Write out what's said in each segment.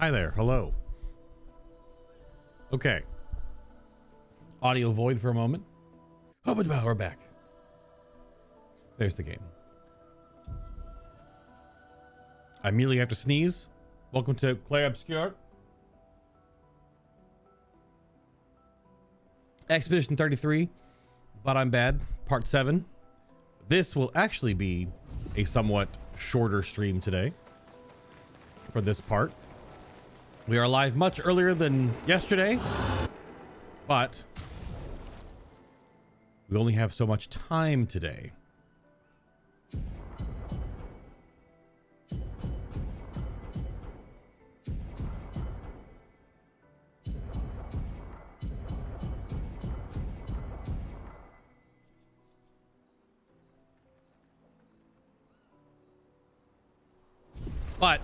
Hi there. Hello. Okay. Audio void for a moment. Oh, but we're back. There's the game. I immediately have to sneeze. Welcome to CLAIR OBSCUR Expedition 33, but I'm bad, part 7. This will actually be a somewhat shorter stream today for this part. We are live much earlier than yesterday, but we only have so much time today. But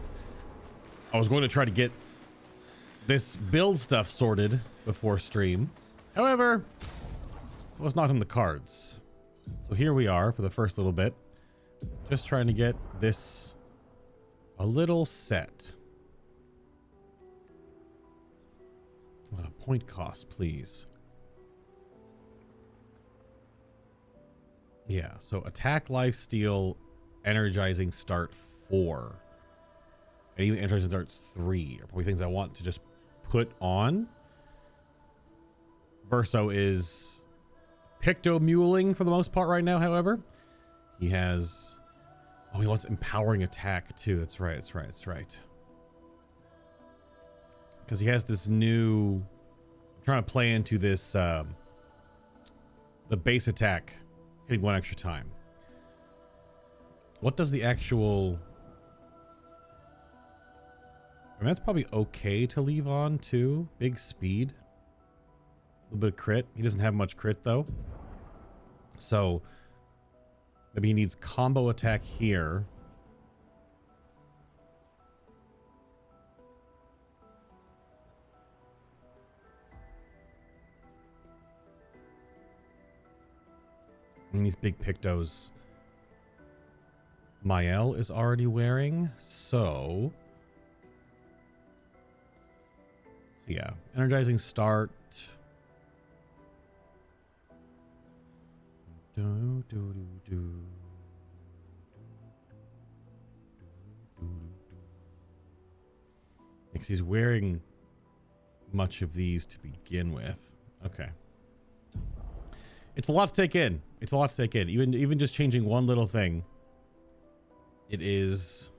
I was going to try to get this build stuff sorted before stream. However, it was not in the cards. So here we are for the first little bit. Just trying to get this a little set. Point cost, please. Yeah, so attack, life steal, energizing start 4. And even energizing start 3 are probably things I want to just put on. Verso is picto-muling for the most part right now, however. He has... Oh, he wants empowering attack too. That's right, that's right, that's right. Because he has this new... I'm trying to play into this... the base attack hitting 1 extra time. What does the actual... I mean, that's probably okay to leave on too. Big speed. A little bit of crit. He doesn't have much crit though. So maybe he needs combo attack here. And these big pictos Mael is already wearing, so yeah, energizing start. Because he's wearing much of these to begin with. Okay. It's a lot to take in. It's a lot to take in. Even just changing one little thing. It is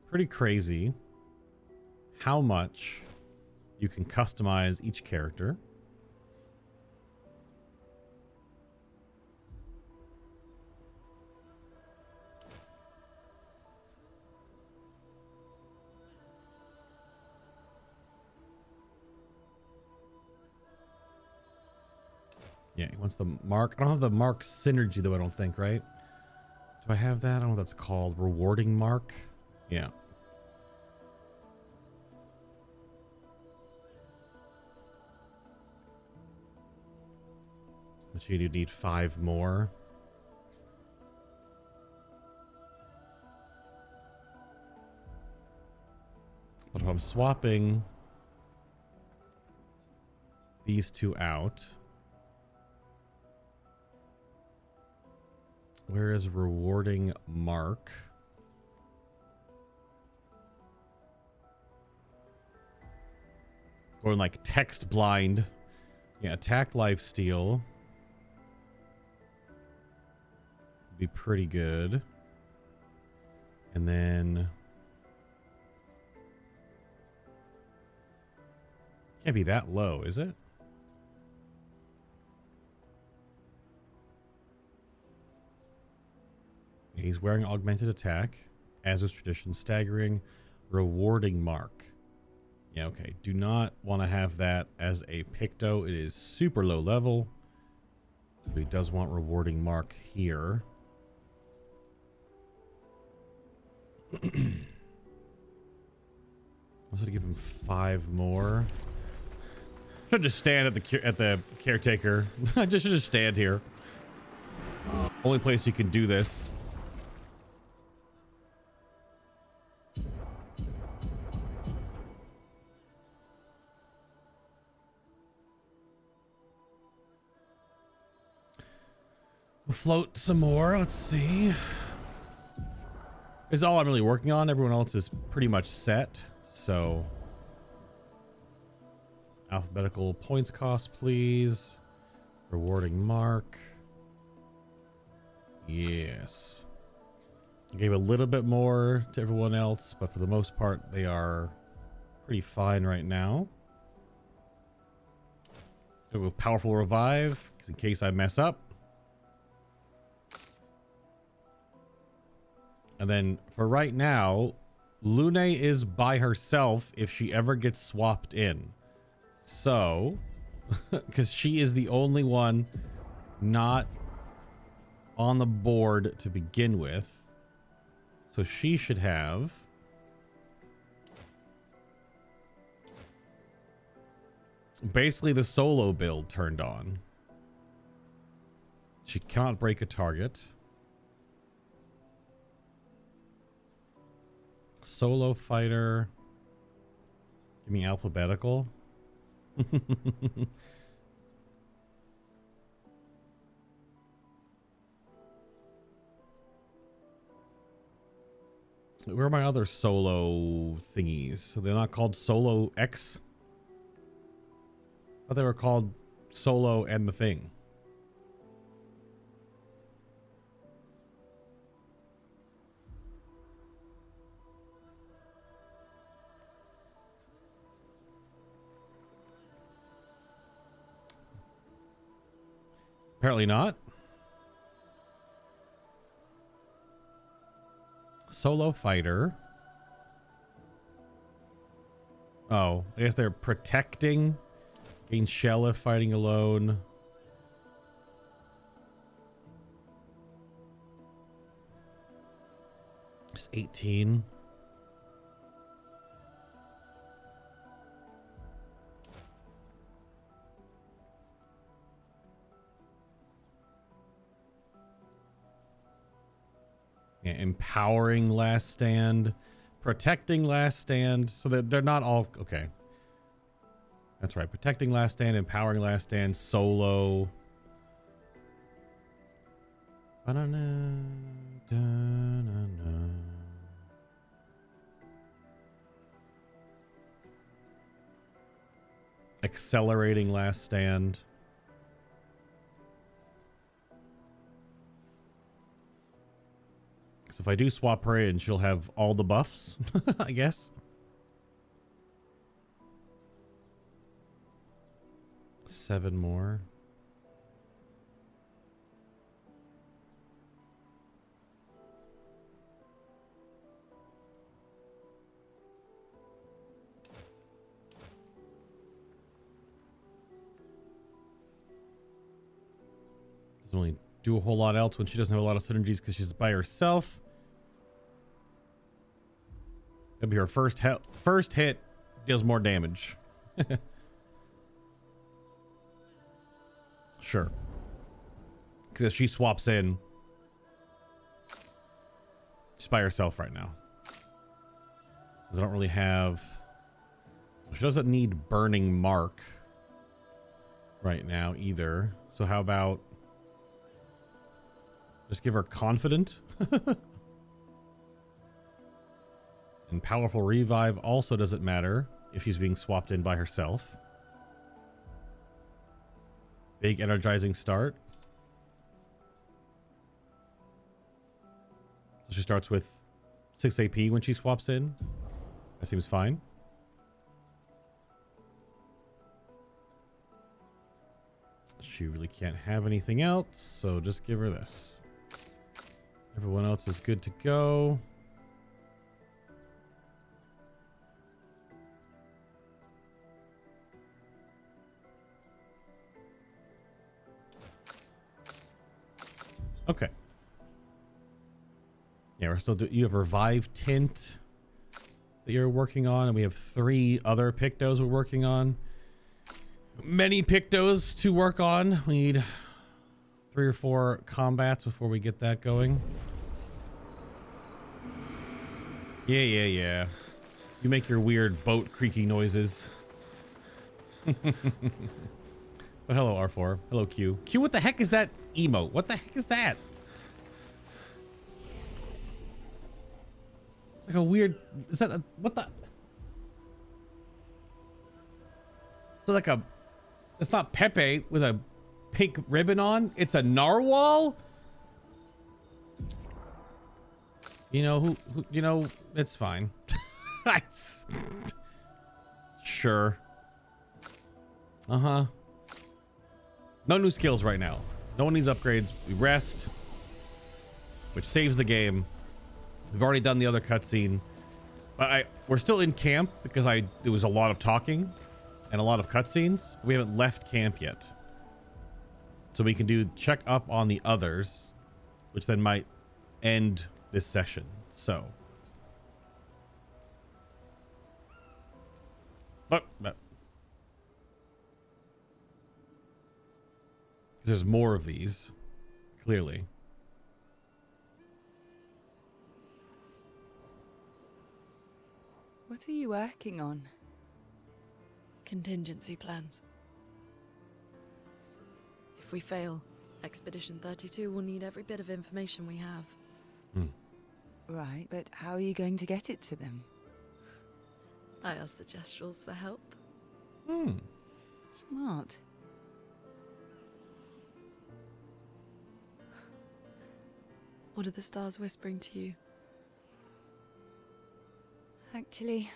pretty crazy how much you can customize each character. Yeah, he wants the mark. I don't have the mark synergy though, I don't think, right? Do I have that? I don't know what that's called. Rewarding mark? Yeah. Which you need 5 more. But if I'm swapping these two out, where is rewarding mark? Going like text blind. Yeah, attack, life steal. Be pretty good. And then can't be that low, is it? He's wearing augmented attack, as is tradition, staggering, rewarding mark. Yeah, okay. Do not want to have that as a picto. It is super low level. So he does want rewarding mark here. Also to give him 5 more. Should just stand at the caretaker. just stand here. Only place you can do this. We'll float some more. Let's see. This is all I'm really working on. Everyone else is pretty much set. So, alphabetical points cost, please. Rewarding mark. Yes. I gave a little bit more to everyone else, but for the most part, they are pretty fine right now. Go with powerful revive, in case I mess up. And then for right now, Lune is by herself if she ever gets swapped in. So, because she is the only one not on the board to begin with. So she should have basically the solo build turned on. She cannot break a target. Solo fighter. Give me alphabetical. Where are my other solo thingies? So they're not called Solo X? I thought they were called Solo and the Thing. Apparently not. Solo fighter. Oh, I guess they're protecting. Gain shell if fighting alone. Just 18. Yeah, empowering last stand, protecting last stand, so that they're not all okay. That's right. Protecting last stand, empowering last stand, solo. Accelerating last stand. Because if I do swap her in, she'll have all the buffs, I guess. Seven more. Doesn't really do a whole lot else when she doesn't have a lot of synergies because she's by herself. That'll be her first hit. First hit deals more damage. Sure. Because she swaps in. She's by herself right now. So I don't really have... She doesn't need burning mark right now either. So how about... just give her confident. And powerful revive also doesn't matter if she's being swapped in by herself. Big energizing start. So she starts with 6 AP when she swaps in. That seems fine. She really can't have anything else, so just give her this. Everyone else is good to go. Okay. Yeah, we're still doing... You have Revive Tint that you're working on, and we have 3 other Pictos we're working on. Many Pictos to work on. We need 3 or 4 combats before we get that going. Yeah. You make your weird boat creaky noises. Oh, hello, R4. Hello, Q. Q, what the heck is that emote? What the heck is that? It's like a weird... Is that... what the... It's like a... It's not Pepe with a pink ribbon on. It's a narwhal? You know, who you know, it's fine. Sure. Uh-huh. No new skills right now. No one needs upgrades. We rest, which saves the game. We've already done the other cutscene. But we're still in camp because there was a lot of talking and a lot of cutscenes. We haven't left camp yet. So we can check up on the others, which then might end this session. So. But there's more of these, clearly. What are you working on? Contingency plans. If we fail, Expedition 32 will need every bit of information we have. Right, but how are you going to get it to them? I asked the Gestrals for help. Smart. What are the stars whispering to you? Actually,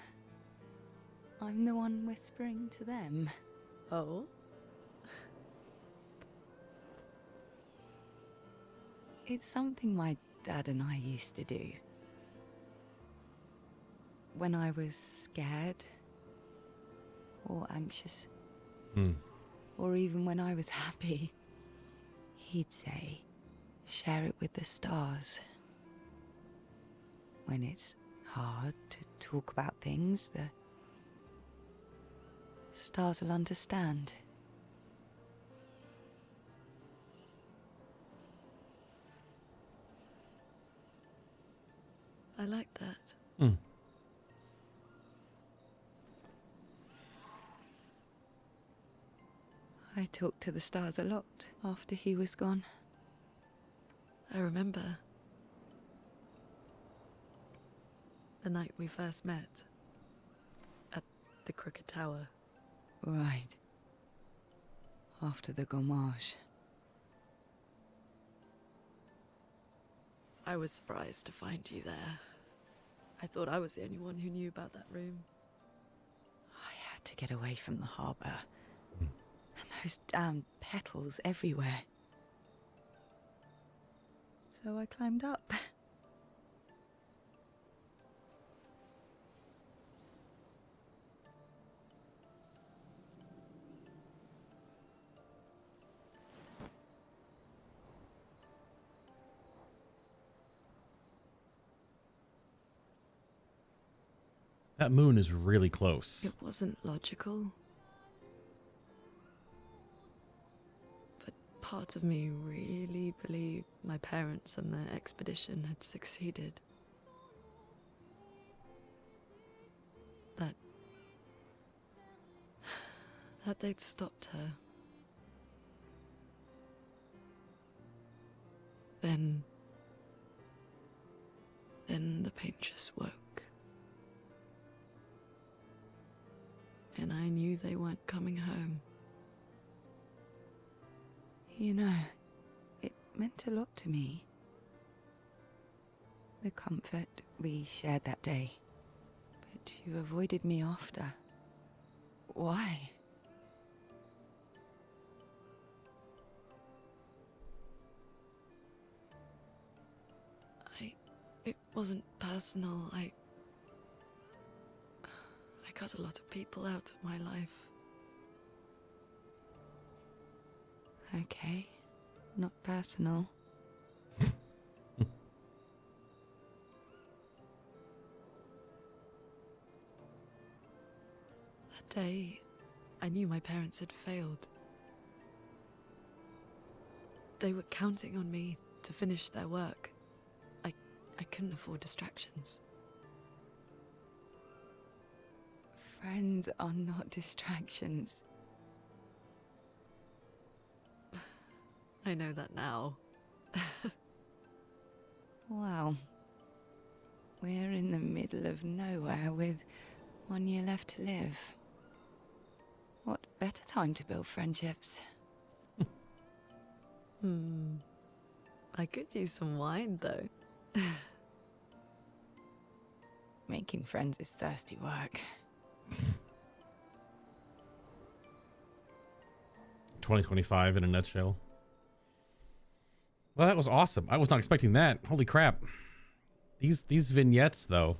I'm the one whispering to them. Oh? It's something my dad and I used to do. When I was scared or anxious, or even when I was happy, he'd say, share it with the stars. When it's hard to talk about things, the stars will understand. I like that. I talked to the stars a lot after he was gone. I remember the night we first met at the Crooked Tower. Right. After the gommage. I was surprised to find you there. I thought I was the only one who knew about that room. I had to get away from the harbour. And those damn petals everywhere. So I climbed up. That moon is really close. It wasn't logical. But part of me really believed my parents and their expedition had succeeded. That they'd stopped her. Then the Paintress woke. And I knew they weren't coming home. You know, it meant a lot to me. The comfort we shared that day. But you avoided me after. Why? It wasn't personal. I cut a lot of people out of my life. Okay, not personal. That day, I knew my parents had failed. They were counting on me to finish their work. I couldn't afford distractions. Friends are not distractions. I know that now. Wow. We're in the middle of nowhere with 1 year left to live. What better time to build friendships? I could use some wine, though. Making friends is thirsty work. 2025 in a nutshell. Well, that was awesome. I was not expecting that. Holy crap. These vignettes, though.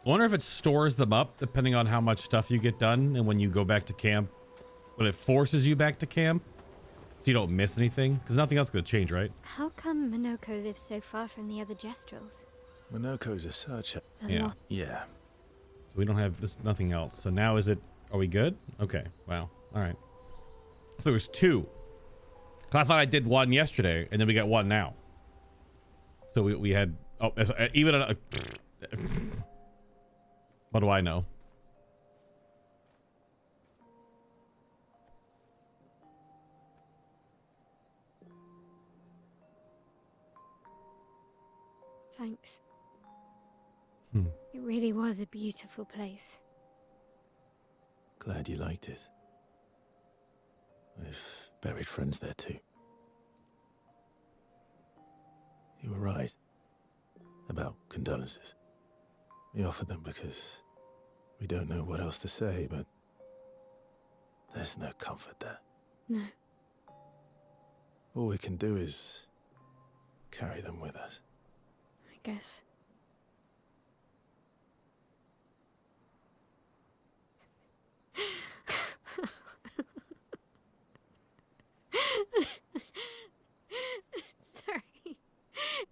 I wonder if it stores them up depending on how much stuff you get done and when you go back to camp. When it forces you back to camp so you don't miss anything. Because nothing else is going to change, right? How come Monoco lives so far from the other Gestrels? Monoco's a searcher. Yeah. Yeah. So we don't have this, nothing else. So now is it, are we good? Okay. Wow. All right. So there was 2. I thought I did 1 yesterday and then we got 1 now. So we had, oh, even a, what do I know? Thanks. It really was a beautiful place. Glad you liked it. I've buried friends there too. You were right about condolences. We offered them because we don't know what else to say, but there's no comfort there. No. All we can do is carry them with us. I guess. Sorry.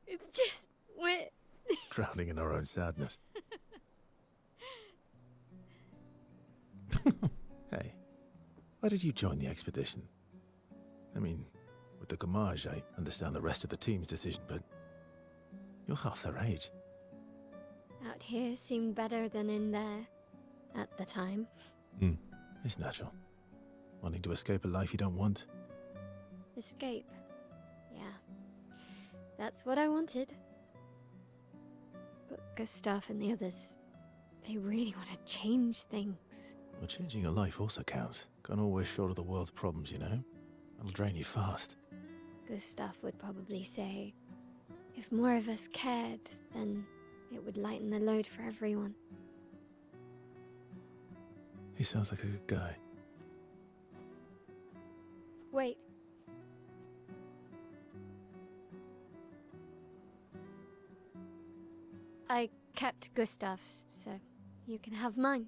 It's just we're Drowning in our own sadness. Hey, why did you join the expedition? I mean, with the Gommage, I understand the rest of the team's decision, but you're half their age. out here seemed better than in there at the time. It's natural. Wanting to escape a life you don't want. Escape. Yeah. That's what I wanted. But Gustav and the others, they really want to change things. Well, changing your life also counts. Can't always shoulder the world's problems, you know? That'll drain you fast. Gustav would probably say, if more of us cared, then it would lighten the load for everyone. He sounds like a good guy. Wait. I kept Gustav's, so you can have mine.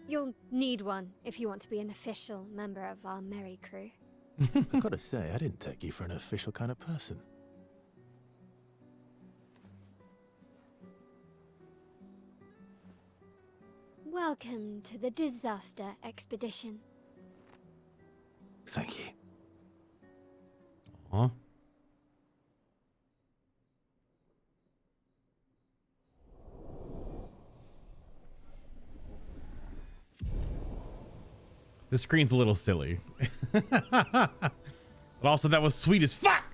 You'll need one if you want to be an official member of our merry crew. I gotta say, I didn't take you for an official kind of person. Welcome to the disaster expedition. Thank you. Aw. The screen's a little silly. But also that was sweet as fuck.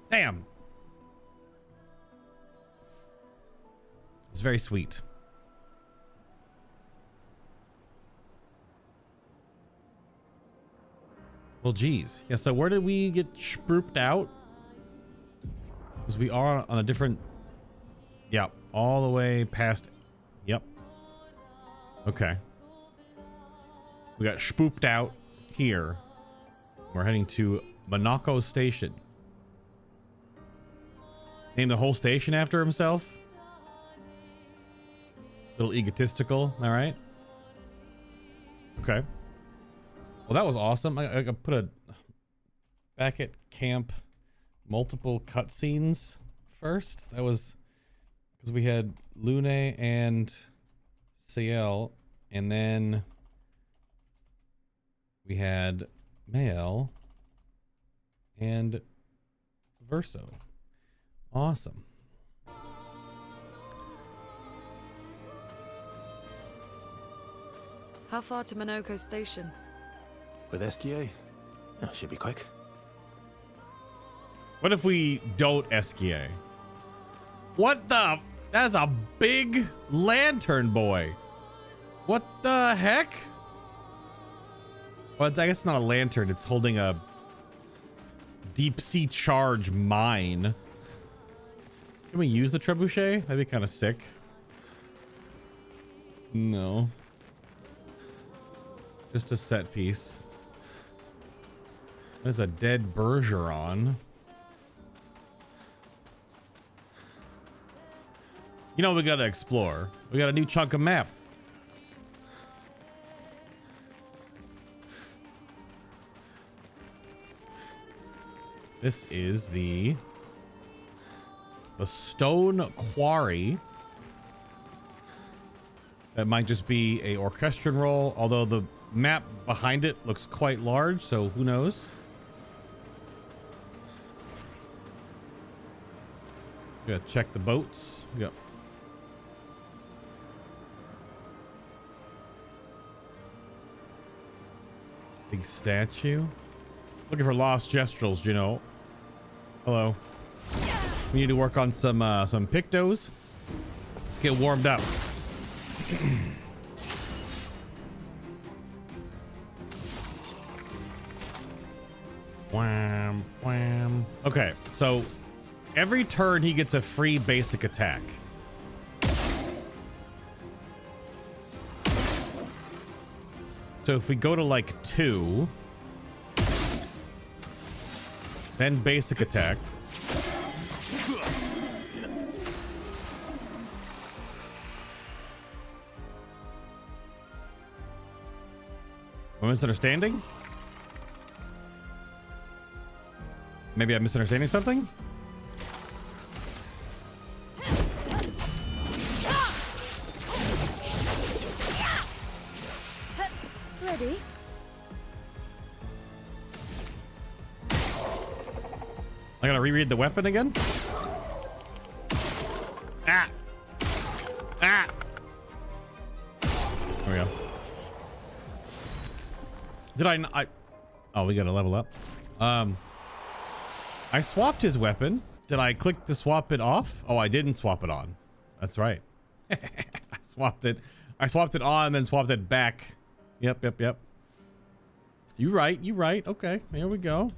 Damn. It's very sweet. Well, geez. Yeah, so where did we get spruiked out? Because we are on a different... Yep, all the way past... Yep. Okay. We got spooked out here. We're heading to Monoco Station. Named the whole station after himself. Little egotistical, all right? Okay. Well, that was awesome. I put a back at camp multiple cutscenes first. That was because we had Lune and CL, and then we had Mael and Verso. Awesome. How far to Monoco station? With SGA? Oh, should be quick. What if we don't SKA? What the? That's a big lantern boy. What the heck? Well, I guess it's not a lantern. It's holding a deep sea charge mine. Can we use the trebuchet? That'd be kind of sick. No. Just a set piece. There's a dead Bergeron. You know, we gotta explore. We got a new chunk of map. This is the stone quarry. That might just be a orchestrion roll, although the map behind it looks quite large, so who knows? We gotta check the boats. Yep. Big statue. Looking for lost gestrels, you know. Hello. We need to work on some pictos. Let's get warmed up. Wham, wham. Okay, so every turn he gets a free basic attack. So if we go to like 2, then basic attack. Am I misunderstanding? Maybe I'm misunderstanding something? Ready? I gotta reread the weapon again? Ah! Ah! There we go. Did I oh, we gotta level up. I swapped his weapon. Did I click to swap it off? Oh, I didn't swap it on. That's right. I swapped it. I swapped it on and then swapped it back. Yep. You right. Okay, here we go.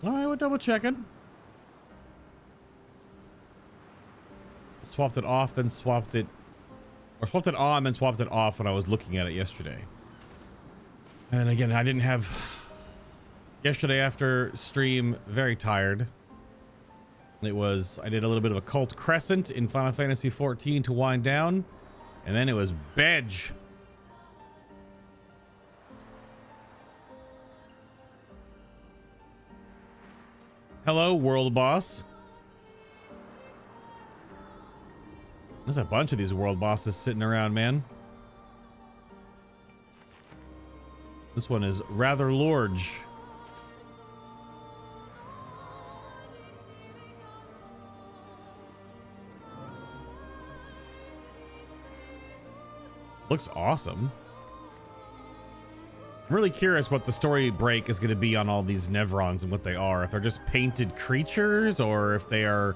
All right, we're double checking. Swapped it off, then swapped it, or swapped it on, then swapped it off when I was looking at it yesterday. And again, I didn't have yesterday after stream. Very tired. It was, I did a little bit of a cult crescent in Final Fantasy 14 to wind down, and then it was bed. Hello, world boss. There's a bunch of these world bosses sitting around, man. This one is rather large. Looks awesome. I'm really curious what the story break is going to be on all these Nevrons and what they are. If they're just painted creatures, or if they are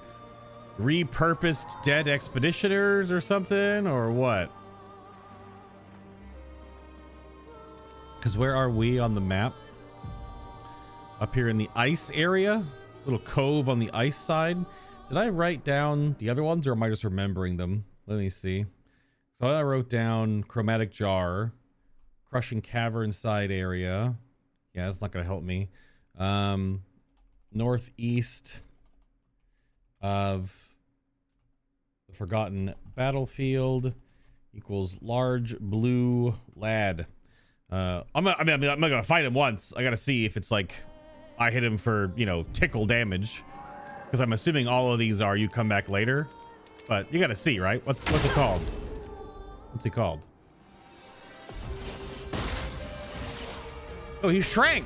repurposed dead expeditioners or something, or what? Because where are we on the map? Up here in the ice area, little cove on the ice side. Did I write down the other ones, or am I just remembering them? Let me see. So I wrote down chromatic jar, crushing cavern side area. Yeah, that's not going to help me. Northeast of the forgotten battlefield equals large blue lad. I'm not gonna fight him once. I gotta see if it's like I hit him for, you know, tickle damage, because I'm assuming all of these are you come back later. But you gotta see, right? What's it called? What's he called? Oh, he shrank.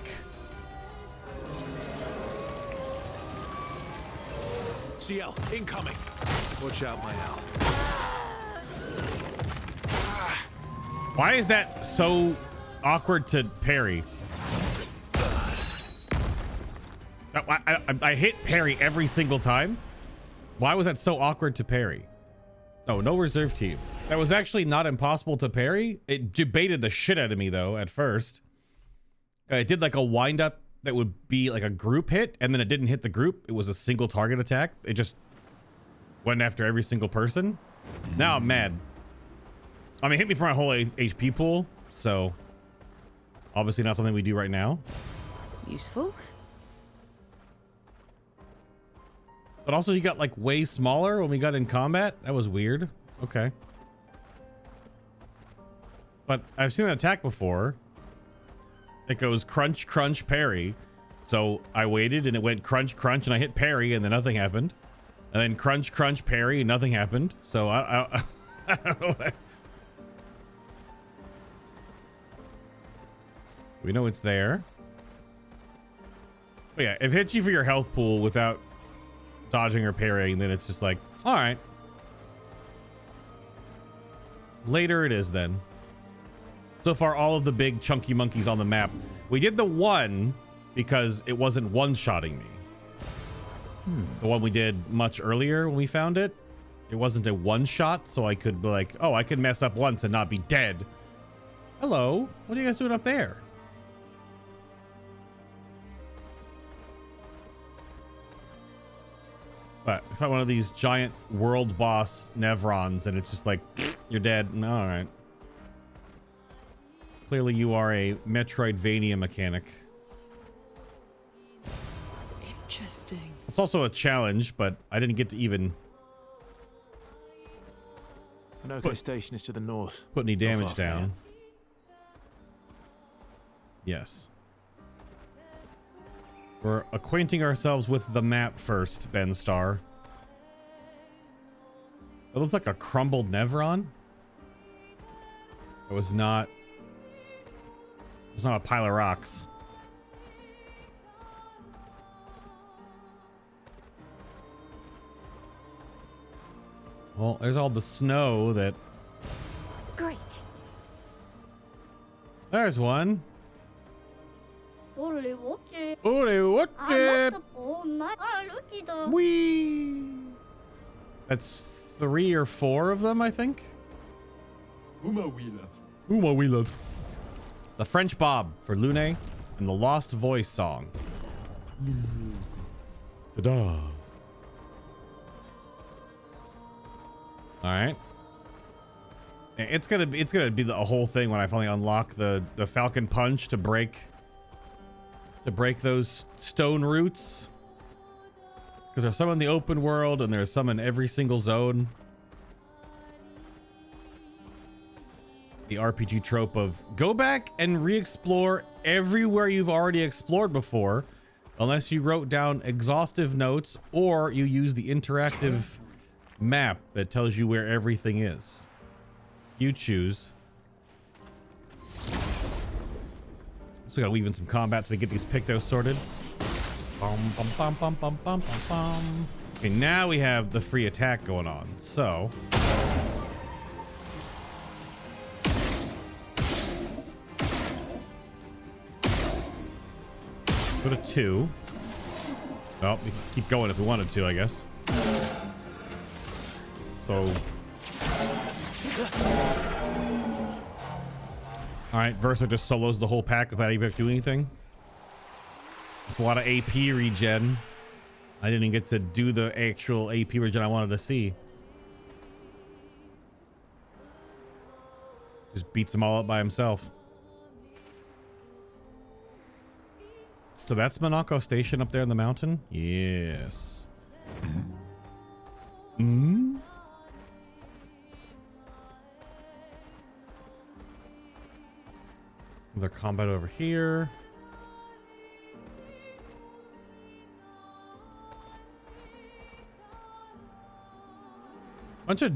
CL, incoming. Watch out, my Al. Why is that so awkward to parry? I hit parry every single time. Why was that so awkward to parry? Oh, no reserve team. That was actually not impossible to parry. It debated the shit out of me though at first. It did like a wind up that would be like a group hit, and then it didn't hit the group. It was a single target attack. It just went after every single person. Now I'm mad. I mean, it hit me for my whole HP pool, so obviously not something we do right now. Useful. But also he got like way smaller when we got in combat. That was weird. Okay. But I've seen an attack before. It goes crunch, crunch, parry. So I waited and it went crunch, crunch, and I hit parry and then nothing happened. And then crunch, crunch, parry and nothing happened. So I don't know. We know it's there. But yeah, if it hits you for your health pool without dodging or parrying, then it's just like, all right. Later it is then. So far, all of the big chunky monkeys on the map. We did the one because it wasn't one-shotting me. The one we did much earlier when we found it, it wasn't a one-shot, so I could be like, oh, I could mess up once and not be dead. Hello? What are you guys doing up there? But if I find one of these giant world boss Nevrons and it's just like, you're dead. All right. Clearly you are a Metroidvania mechanic. Interesting. It's also a challenge, but I didn't get to even Monoco Station is to the north. put any damage Not far from down. here. Yes. We're acquainting ourselves with the map first, Ben Star. It looks like a crumbled Nevron. It was not a pile of rocks. Well, there's all the snow that... Great. There's one. Ole, what? Ole, what? Look Wee. That's 3 or 4 of them, I think. Uma we love. The French Bob for Lune and the Lost Voice song. Ta-da. All right. It's gonna be the whole thing when I finally unlock the Falcon Punch to break those stone roots. Because there's some in the open world and there's some in every single zone. The RPG trope of go back and re-explore everywhere you've already explored before, unless you wrote down exhaustive notes or you use the interactive map that tells you where everything is. You choose. So we gotta weave in some combat so we get these Pictos sorted. Bum, bum, bum, bum, bum, bum, bum, bum. Okay, now we have the free attack going on. So go to 2. Well, we can keep going if we wanted to, I guess. So all right, Versa just solos the whole pack without even doing anything. It's a lot of AP regen. I didn't get to do the actual AP regen I wanted to see. Just beats them all up by himself. So that's Monoco Station up there in the mountain? Yes. Hmm? Another combat over here. Bunch of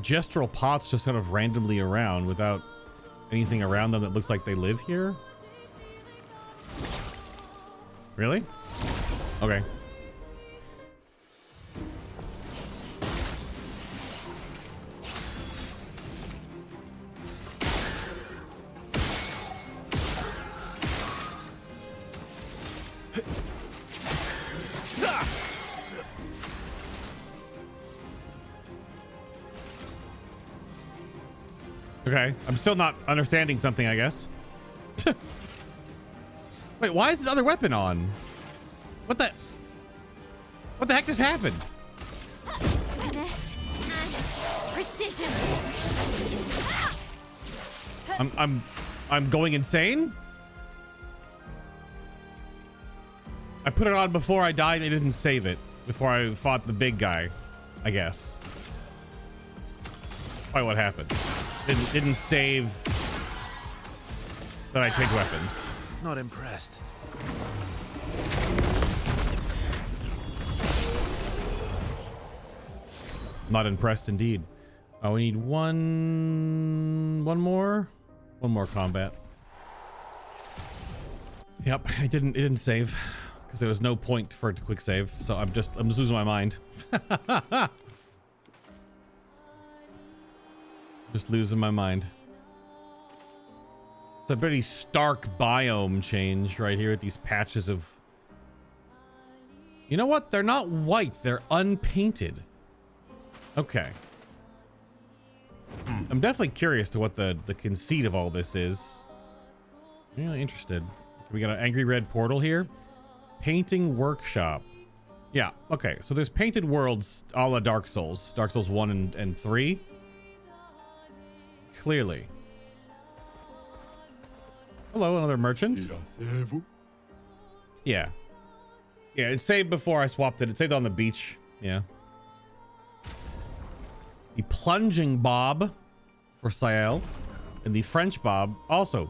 gestural pots just kind of randomly around without anything around them that looks like they live here. Really? Okay. Okay, I'm still not understanding something, I guess. Wait, why is this other weapon on? What the heck just happened? Finesse and precision. I'm going insane? I put it on before I died. They didn't save it before I fought the big guy, I guess. Probably what happened. Didn't save that I take weapons. Not impressed. Not impressed indeed. Oh, we need one more combat. Yep, it didn't save because there was no point for it to quick save. So I'm just losing my mind. Just losing my mind. It's a pretty stark biome change right here with these patches of... You know what? They're not white. They're unpainted. Okay. I'm definitely curious to what the conceit of all this is. I'm really interested. We got an angry red portal here. Painting workshop. Yeah, okay. So there's painted worlds a la Dark Souls. Dark Souls 1 and 3. Clearly. Hello, another merchant. Yeah. Yeah, it saved before I swapped it. It saved on the beach. Yeah. The plunging bob for Sael. And the French bob also.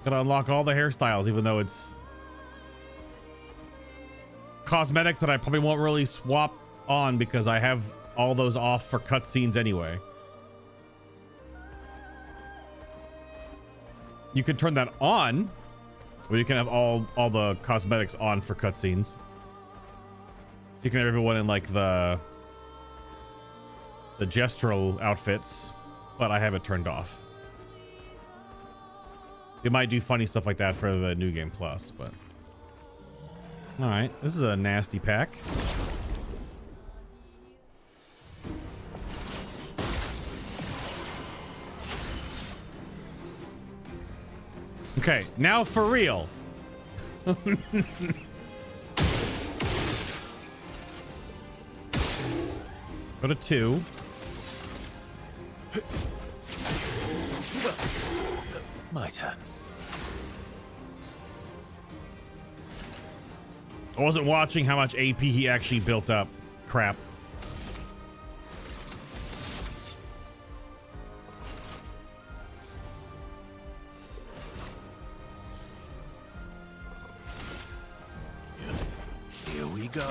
Gotta unlock all the hairstyles, even though it's cosmetics that I probably won't really swap on because I have all those off for cutscenes anyway. You can turn that on, or you can have all the cosmetics on for cutscenes. You can have everyone in like the gestural outfits, but I have it turned off. It might do funny stuff like that for the New Game Plus, but all right, this is a nasty pack. Okay, now for real. Go to 2. My turn. I wasn't watching how much AP he actually built up. Crap. Here we go.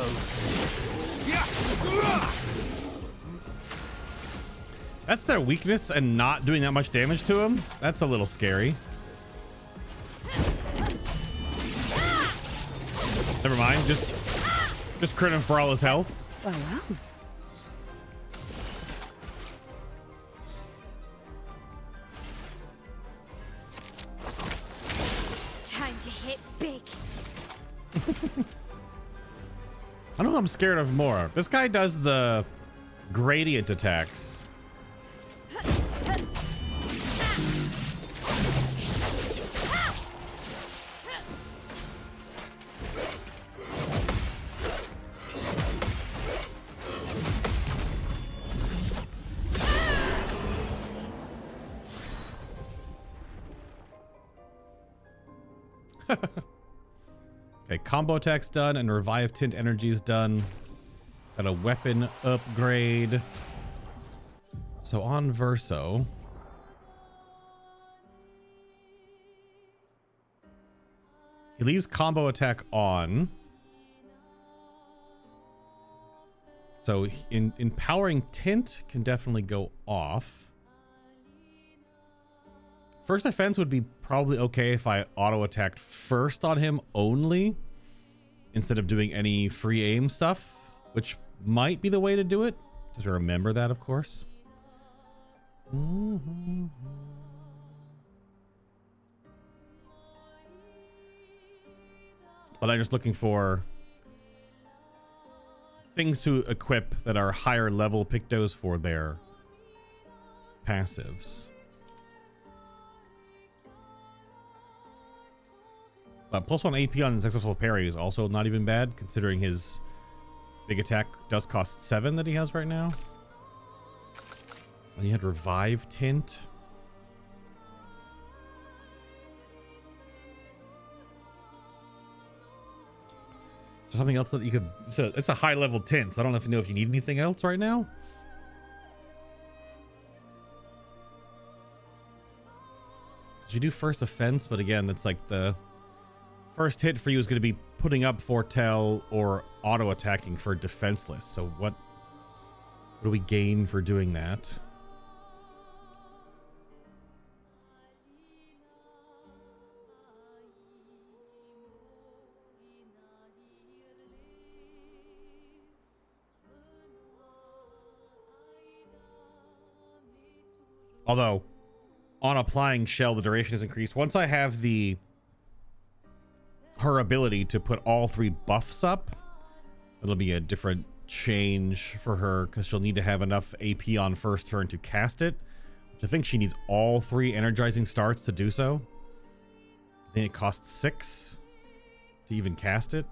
That's their weakness and not doing that much damage to him? That's a little scary. Never mind, just crit him for all his health. Oh, wow. Time to hit big. I don't know what I'm scared of more. This guy does the gradient attacks. Okay, combo attack's done and revive tint energy is done. Got a weapon upgrade. So on Verso, he leaves combo attack on. So in empowering tint can definitely go off. First defense would be probably okay if I auto attacked first on him only instead of doing any free aim stuff, which might be the way to do it. Just remember that, of course. But I'm just looking for things to equip that are higher level Pictos for their passives. But +1 AP on successful parry is also not even bad, considering his big attack does cost 7 that he has right now. And he had Revive Tint. Is there something else that you could... So it's a high level tint, so I don't know if you need anything else right now. You do first offense, but again, that's like the first hit for you is going to be putting up foretell or auto attacking for defenseless. So what do we gain for doing that? Although, on applying shell, the duration is increased. Once I have her ability to put all 3 buffs up, it'll be a different change for her, because she'll need to have enough AP on first turn to cast it. Which I think she needs all 3 energizing starts to do so. I think it costs 6 to even cast it.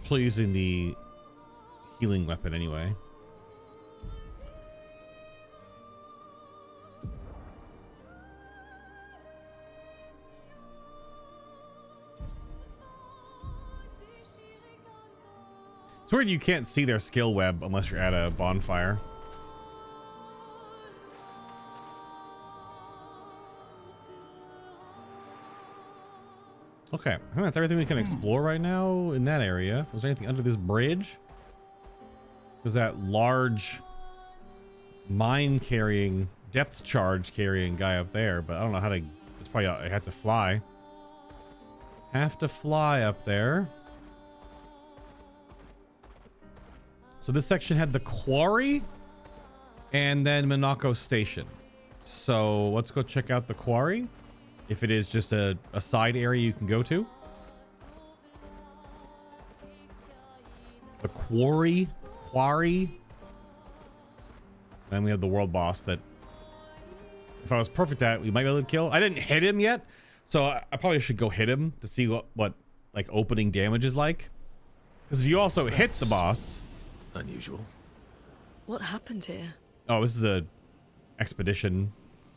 Still using the healing weapon anyway. It's weird you can't see their skill web unless you're at a bonfire. Okay, I think that's everything we can explore right now in that area. Was there anything under this bridge? There's that large mine carrying, depth charge carrying guy up there, but I don't know how to... It's probably... I have to fly. Have to fly up there. So this section had the quarry and then Monoco station. So let's go check out the quarry. If it is just a side area you can go to. The quarry. Then we have the world boss that, if I was perfect at, we might be able to kill. I didn't hit him yet, so I probably should go hit him to see what like opening damage is like. Because if you also hit the boss... Unusual. What happened here? Oh, this is a expedition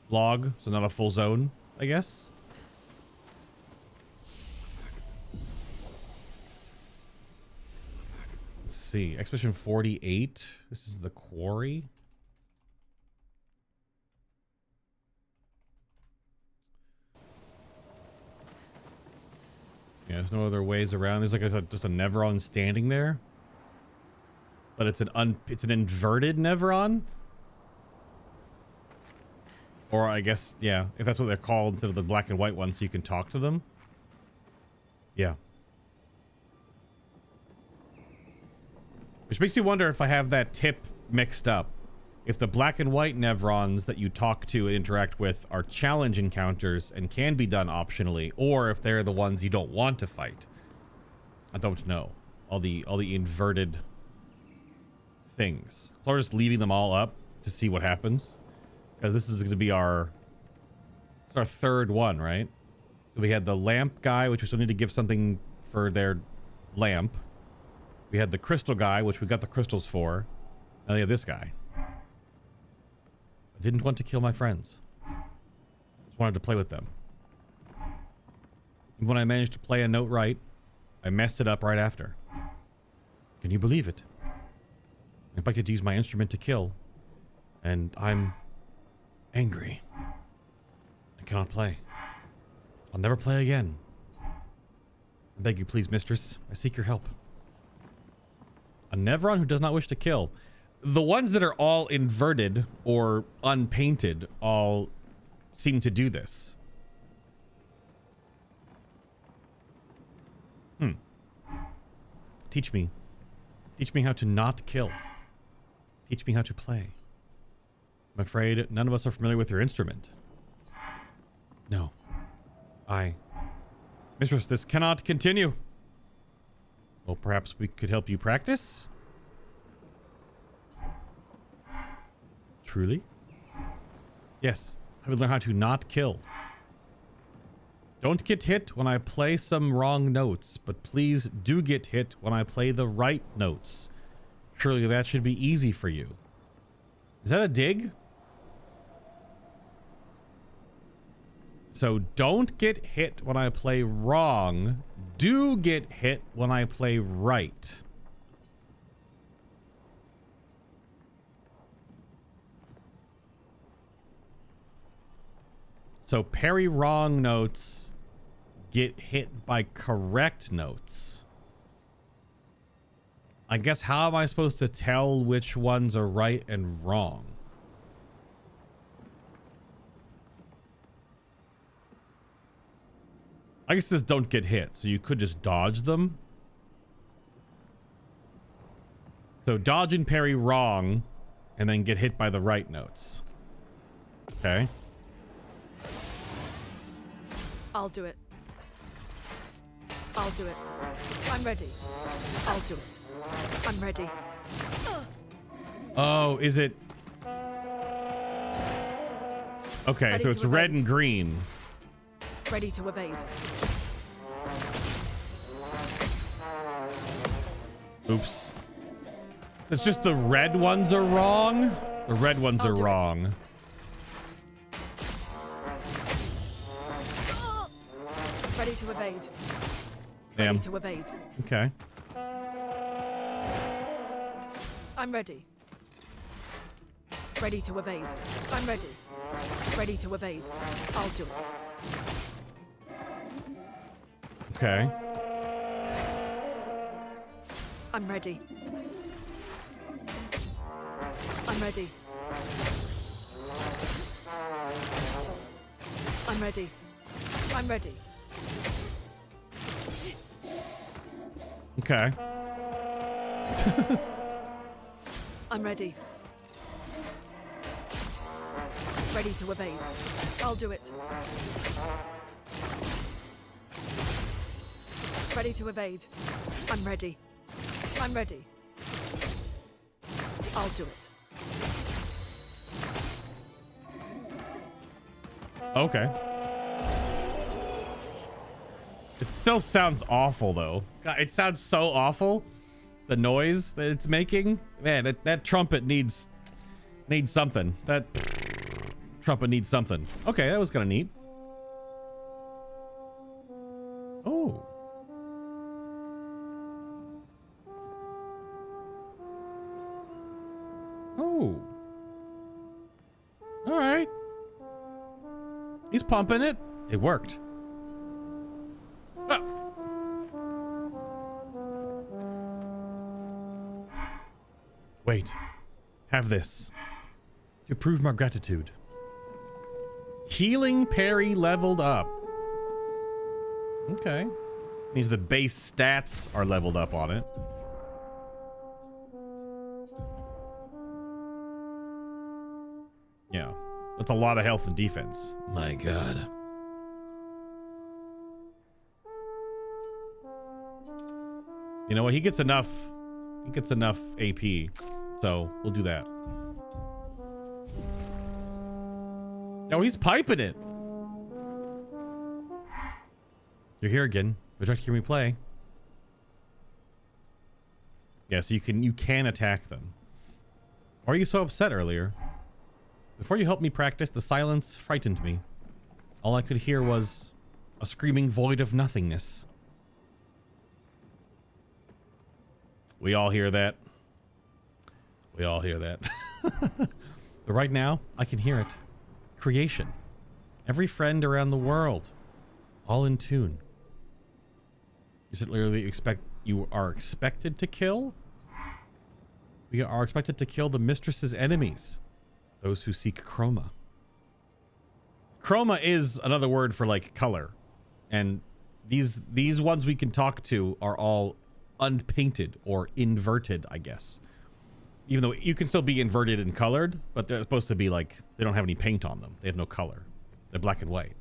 log, so not a full zone, I guess. Let's see. Expedition 48. This is the quarry. Yeah, there's no other ways around. There's like just a Nevron standing there. But it's an inverted Nevron. Or I guess, yeah, if that's what they're called instead of the black and white ones, so you can talk to them. Yeah. Which makes me wonder if I have that tip mixed up. If the black and white Nevrons that you talk to and interact with are challenge encounters and can be done optionally, or if they're the ones you don't want to fight. I don't know. All the inverted things. So we're just leaving them all up to see what happens. Because this is going to be our third one, right? We had the lamp guy, which we still need to give something for their lamp. We had the crystal guy, which we got the crystals for. Now we have this guy. I didn't want to kill my friends. Just wanted to play with them. And when I managed to play a note right, I messed it up right after. Can you believe it? If I could use my instrument to kill, and I'm angry. I cannot play. I'll never play again. I beg you please, mistress. I seek your help. A Nevron who does not wish to kill. The ones that are all inverted or unpainted all seem to do this. Teach me. Teach me how to not kill. Teach me how to play. I'm afraid none of us are familiar with your instrument. No. Mistress, this cannot continue. Well, perhaps we could help you practice? Truly? Yes, I would learn how to not kill. Don't get hit when I play some wrong notes, but please do get hit when I play the right notes. Surely that should be easy for you. Is that a dig? So don't get hit when I play wrong. Do get hit when I play right. So parry wrong notes, get hit by correct notes. I guess how am I supposed to tell which ones are right and wrong? I guess this don't get hit, so you could just dodge them. So dodge and parry wrong, and then get hit by the right notes. Okay. I'll do it. I'll do it. I'm ready. I'll do it. I'm ready. Oh, is it? Okay, Ready so it's to red evade. and green. Ready to evade. Oops. It's just the red ones are wrong. The red ones I'll are do it. wrong. Ready to evade. Damn. Ready to evade. Okay. I'm ready. Ready to evade. I'm ready. Ready to evade. I'll do it. Okay. I'm ready. I'm ready. I'm ready. I'm ready. Okay. I'm ready. Ready to evade. I'll do it. Ready to evade. I'm ready. I'm ready. I'll do it. Okay. It still sounds awful, though. God, it sounds so awful. The noise that it's making. Man, that trumpet needs something. That trumpet needs something. Okay, that was kind of neat. Oh. Oh. All right. He's pumping it. It worked. Ah. Wait. Have this. To prove my gratitude. Healing parry leveled up. Okay. Means the base stats are leveled up on it. Yeah. That's a lot of health and defense. My God. You know what? He gets enough. He gets enough AP. So we'll do that. Oh, he's piping it. You're here again. Would you like to hear me play? Yeah, so you can attack them. Why are you so upset earlier? Before you helped me practice, the silence frightened me. All I could hear was a screaming void of nothingness. We all hear that. We all hear that. But right now, I can hear it. Creation. Every friend around the world. All in tune. Is it literally you are expected to kill? We are expected to kill the mistress's enemies. Those who seek chroma. Chroma is another word for like color. And these ones we can talk to are all unpainted or inverted, I guess. even though you can still be inverted and colored, but they're supposed to be like, they don't have any paint on them. They have no color. They're black and white.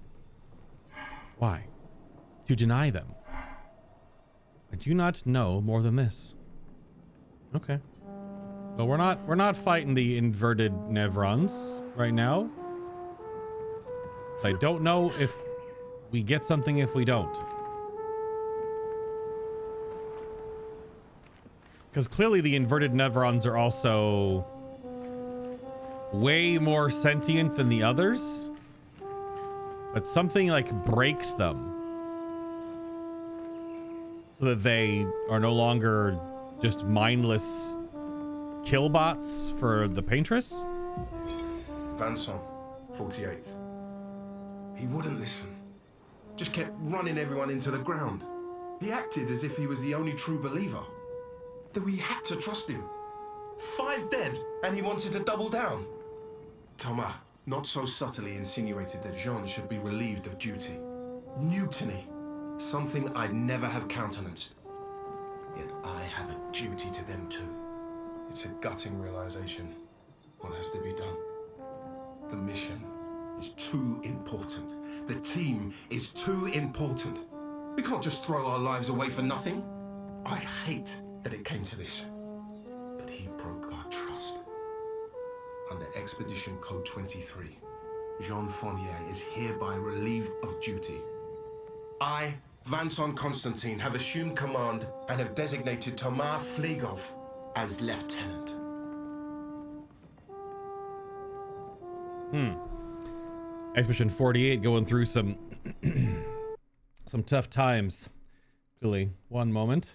Why? To deny them. I do not know more than this. Okay. Well, we're not fighting the inverted Nevrons right now. I don't know if we get something if we don't. Because clearly the inverted Nevrons are also way more sentient than the others. But something like breaks them. So that they are no longer just mindless killbots for the Paintress. Vincent, 48th. He wouldn't listen. Just kept running everyone into the ground. He acted as if he was the only true believer. That we had to trust him. 5 dead, and he wanted to double down. Thomas, not so subtly insinuated that Jean should be relieved of duty. Mutiny. Something I'd never have countenanced. Yet I have a duty to them too. It's a gutting realization. What has to be done? The mission is too important. The team is too important. We can't just throw our lives away for nothing. I hate that it came to this. But he broke our trust. Under Expedition Code 23, Jean Fournier is hereby relieved of duty. I, Vincent Constantine, have assumed command and have designated Thomas Flegov as lieutenant. Expedition 48 going through some some tough times. Clearly, one moment.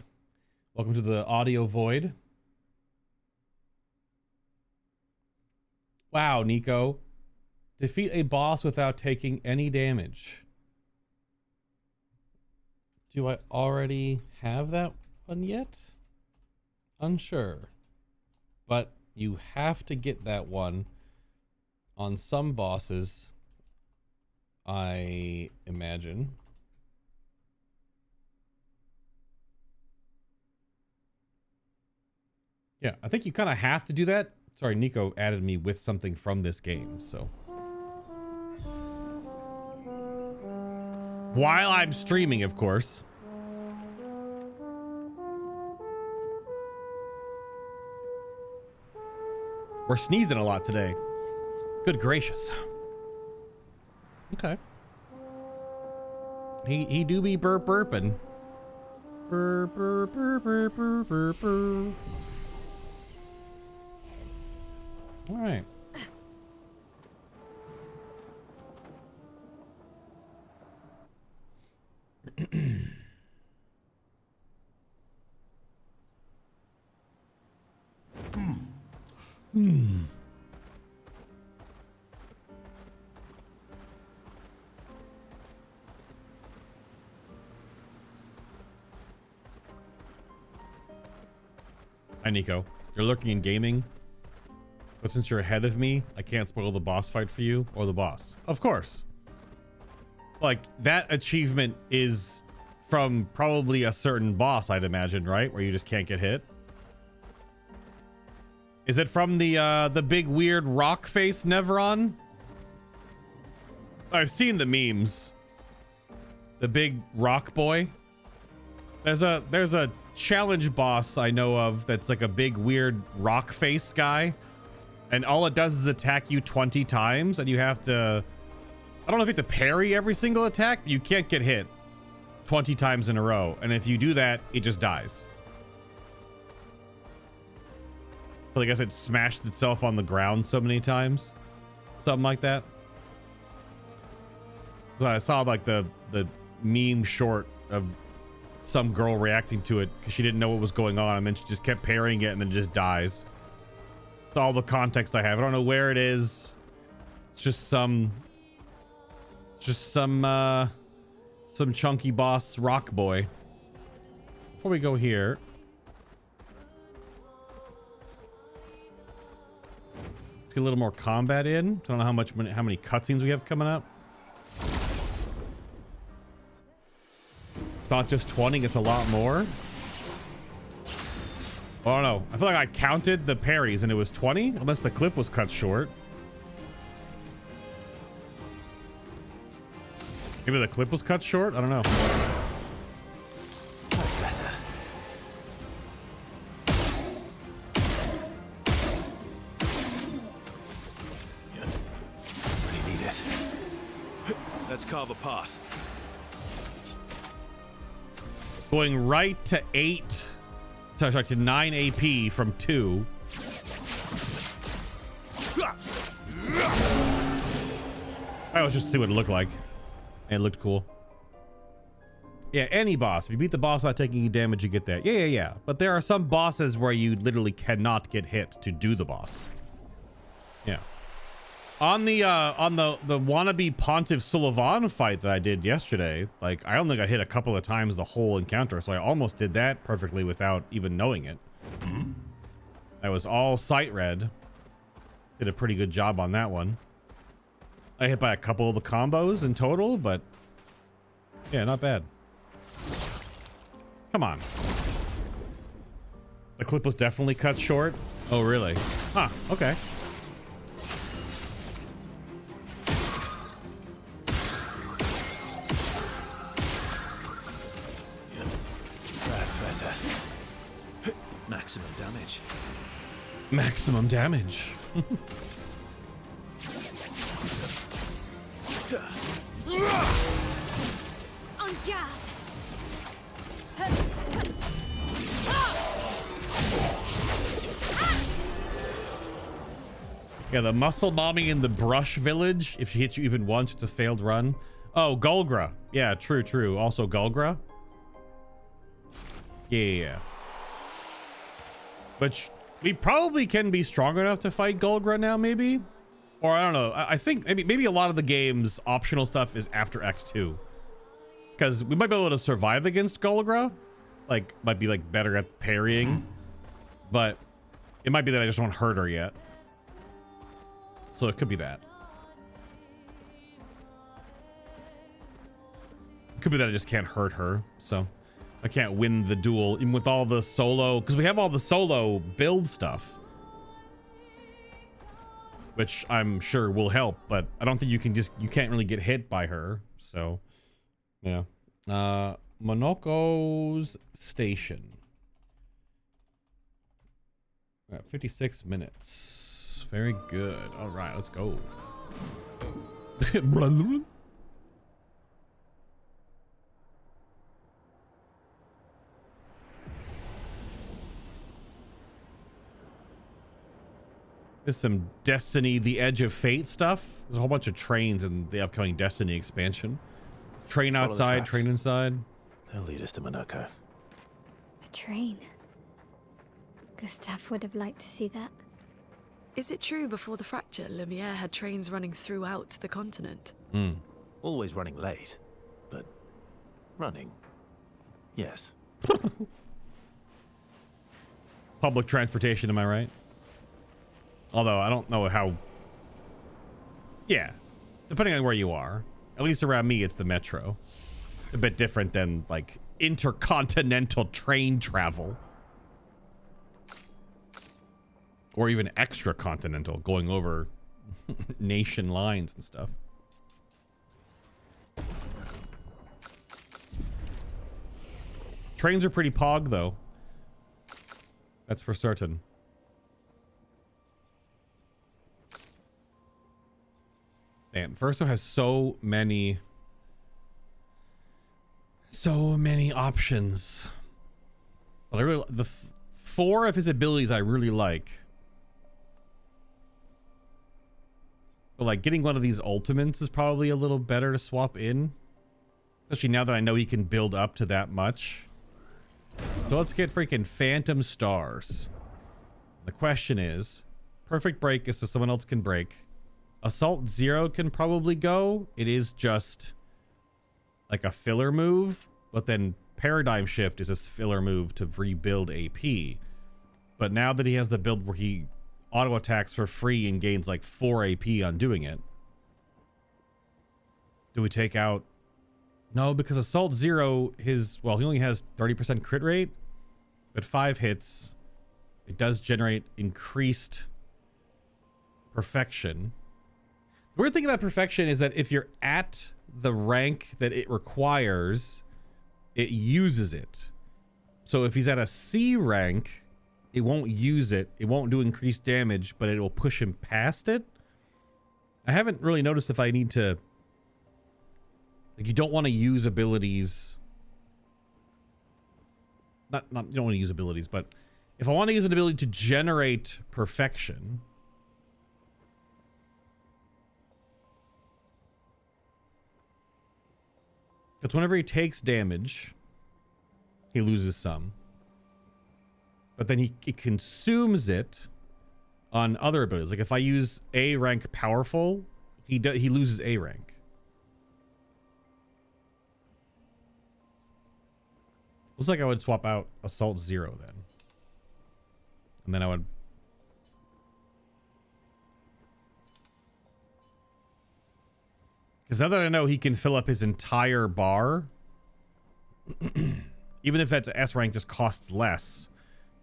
Welcome to the audio void. Wow, Nico. Defeat a boss without taking any damage. Do I already have that one yet? Unsure. But you have to get that one on some bosses, I imagine. Yeah, I think you kind of have to do that. Sorry, Nico added me with something from this game, so. While I'm streaming, of course. We're sneezing a lot today. Good gracious. Okay. He do be burping. Burp, burp, burp, burp, burp, burp, burp. All right. Hi, Nico. You're lurking in gaming, but since you're ahead of me, I can't spoil the boss fight for you or the boss. Of course. Like, that achievement is from probably a certain boss, I'd imagine, right? Where you just can't get hit. Is it from the big weird rock face Nevron? I've seen the memes. The big rock boy. There's a challenge boss I know of that's like a big weird rock face guy, and all it does is attack you 20 times, and you have to, I don't know if you have to parry every single attack, but you can't get hit 20 times in a row, and if you do that, it just dies. So I guess it smashed itself on the ground so many times, something like that. So I saw like the meme short of some girl reacting to it because she didn't know what was going on, and then she just kept parrying it and then it just dies. It's all the context I have. I don't know where it is. It's just some chunky boss rock boy. Before we go here, let's get a little more combat in. I don't know how many cutscenes we have coming up. It's not just 20, it's a lot more. I don't know. I feel like I counted the parries and it was 20, unless the clip was cut short. Maybe the clip was cut short? I don't know. That's better. Yeah. Really need it. Let's carve a path. Going right to 8. Sorry, to 9 AP from 2. I was just to see what it looked like. And it looked cool. Yeah, any boss. If you beat the boss without taking any damage, you get that. Yeah. But there are some bosses where you literally cannot get hit to do the boss. Yeah. On the wannabe Pontiff Sullivan fight that I did yesterday, like I only got hit a couple of times the whole encounter, so I almost did that perfectly without even knowing it. I was all sight read. Did a pretty good job on that one. I hit by a couple of the combos in total, but yeah, not bad. Come on. The clip was definitely cut short. Oh, really? Huh, okay. Maximum damage. Maximum damage. Yeah, the muscle mommy in the brush village. If she hits you even once, it's a failed run. Oh, Gulgra. Yeah, true. Also Gulgra. Yeah. Which we probably can be strong enough to fight Gulgra now, maybe? Or I don't know. I think maybe a lot of the game's optional stuff is after Act 2. Because we might be able to survive against Gulgra. Like, might be like better at parrying. But it might be that I just don't hurt her yet. So it could be that. It could be that I just can't hurt her. So I can't win the duel even with all the solo, because we have all the solo build stuff, which I'm sure will help, but I don't think you can't really get hit by her. So yeah. Monoco's station. 56 minutes. Very good. All right, let's go. There's some Destiny, the Edge of Fate stuff. There's a whole bunch of trains in the upcoming Destiny expansion. Train outside, train inside. They'll lead us to Monoco. A train. Gustav would have liked to see that. Is it true before the fracture, Lumiere had trains running throughout the continent? Always running late, but running, yes. Public transportation, am I right? Although I don't know how. Yeah, depending on where you are. At least around me, it's the metro. A bit different than like intercontinental train travel. Or even extra continental, going over nation lines and stuff. Trains are pretty pog, though. That's for certain. Man, Verso has so many options. But I really, the 4 of his abilities I really like. But like getting one of these ultimates is probably a little better to swap in. Especially now that I know he can build up to that much. So let's get freaking Phantom Stars. The question is, Perfect Break is so someone else can break. Assault 0 can probably go. It is just like a filler move. But then Paradigm Shift is a filler move to rebuild AP. But now that he has the build where he auto attacks for free and gains like 4 AP on doing it. Do we take out? No, because Assault 0, he only has 30% crit rate, but 5 hits it does generate increased perfection. The weird thing about perfection is that if you're at the rank that it requires, it uses it. So if he's at a C rank, it won't use it. It won't do increased damage, but it will push him past it. I haven't really noticed if I need to... Like, you don't want to use abilities... Not you don't want to use abilities, but if I want to use an ability to generate perfection... Because whenever he takes damage, he loses some. But then he consumes it on other abilities. Like if I use A rank powerful, he loses A rank. Looks like I would swap out Assault 0 then. And then I would... Because now that I know he can fill up his entire bar, even if that's S rank just costs less,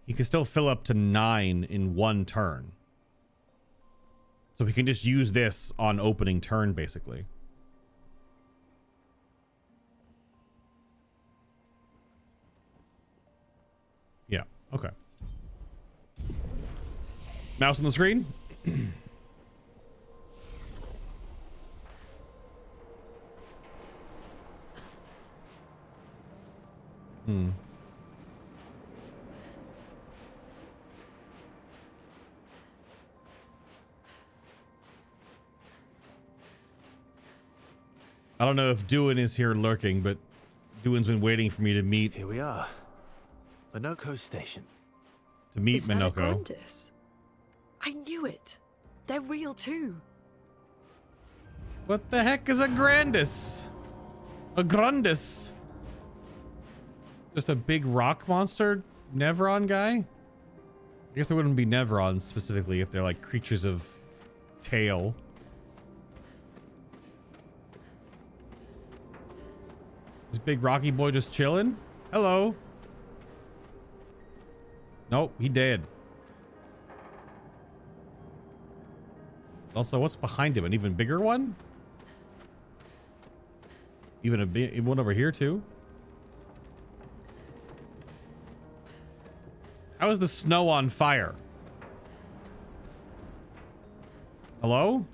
he can still fill up to 9 in one turn. So we can just use this on opening turn, basically. Yeah, okay. Mouse on the screen. I don't know if Duin is here lurking, but Duin's been waiting for me to meet. Here we are. Monoco Station. To meet Is that a Monoco. Grandis? I knew it. They're real too. What the heck is a Grandis? A Grandis? Just a big rock monster Nevron guy? I guess there wouldn't be Nevrons specifically if they're like creatures of tail. This big rocky boy just chilling? Hello. Nope, he dead. Also, what's behind him? An even bigger one? Even one over here too? How is the snow on fire? Hello?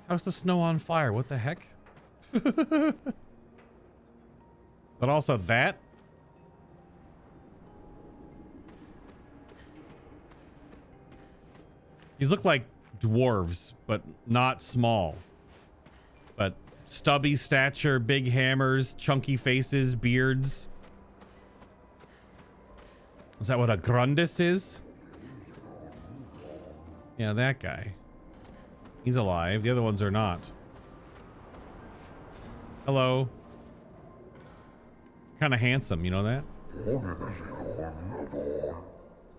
How's the snow on fire? What the heck? But also that. These look like dwarves, but not small. But stubby stature, big hammers, chunky faces, beards. Is that what a Grundis is? Yeah, that guy. He's alive. The other ones are not. Hello. Kind of handsome, you know that?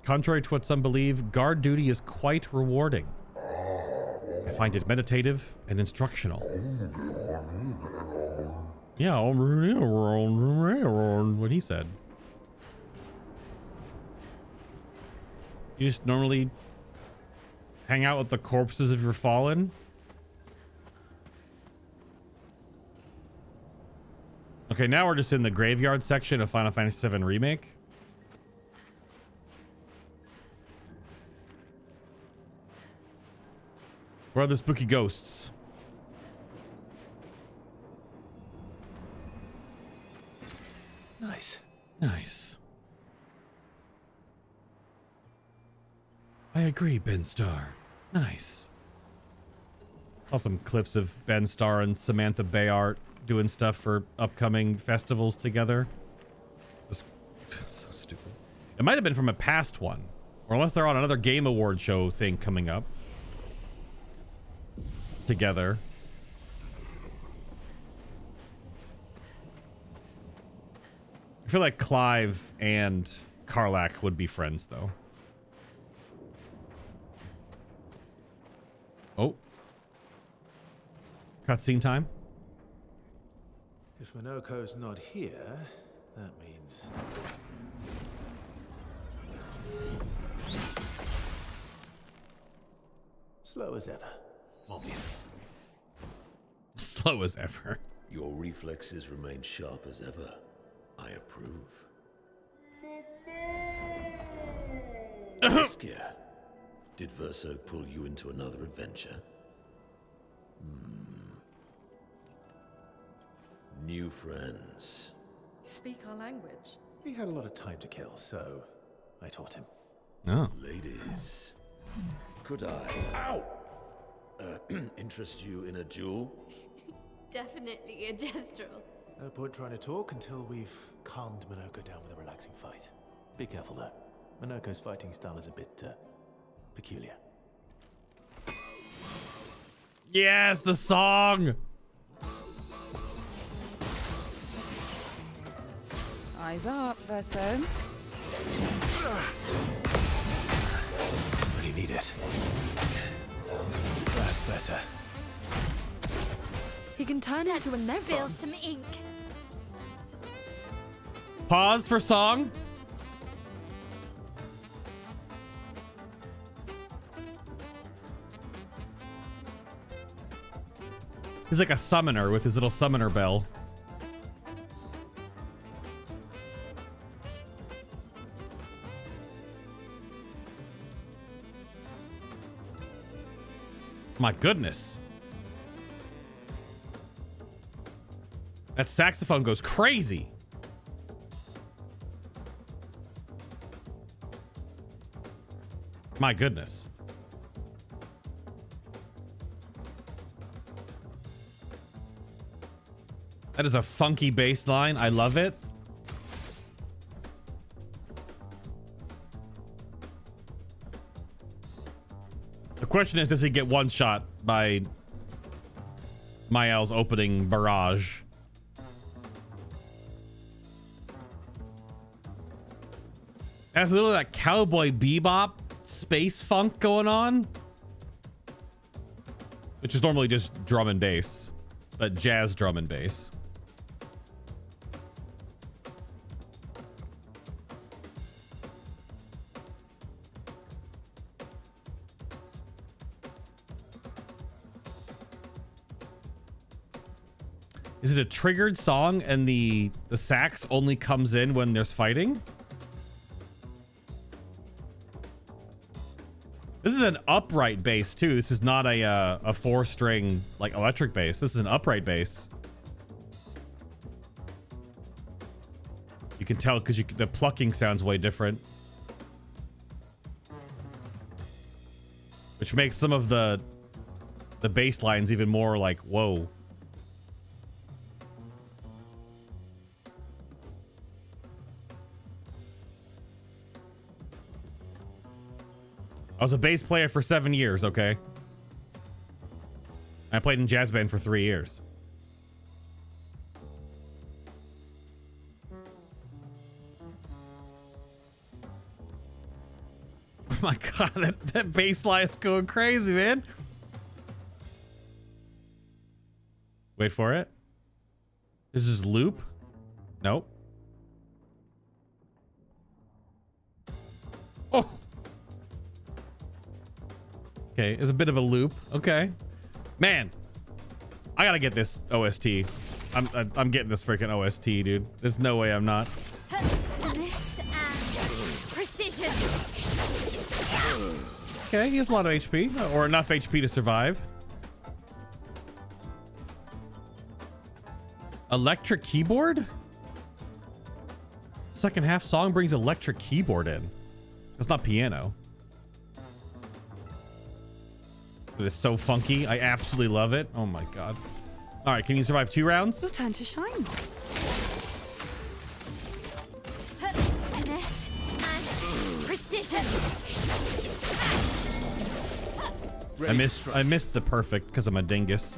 Contrary to what some believe, guard duty is quite rewarding. I find it meditative and instructional. Yeah, what he said. You just normally hang out with the corpses of your fallen? Okay, now we're just in the graveyard section of Final Fantasy VII Remake. Where are the spooky ghosts? Nice. Nice. I agree, Ben Starr. Nice. Saw some clips of Ben Starr and Samantha Bayart doing stuff for upcoming festivals together. Just so stupid. It might have been from a past one, or unless they're on another Game Award show thing coming up together. I feel like Clive and Karlach would be friends, though. Oh. Cutscene time. If Monoco's not here, that means... slow as ever. Mommy. Slow as ever. Your reflexes remain sharp as ever. I approve. Obscure. Did Verso pull you into another adventure? New friends. You speak our language. He had a lot of time to kill, so I taught him. Oh. Ladies, could I, interest you in a duel? Definitely a gestural. No point trying to talk until we've calmed Monoco down with a relaxing fight. Be careful though. Monoco's fighting style is a bit, peculiar. Yes, the song. Eyes up, Verso. Really need it. That's better. He can turn into a Spill nephron. some ink. Pause for song. He's like a summoner with his little summoner bell. My goodness. That saxophone goes crazy. My goodness. That is a funky bass line. I love it. The question is, does he get one shot by Mael's opening barrage? Has a little of that cowboy bebop space funk going on, which is normally just drum and bass, but jazz drum and bass. Is it a triggered song and the sax only comes in when there's fighting? This is an upright bass too. This is not a 4-string like electric bass. This is an upright bass. You can tell because the plucking sounds way different, which makes some of the bass lines even more like whoa. I was a bass player for 7 years, okay? I played in jazz band for 3 years. Oh my god, that bass line is going crazy, man. Wait for it. This is loop? Nope. Oh! Okay, it's a bit of a loop. Okay, man, I gotta get this OST. I'm getting this freaking OST, dude. There's no way I'm not. Finesse and precision. Okay, he has a lot of HP, or enough HP to survive. Electric keyboard? Second half song brings electric keyboard in. That's not piano. It is so funky. I absolutely love it. Oh my god. All right, can you survive 2 rounds? Your turn to shine. Finesse and precision. I missed the perfect because I'm a dingus.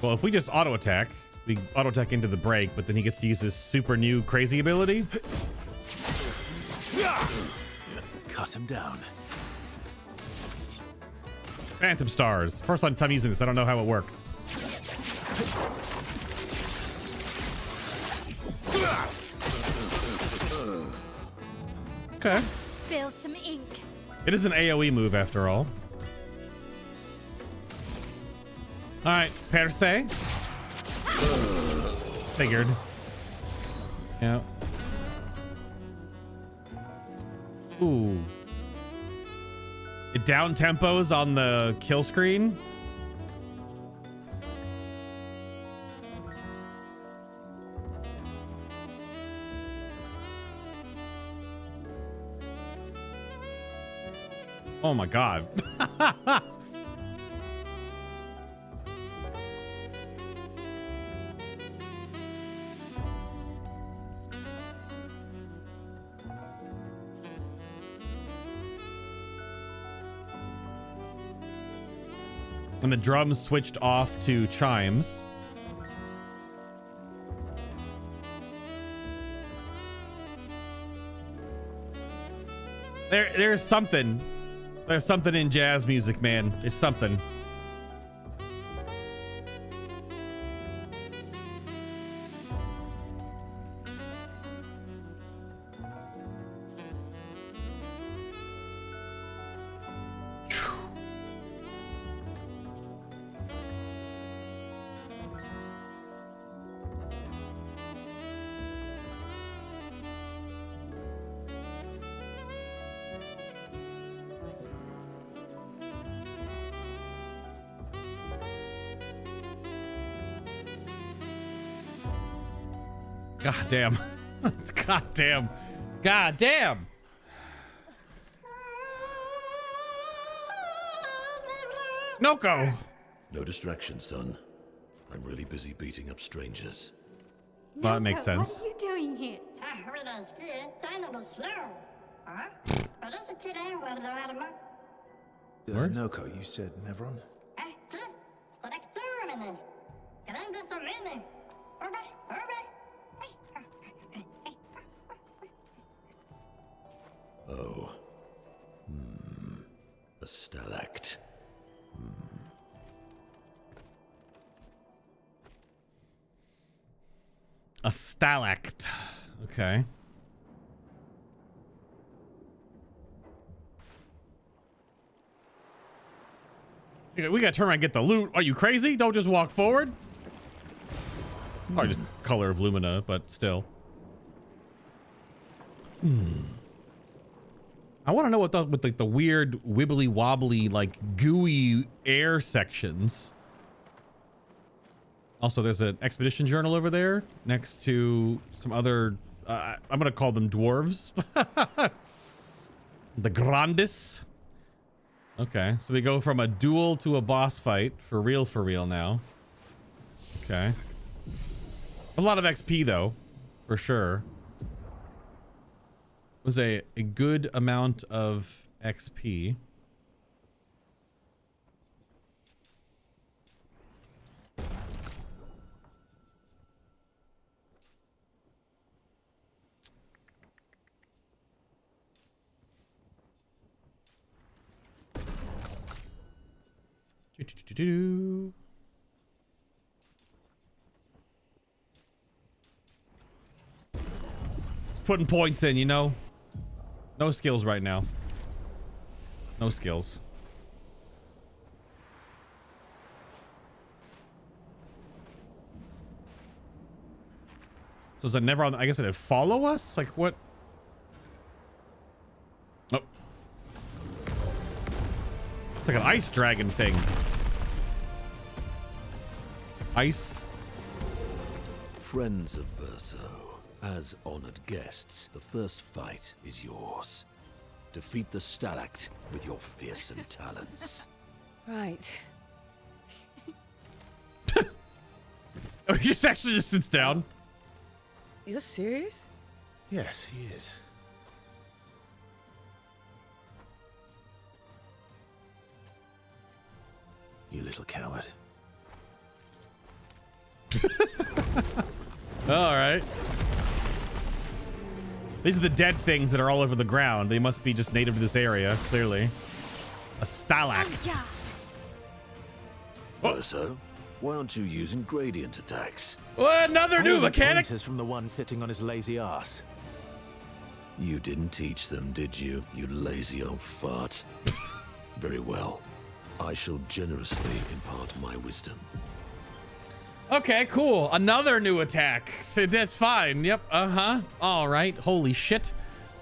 Well, if we just auto attack, we auto attack into the break, but then he gets to use his super new crazy ability. Cut him down. Phantom stars. First time using this. I don't know how it works. Okay. Spill some ink. It is an AoE move after all. All right, Paintress. Figured. Yeah. Ooh. It down tempos on the kill screen. Oh my god. When the drums switched off to chimes. There's something. There's something in jazz music, man. There's something. God damn. God damn. God damn. Monoco. No distraction, son. I'm really busy beating up strangers. Well, that makes sense. What are you doing here? Monoco, you said Nevron? Oh. A stalact. A stalact. Okay. We gotta turn around and get the loot. Are you crazy? Don't just walk forward. Probably just color of Lumina, but still. I want to know what the with the weird wibbly wobbly like gooey air sections. Also, there's an expedition journal over there next to some other. I'm gonna call them dwarves. The Grandis. Okay, so we go from a duel to a boss fight for real now. Okay. A lot of XP though, for sure. Was a good amount of XP. Putting points in, you know. No skills right now. No skills. So is it never on? I guess it'd follow us? Like what? Oh. It's like an ice dragon thing. Ice. Friends of Verso, as honored guests, the first fight is yours. Defeat the stalact with your fearsome talents. Right. Oh, he just actually just sits down. You're serious? Yes, he is. You little coward. All right. These are the dead things that are all over the ground. They must be just native to this area, clearly. A stalact. Yeah. Verso, why aren't you using gradient attacks? Another new mechanic. Pointers from the one sitting on his lazy ass. You didn't teach them, did you, you lazy old fart? Very well. I shall generously impart my wisdom. Okay, cool. Another new attack. That's fine. Yep. Uh-huh. All right. Holy shit.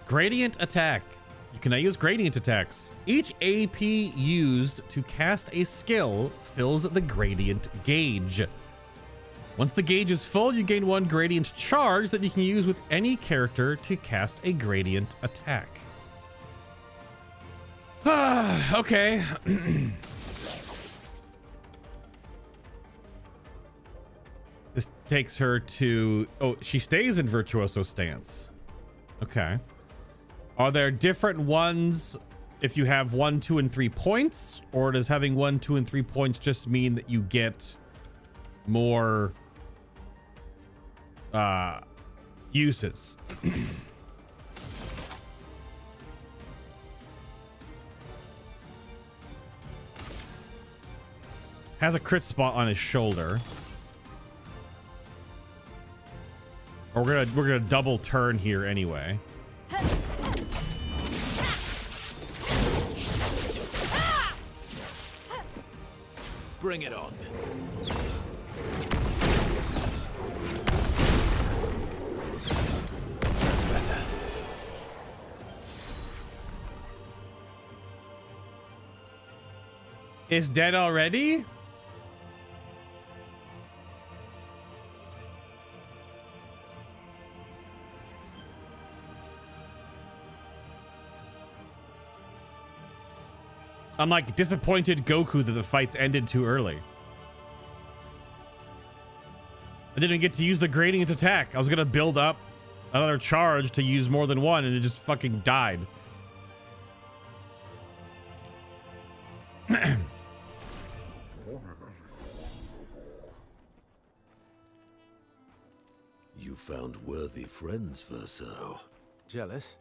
Gradient attack. You can now use gradient attacks. Each AP used to cast a skill fills the gradient gauge. Once the gauge is full, you gain 1 gradient charge that you can use with any character to cast a gradient attack. Okay. This takes her to... Oh, she stays in Virtuoso stance. Okay. Are there different ones if you have 1, 2, and 3 points? Or does having 1, 2, and 3 points just mean that you get more uses? Has a crit spot on his shoulder. Or we're gonna double turn here anyway. Bring it on. That's better. It's dead already? I'm like disappointed Goku that the fights ended too early. I didn't get to use the gradient attack. I was gonna build up another charge to use more than one and it just fucking died. You found worthy friends, Verso. Jealous?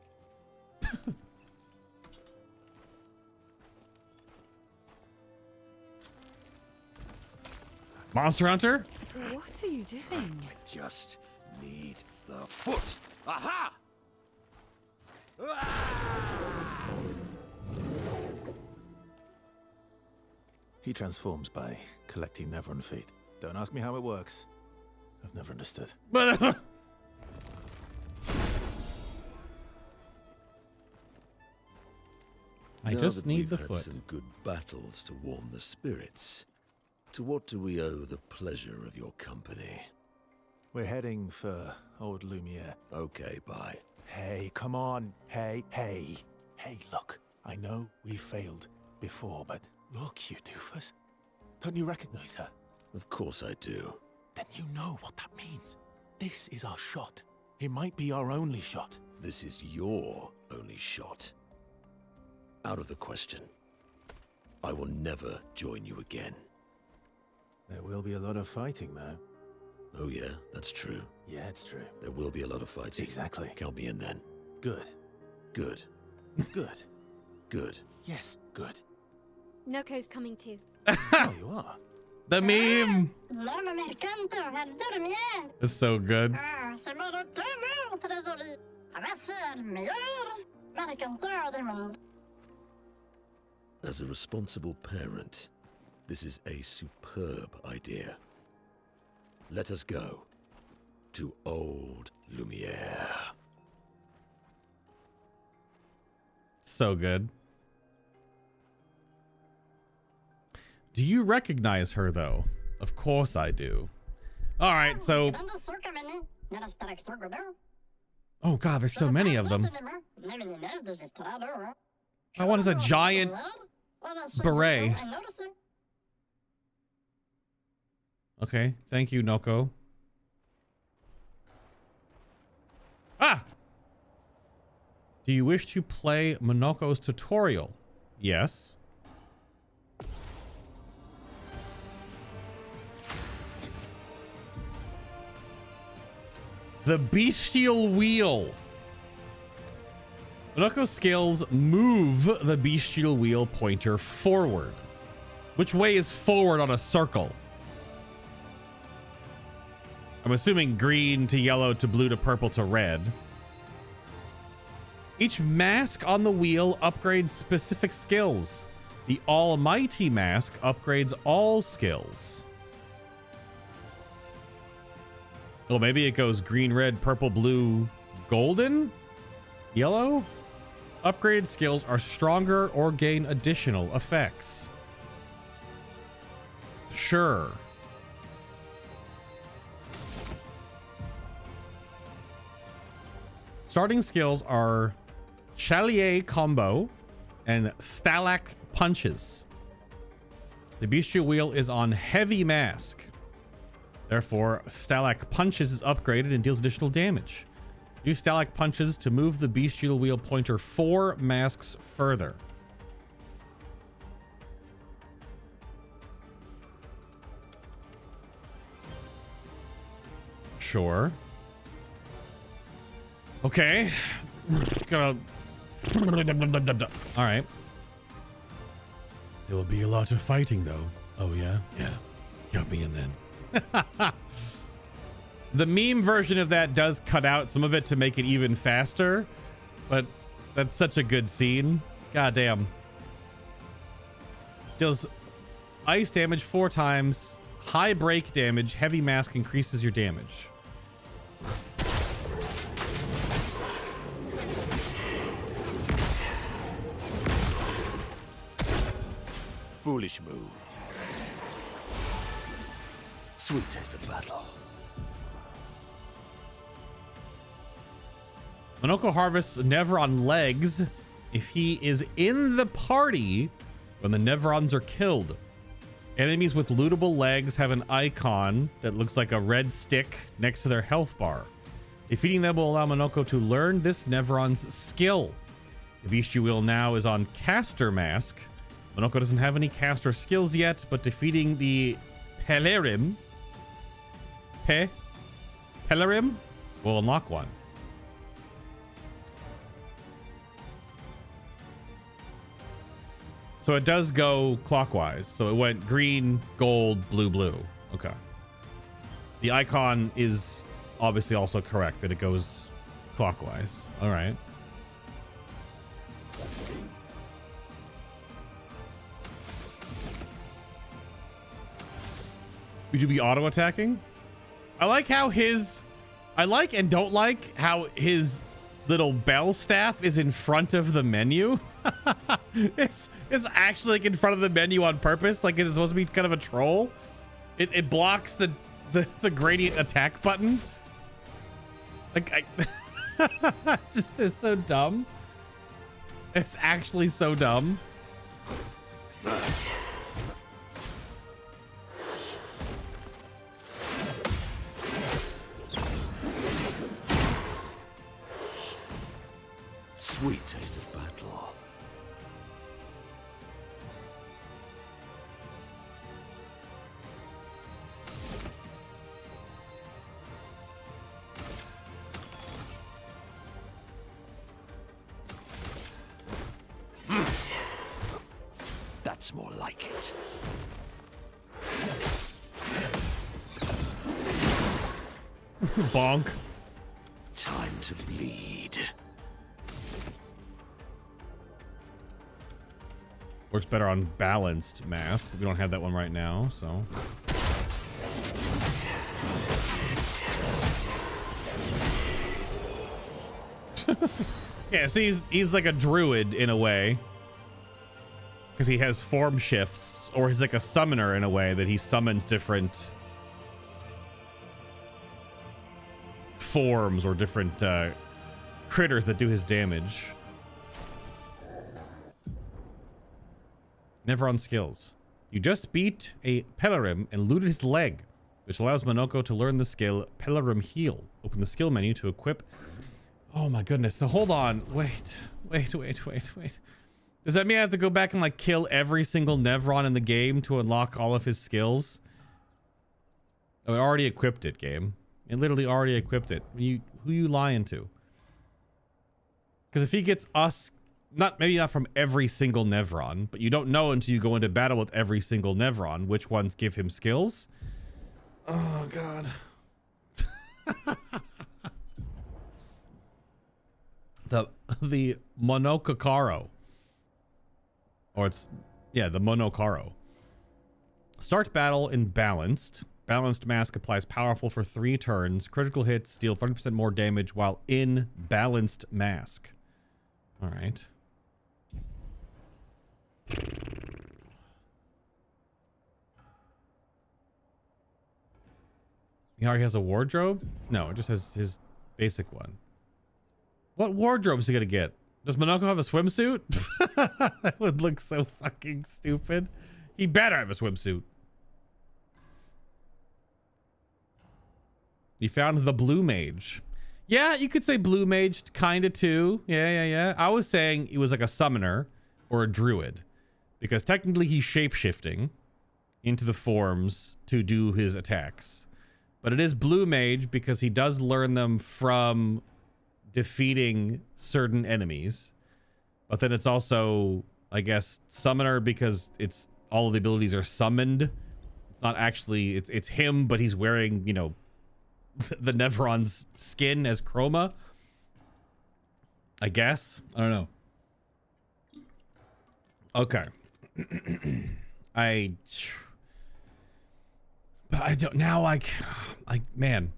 Monster Hunter? What are you doing? I just need the foot. Aha! He transforms by collecting Nevron feet. Don't ask me how it works. I've never understood. I Now just that need we've the had foot. some good battles to warm the spirits, to what do we owe the pleasure of your company? We're heading for old Lumiere. Okay, bye. Hey, come on. Hey. Hey, look. I know we failed before, but look, you doofus. Don't you recognize her? Of course I do. Then you know what that means. This is our shot. It might be our only shot. This is your only shot. Out of the question. I will never join you again. There will be a lot of fighting, though. Oh yeah, that's true. Yeah, it's true. There will be a lot of fighting. Exactly. Count me in then. Good. Good. Good. Good. Yes, good. Noco's coming too. Oh, you are? The meme! It's so good. As a responsible parent, this is a superb idea. Let us go to old Lumiere. So good. Do you recognize her, though? Of course I do. All right, so... Oh, God, there's so many of them. I want is a giant beret. Okay, thank you, Noko. Ah! Do you wish to play Monoco's tutorial? Yes. The Bestial Wheel. Monoco skills move the Bestial Wheel pointer forward. Which way is forward on a circle? I'm assuming green to yellow to blue to purple to red. Each mask on the wheel upgrades specific skills. The Almighty Mask upgrades all skills. Well, maybe it goes green, red, purple, blue, golden, yellow. Upgraded skills are stronger or gain additional effects. Sure. Starting skills are Chalier Combo and Stalag Punches. The bestial wheel is on Heavy Mask. Therefore, Stalag Punches is upgraded and deals additional damage. Use Stalag Punches to move the bestial wheel pointer 4 masks further. Sure. Okay. Gonna... All right. There will be a lot of fighting, though. Oh, yeah? Yeah. Count me in then. The meme version of that does cut out some of it to make it even faster, but that's such a good scene. God damn. Deals ice damage 4 times. High break damage. Heavy mask increases your damage. Foolish move. Sweet taste of battle. Monoco harvests Nevron legs if he is in the party when the Nevrons are killed. Enemies with lootable legs have an icon that looks like a red stick next to their health bar. Defeating them will allow Monoco to learn this Nevron's skill. The bestial wheel now is on Caster Mask. Monoco doesn't have any caster skills yet, but defeating the Pelerim will unlock one. So it does go clockwise. So it went green, gold, blue, blue. Okay. The icon is obviously also correct that it goes clockwise. All right. Would you be auto attacking? I like how I like and don't like how his little bell staff is in front of the menu. it's actually like in front of the menu on purpose, like it's supposed to be kind of a troll. It blocks the gradient attack button. Like just it's so dumb. It's actually so dumb. Sweet taste of battle. That's more like it. Bonk. Time to bleed. Works better on balanced mask. We don't have that one right now, so. Yeah, so he's like a druid in a way. Because he has form shifts, or he's like a summoner in a way that he summons different forms or different critters that do his damage. Nevron skills. You just beat a Pelerim and looted his leg, which allows Monoco to learn the skill Pelerim Heal. Open the skill menu to equip. Oh my goodness. So hold on. Wait. Does that mean I have to go back and like kill every single Nevron in the game to unlock all of his skills? Oh, it already equipped it, game. It literally already equipped it. Who you lying to? Because if he gets us maybe not from every single Nevron, but you don't know until you go into battle with every single Nevron which ones give him skills. Oh god. the Monoco, or it's the Monoco. Start battle in balanced. Balanced mask applies powerful for 3 turns. Critical hits deal 30% more damage while in balanced mask. All right. He already has a wardrobe? No, it just has his basic one. What wardrobe is he gonna get? Does Monoco have a swimsuit? That would look so fucking stupid. He better have a swimsuit. You found the blue mage. Yeah, you could say blue mage kind of too. Yeah. I was saying he was like a summoner or a druid, because technically he's shape-shifting into the forms to do his attacks. But it is blue mage because he does learn them from defeating certain enemies. But then it's also, I guess, summoner because it's all of the abilities are summoned. It's not actually, it's him, but he's wearing, you know, the Nevron's skin as chroma. I guess. I don't know. Okay. But I don't now, like man.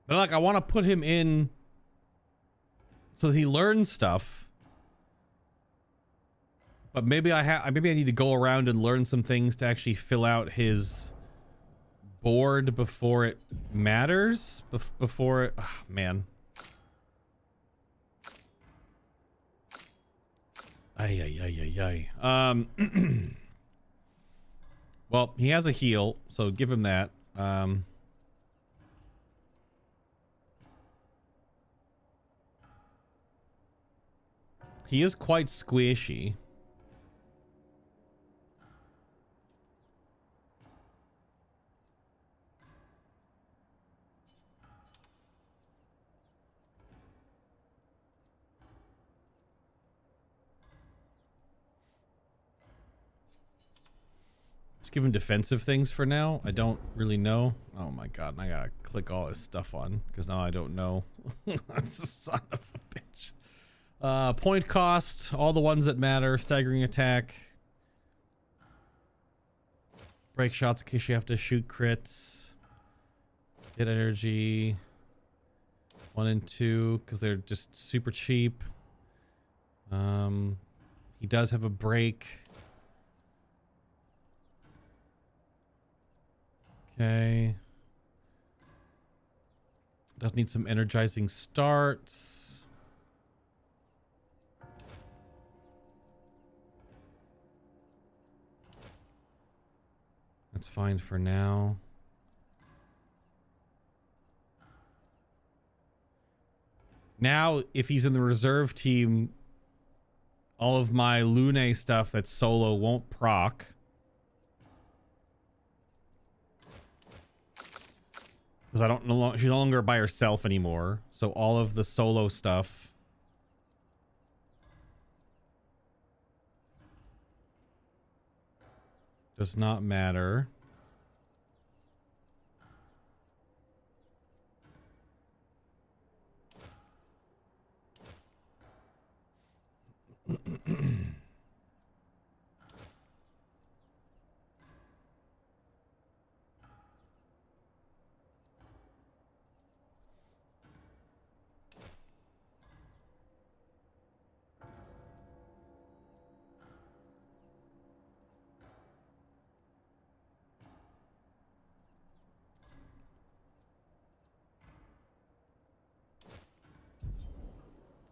But like I want to put him in so that he learns stuff. But maybe I need to go around and learn some things to actually fill out his board before it matters. Before it, oh, man. Ay. Well, he has a heal, so give him that. He is quite squishy. Let's give him defensive things for now. I don't really know. Oh my god, and I gotta click all his stuff on because now I don't know. That's a son of a bitch. Point cost, all the ones that matter. Staggering attack. Break shots in case you have to shoot crits. Hit energy. 1 and 2 because they're just super cheap. He does have a break. Okay. Does need some energizing starts. That's fine for now. Now, if he's in the reserve team, all of my Lune stuff that's solo won't proc. Because I don't know, she's no longer by herself anymore. So all of the solo stuff does not matter.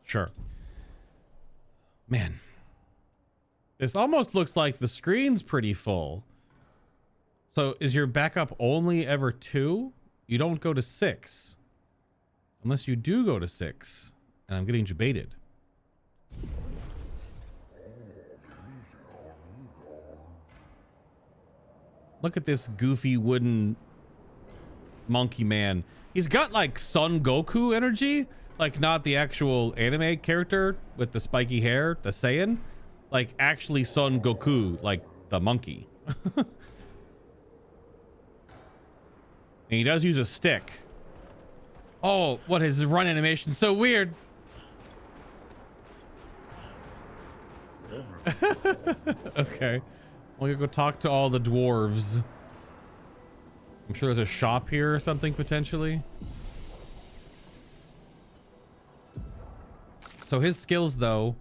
Sure. Man. This almost looks like the screen's pretty full. So is your backup only ever 2? You don't go to 6. Unless you do go to 6. And I'm getting debated. Look at this goofy wooden monkey man. He's got like Son Goku energy, like not the actual anime character with the spiky hair, the Saiyan, like actually Son Goku, like the monkey. And he does use a stick. Oh, what is his run animation? So weird. Okay. We're gonna go talk to all the dwarves. I'm sure there's a shop here or something potentially. So his skills though.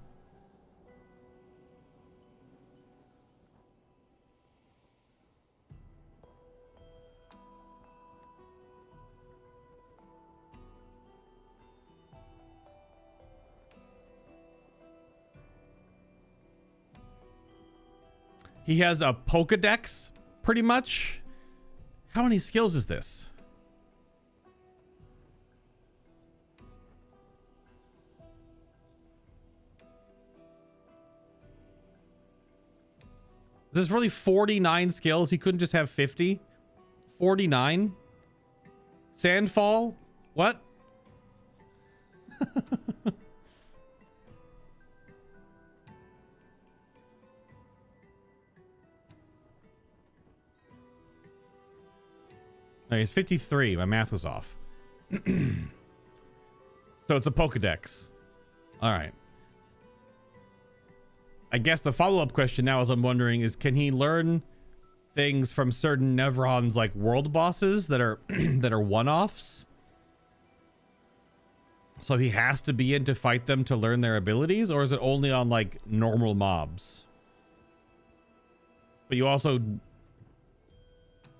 He has a Pokedex, pretty much. How many skills is this? Is this really 49 skills? He couldn't just have 50? 49? Sandfall? What? No, he's 53. My math was off. So it's a Pokedex. All right. I guess the follow-up question now, as I'm wondering, is can he learn things from certain Nevron's like world bosses that are that are one-offs? So he has to be in to fight them to learn their abilities, or is it only on like normal mobs? But you also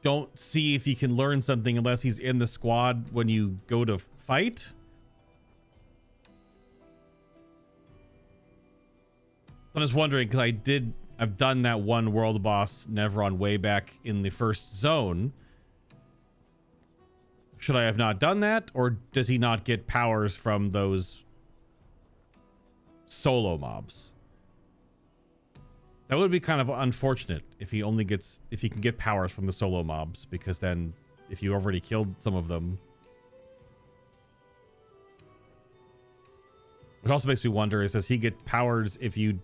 don't see if he can learn something unless he's in the squad when you go to fight. I'm just wondering, because I've done that one world boss Nevron way back in the first zone. Should I have not done that, or does he not get powers from those solo mobs? That would be kind of unfortunate if he can get powers from the solo mobs, because then if you already killed some of them. It also makes me wonder is, does he get powers if you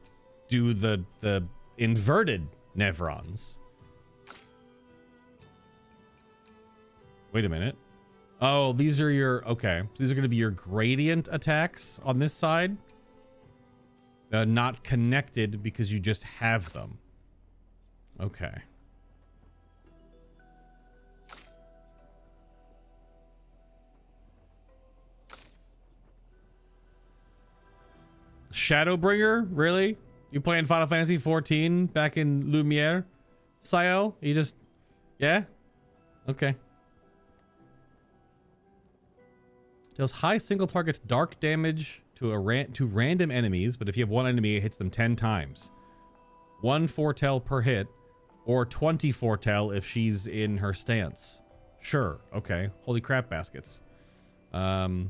do the inverted Nevrons? Wait a minute. Oh, these are your, okay. These are going to be your gradient attacks on this side. Not connected because you just have them. Okay. Shadowbringer? Really? You playing Final Fantasy 14 back in Lumiere? Sayo? You just... Yeah? Okay. Deals high single target dark damage to random enemies, but if you have one enemy, it hits them 10 times. 1 foretell per hit, or 20 foretell if she's in her stance. Sure. Okay. Holy crap baskets. So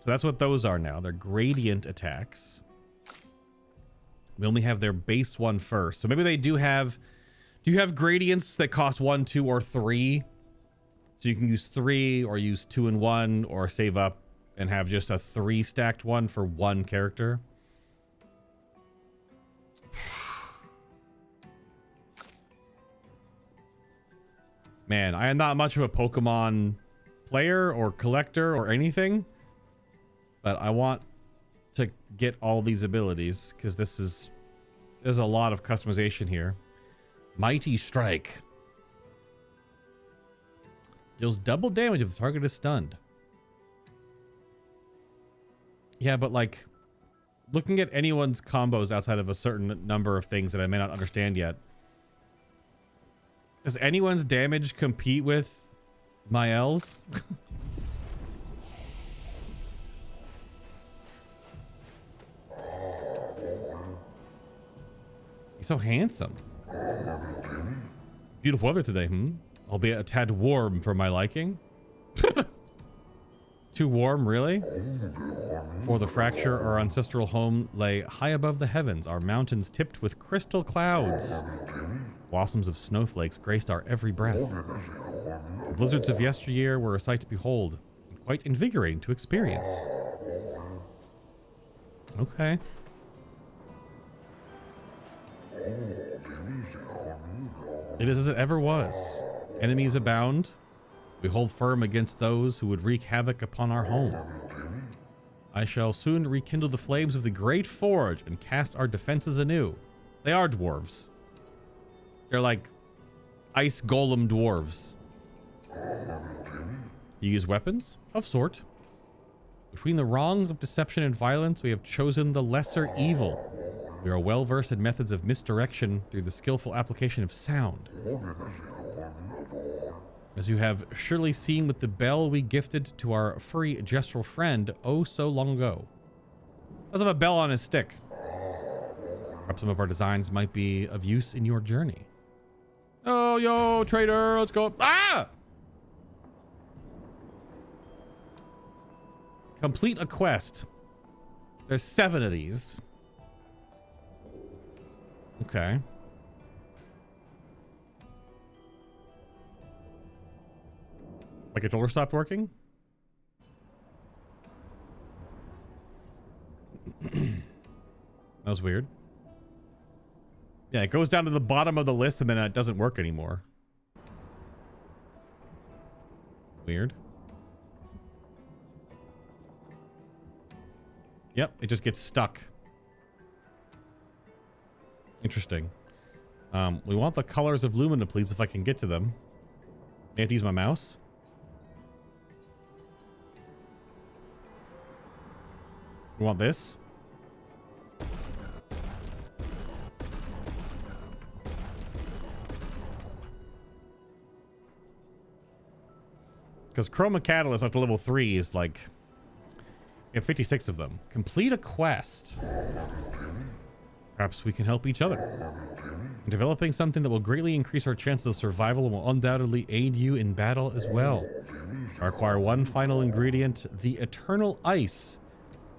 that's what those are now. They're gradient attacks. We only have their base one first. So maybe they do have... Do you have gradients that cost 1, 2, or 3? So you can use 3, or use 2 and 1, or save up and have just a 3 stacked one for one character. Man, I am not much of a Pokemon player or collector or anything, but I want to get all these abilities because there's a lot of customization here. Mighty Strike. Deals double damage if the target is stunned. Yeah, but like looking at anyone's combos outside of a certain number of things that I may not understand yet. Does anyone's damage compete with Mael's? He's so handsome. Beautiful weather today, albeit a tad warm for my liking. Too warm, really? For the fracture, our ancestral home lay high above the heavens, our mountains tipped with crystal clouds. Blossoms of snowflakes graced our every breath. The blizzards of yesteryear were a sight to behold, and quite invigorating to experience. Okay. It is as it ever was. Enemies abound. We hold firm against those who would wreak havoc upon our home. I shall soon rekindle the flames of the great forge and cast our defenses anew. They are dwarves. They're like ice golem dwarves. You use weapons? Of sort. Between the wrongs of deception and violence, we have chosen the lesser evil. We are well versed in methods of misdirection through the skillful application of sound. As you have surely seen with the bell we gifted to our furry gestural friend oh so long ago. Does have a bell on his stick. Perhaps some of our designs might be of use in your journey. Oh, yo, trader, let's go. Ah! Complete a quest. There's 7 of these. Okay. My controller stopped working? That was weird. Yeah, it goes down to the bottom of the list and then it doesn't work anymore. Weird. Yep, it just gets stuck. Interesting. We want the colors of Lumina, please, if I can get to them. I have to use my mouse. We want this. Because Chroma Catalyst up to level 3 is like... We have 56 of them. Complete a quest. Perhaps we can help each other. Developing something that will greatly increase our chances of survival and will undoubtedly aid you in battle as well. I require one final ingredient, the Eternal Ice.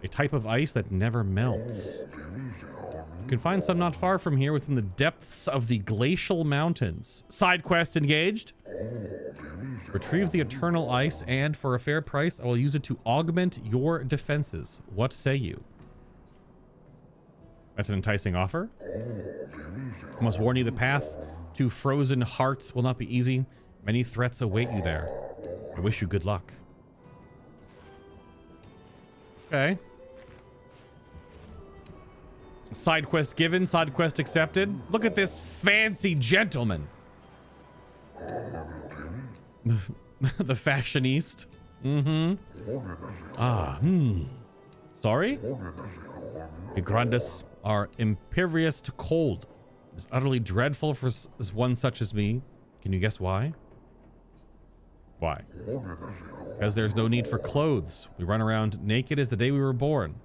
A type of ice that never melts. You can find some not far from here within the depths of the glacial mountains. Side quest engaged. Retrieve the Eternal Ice and for a fair price, I will use it to augment your defenses. What say you? That's an enticing offer. I must warn you, the path to Frozen Hearts will not be easy. Many threats await you there. I wish you good luck. Okay. Side quest given, side quest accepted. Look at this fancy gentleman. The fashioniste. Sorry? The Grandis are impervious to cold. It's utterly dreadful for one such as me. Can you guess why? Why? Because there's no need for clothes. We run around naked as the day we were born.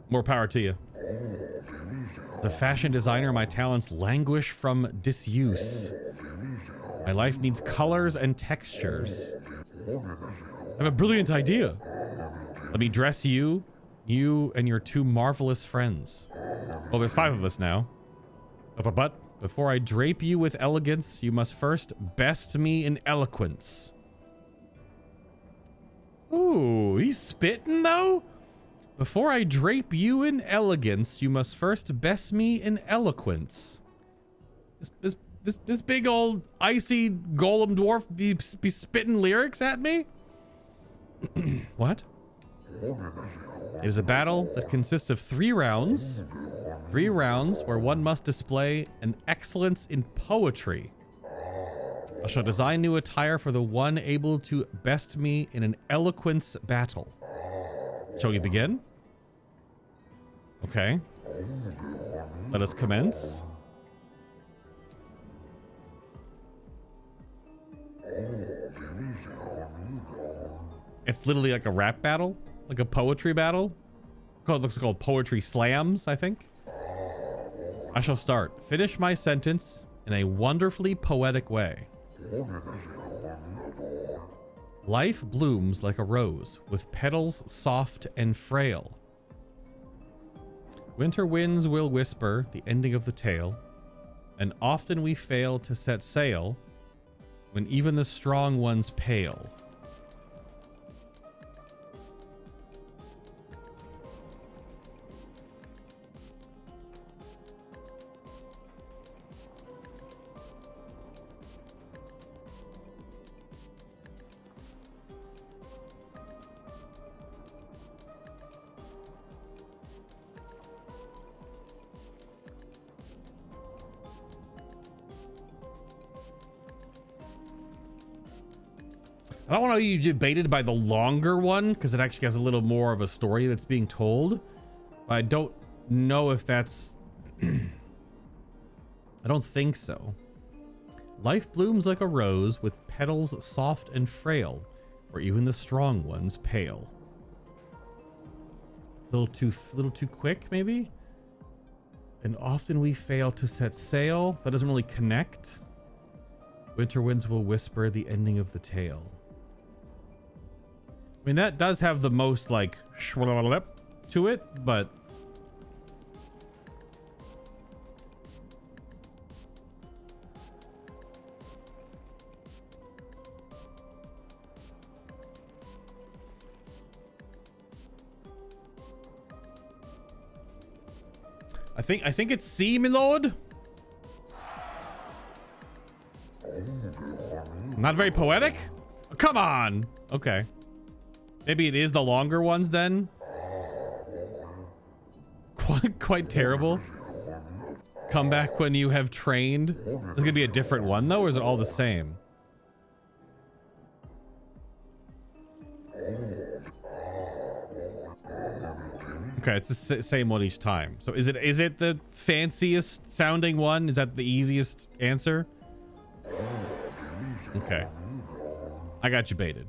More power to you. As a fashion designer, my talents languish from disuse. My life needs colors and textures. I have a brilliant idea. Let me dress you and your 2 marvelous friends. Well, there's 5 of us now. But before I drape you with elegance, you must first best me in eloquence. Ooh, he's spitting though? Before I drape you in elegance, you must first best me in eloquence. This big old icy golem dwarf be spitting lyrics at me? What? It is a battle that consists of 3 rounds. 3 rounds where one must display an excellence in poetry. I shall design new attire for the one able to best me in an eloquence battle. Shall we begin? Okay. Let us commence. It's literally like a rap battle, like a poetry battle. It looks called poetry slams, I think. I shall start. Finish my sentence in a wonderfully poetic way. Life blooms like a rose, with petals soft and frail. Winter winds will whisper the ending of the tale. and often we fail to set sail when even the strong ones pale. I don't want to be debated by the longer one because it actually has a little more of a story that's being told. I don't know if that's... I don't think so. Life blooms like a rose with petals soft and frail, where even the strong ones pale. A little too quick, maybe? And often we fail to set sail. That doesn't really connect. Winter winds will whisper the ending of the tale. I mean, that does have the most, like, to it, but... I think it's C, my lord. Not very poetic? Oh, come on. Okay. Maybe it is the longer ones then. Quite terrible. Come back when you have trained. Is it gonna be a different one though, or is it all the same? Okay, it's the same one each time. So is it the fanciest sounding one? Is that the easiest answer? Okay. I got you baited.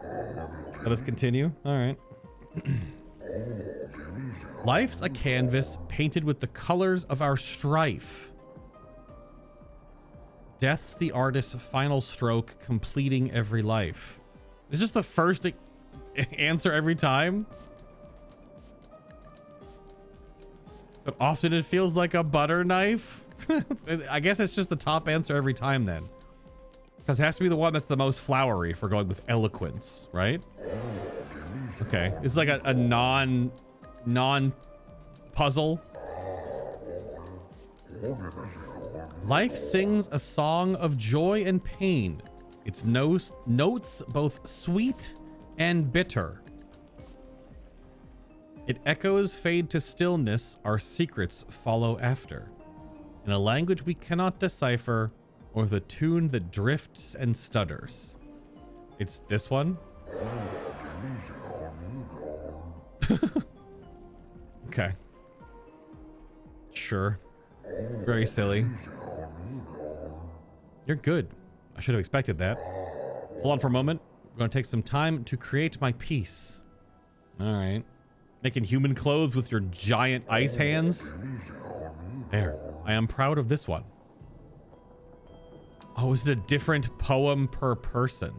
Let us continue. All right. Life's a canvas painted with the colors of our strife. Death's the artist's final stroke, completing every life. Is this the first answer every time? But often it feels like a butter knife. I guess it's just the top answer every time then. Because it has to be the one that's the most flowery if we're going with eloquence, right? Okay. It's like a non puzzle. Life sings a song of joy and pain. Its notes both sweet and bitter. It echoes fade to stillness, our secrets follow after. In a language we cannot decipher, or the tune that drifts and stutters. It's this one? Okay. Sure. Very silly. You're good. I should have expected that. Hold on for a moment. I'm going to take some time to create my piece. All right. Making human clothes with your giant ice hands. There. I am proud of this one. Oh, is it a different poem per person?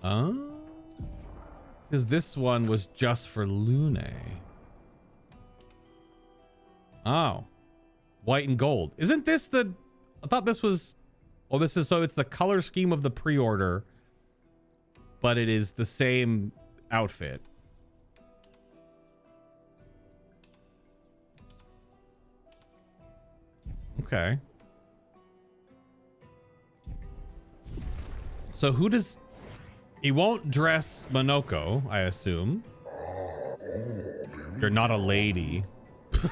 Because this one was just for Lune. Oh. White and gold. Isn't this the... I thought this was... Well, this is... So it's the color scheme of the pre-order. But it is the same outfit. Okay. So who does... He won't dress Monoco, I assume. You're not a lady.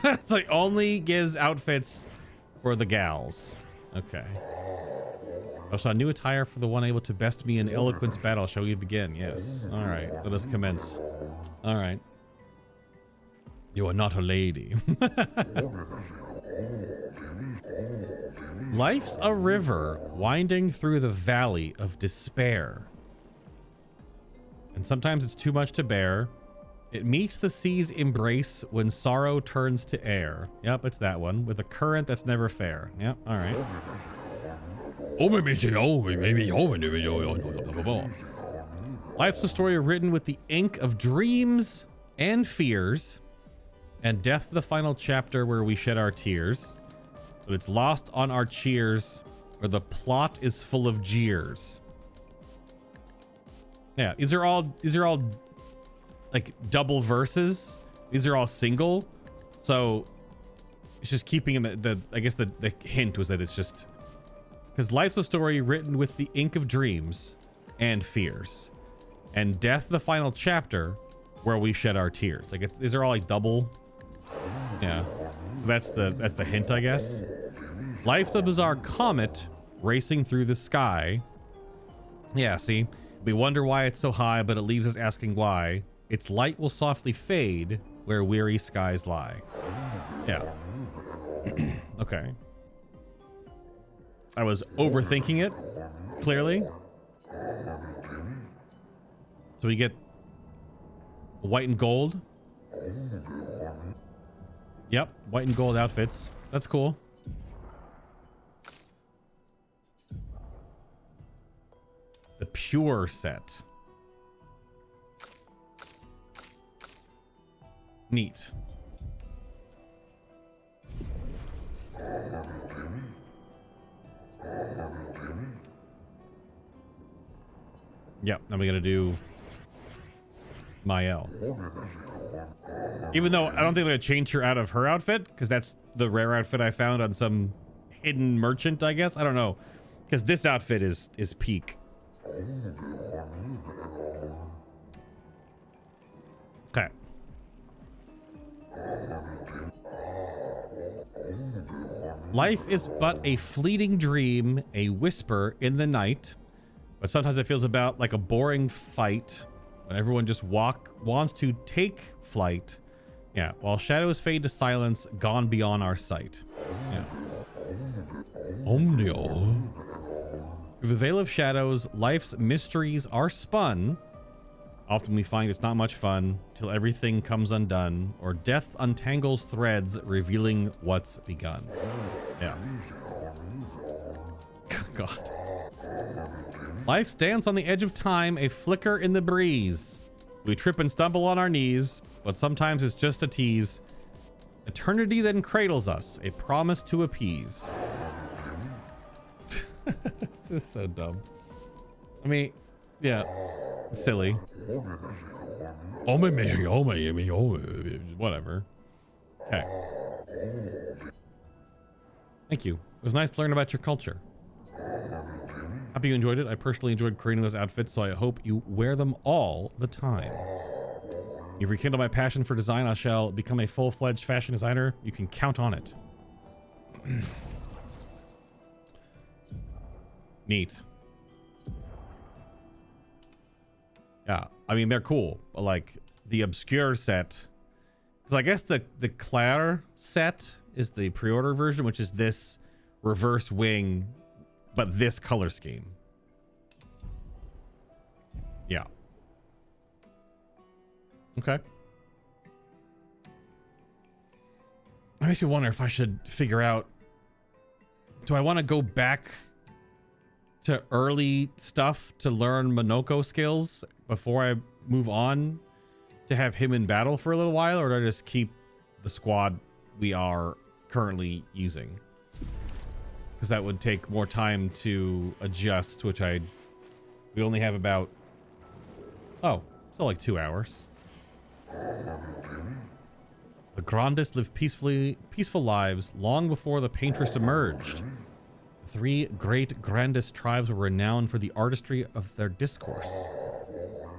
It's like only gives outfits for the gals. Okay. Also, a new attire for the one able to best me in eloquence battle. Shall we begin? Yes. All right. Let us commence. All right. You are not a lady. Life's a river winding through the valley of despair. And sometimes it's too much to bear. It meets the sea's embrace when sorrow turns to air. Yep, it's that one. With a current that's never fair. Yep, all right. Life's a story written with the ink of dreams and fears. And death the final chapter where we shed our tears. But it's lost on our cheers, or the plot is full of jeers. Yeah, these are all like double verses. These are all single. So it's just keeping in the I guess the hint was that it's just because life's a story written with the ink of dreams and fears, and death the final chapter where we shed our tears. Like these are all like double. Yeah, that's the hint, I guess. Life's a bizarre comet racing through the sky. Yeah, see, we wonder why it's so high, but it leaves us asking why. Its light will softly fade where weary skies lie. Yeah. Okay. I was overthinking it, clearly. So we get white and gold. Yep, white and gold outfits. That's cool. The pure set. Neat. Yep, now we gotta do Mael. Even though I don't think I'm gonna change her out of her outfit, because that's the rare outfit I found on some hidden merchant, I guess. I don't know. Because this outfit is peak. Okay. Life is but a fleeting dream, a whisper in the night. But sometimes it feels about like a boring fight when everyone just wants to take flight. Yeah, while shadows fade to silence, gone beyond our sight. Yeah. Omnio. Through the veil of shadows, life's mysteries are spun. Often we find it's not much fun till everything comes undone, or death untangles threads, revealing what's begun. Yeah. God. Life stands on the edge of time, a flicker in the breeze. We trip and stumble on our knees, but sometimes it's just a tease. Eternity then cradles us, a promise to appease. This is so dumb. I mean, yeah, silly. Whatever. Okay. Thank you. It was nice to learn about your culture. Happy you enjoyed it. I personally enjoyed creating those outfits, so I hope you wear them all the time. You've rekindled my passion for design. I shall become a full-fledged fashion designer. You can count on it. Neat. Yeah, I mean, they're cool. But like the obscure set, because I guess the CLAIR set is the pre-order version, which is this reverse wing, but this color scheme. Yeah. Okay. It makes me wonder if I should figure out, do I want to go back to early stuff to learn Monoco skills before I move on to have him in battle for a little while, or do I just keep the squad we are currently using? Because that would take more time to adjust, which we only have about, oh, still like 2 hours. The Grandes lived peaceful lives long before the Paintress emerged. The 3 great grandest tribes were renowned for the artistry of their discourse.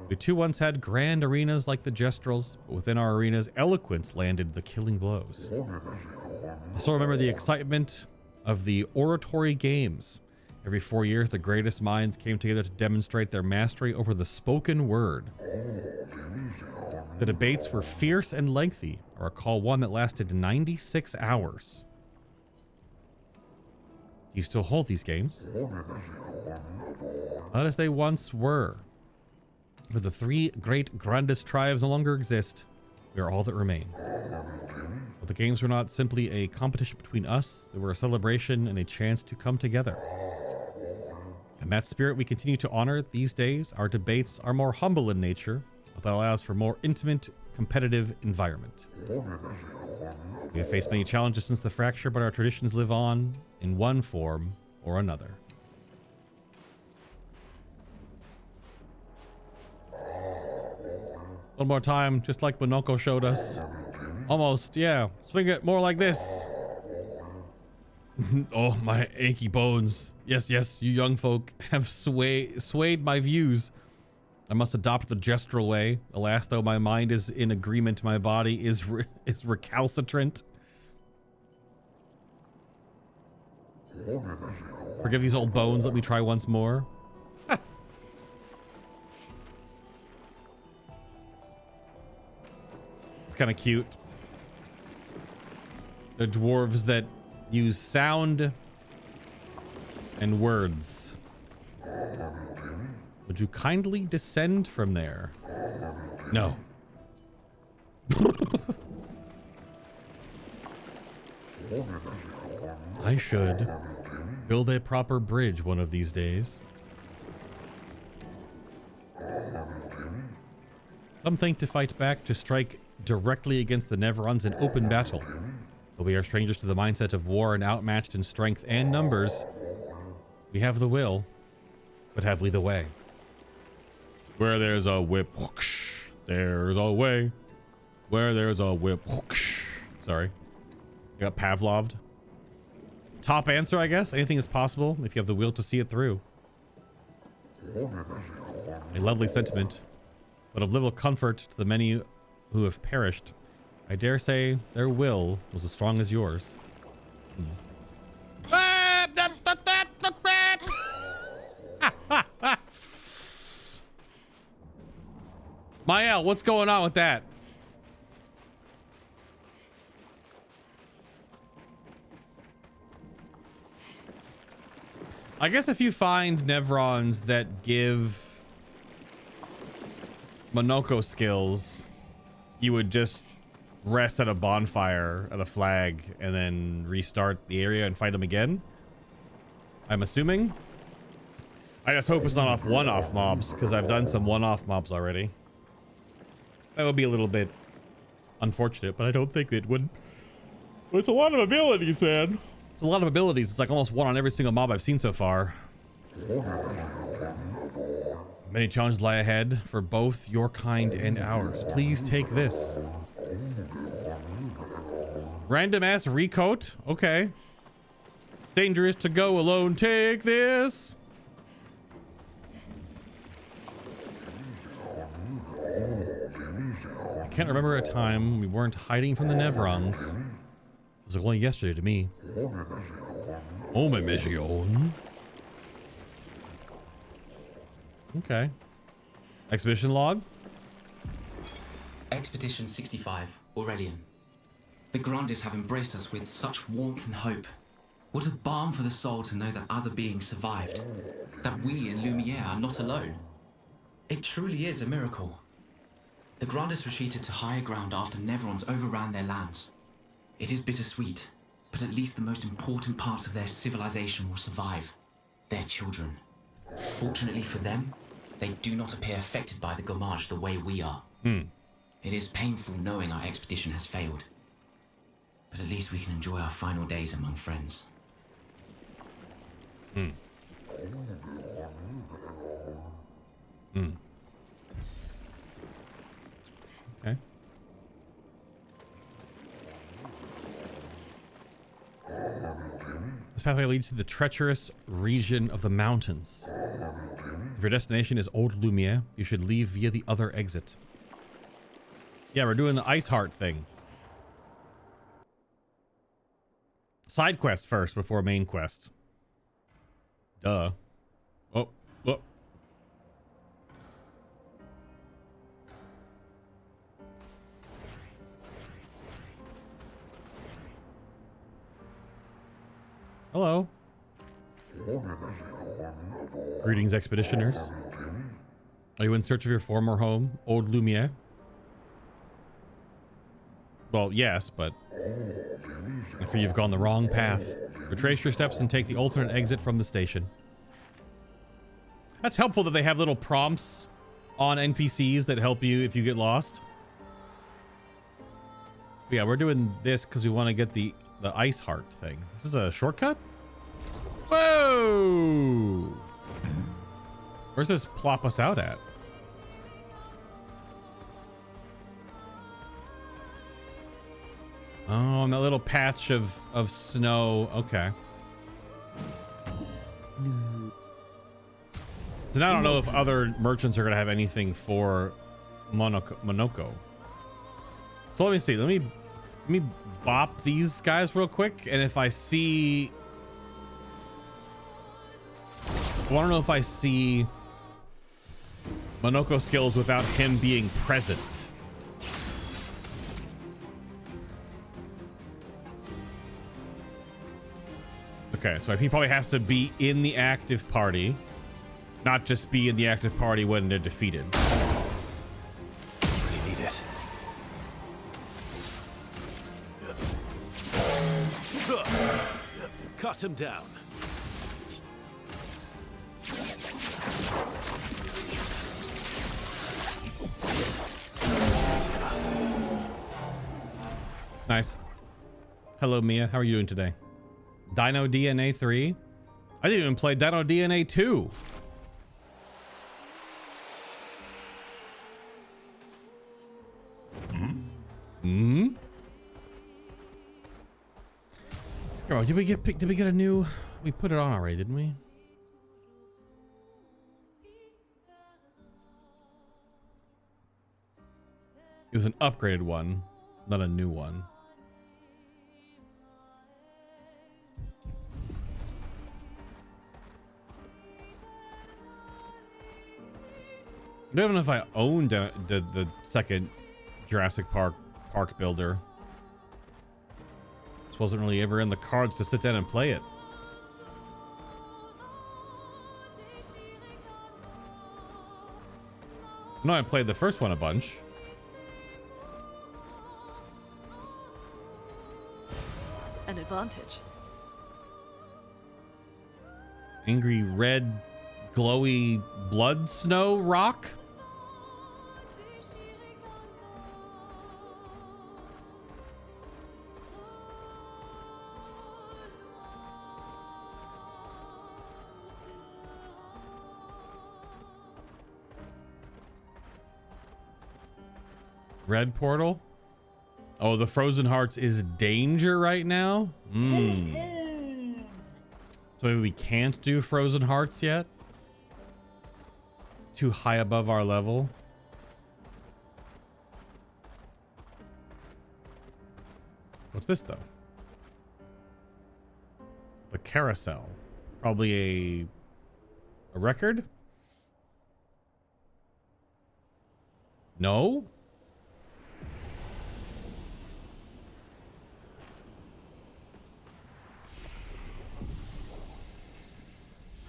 We too once had grand arenas like the Gestrels, but within our arenas, eloquence landed the killing blows. I still remember the excitement of the oratory games. Every 4 years, the greatest minds came together to demonstrate their mastery over the spoken word. The debates were fierce and lengthy. I recall one that lasted 96 hours. Do you still hold these games? Not as they once were. For the 3 great grandest tribes no longer exist, we are all that remain. But the games were not simply a competition between us, they were a celebration and a chance to come together. And that spirit we continue to honor these days. Our debates are more humble in nature, but that allows for more intimate competitive environment. We have faced many challenges since the fracture, but our traditions live on in one form or another. One more time, just like Monoco showed us. Almost, yeah. Swing it more like this. Oh, my achy bones. Yes, yes, you young folk have swayed my views. I must adopt the gestural way. Alas, though, my mind is in agreement. My body is recalcitrant. Forgive these old bones. Let me try once more. It's kind of cute. The dwarves that use sound and words. Would you kindly descend from there? No. I should build a proper bridge one of these days. Some think to fight back, to strike directly against the Neverons in open battle. But we are strangers to the mindset of war and outmatched in strength and numbers. We have the will, but have we the way? Where there's a whip, whoosh, there's a way. Where there's a whip, whoosh. Sorry. You got Pavloved. Top answer, I guess. Anything is possible if you have the will to see it through. A lovely sentiment, but of little comfort to the many who have perished. I dare say their will was as strong as yours. Mael, what's going on with that? I guess if you find Nevrons that give Monoco skills, you would just rest at a bonfire at a flag and then restart the area and fight them again. I'm assuming. I just hope it's not off one-off mobs, because I've done some one-off mobs already. That would be a little bit unfortunate, but I don't think it would. It's a lot of abilities, man. It's a lot of abilities. It's like almost one on every single mob I've seen so far. Many challenges lie ahead for both your kind and ours. Please take this. Random ass recoat. Okay. Dangerous to go alone. Take this. I can't remember a time we weren't hiding from the Nevrons. It was only yesterday to me. Oh, my mission. Okay. Expedition log? Expedition 65, Aurelian. The Grandes have embraced us with such warmth and hope. What a balm for the soul to know that other beings survived. That we in Lumiere are not alone. It truly is a miracle. The Grandes retreated to higher ground after Neverons overran their lands. It is bittersweet, but at least the most important parts of their civilization will survive. Their children. Fortunately for them, they do not appear affected by the Gommage the way we are. It is painful knowing our expedition has failed. But at least we can enjoy our final days among friends. Okay. This pathway leads to the treacherous region of the mountains. If your destination is Old Lumiere, you should leave via the other exit. Yeah, we're doing the Ice Heart thing. Side quest first before main quest. Duh. Oh. Hello. Greetings, expeditioners. Are you in search of your former home, Old Lumiere? Well, yes, but I fear you've gone the wrong path. Retrace your steps and take the alternate exit from the station. That's helpful that they have little prompts on NPCs that help you if you get lost. Yeah, we're doing this because we want to get the ice heart thing. This is a shortcut? Whoa! Where's this plop us out at? Oh, and that little patch of snow. Okay. Then I don't know if other merchants are going to have anything for Monoco. So let me see. Let me bop these guys real quick. And if I see... I want to know if I see Monoco skills without him being present. Okay, so he probably has to be in the active party, not just be in the active party when they're defeated. We need it. Cut him down. Nice. Hello, Mia. How are you doing today? Dino DNA 3? I didn't even play Dino DNA 2. Hmm? Oh, did we get a new... We put it on already, didn't we? It was an upgraded one, not a new one. I don't know if I owned the second Jurassic Park builder. This wasn't really ever in the cards to sit down and play it. No, I played the first one a bunch. An advantage. Angry red, glowy blood snow rock. Red portal. Oh, the Frozen Hearts is danger right now. So maybe we can't do Frozen Hearts yet. Too high above our level. What's this though? The carousel. Probably a record? No?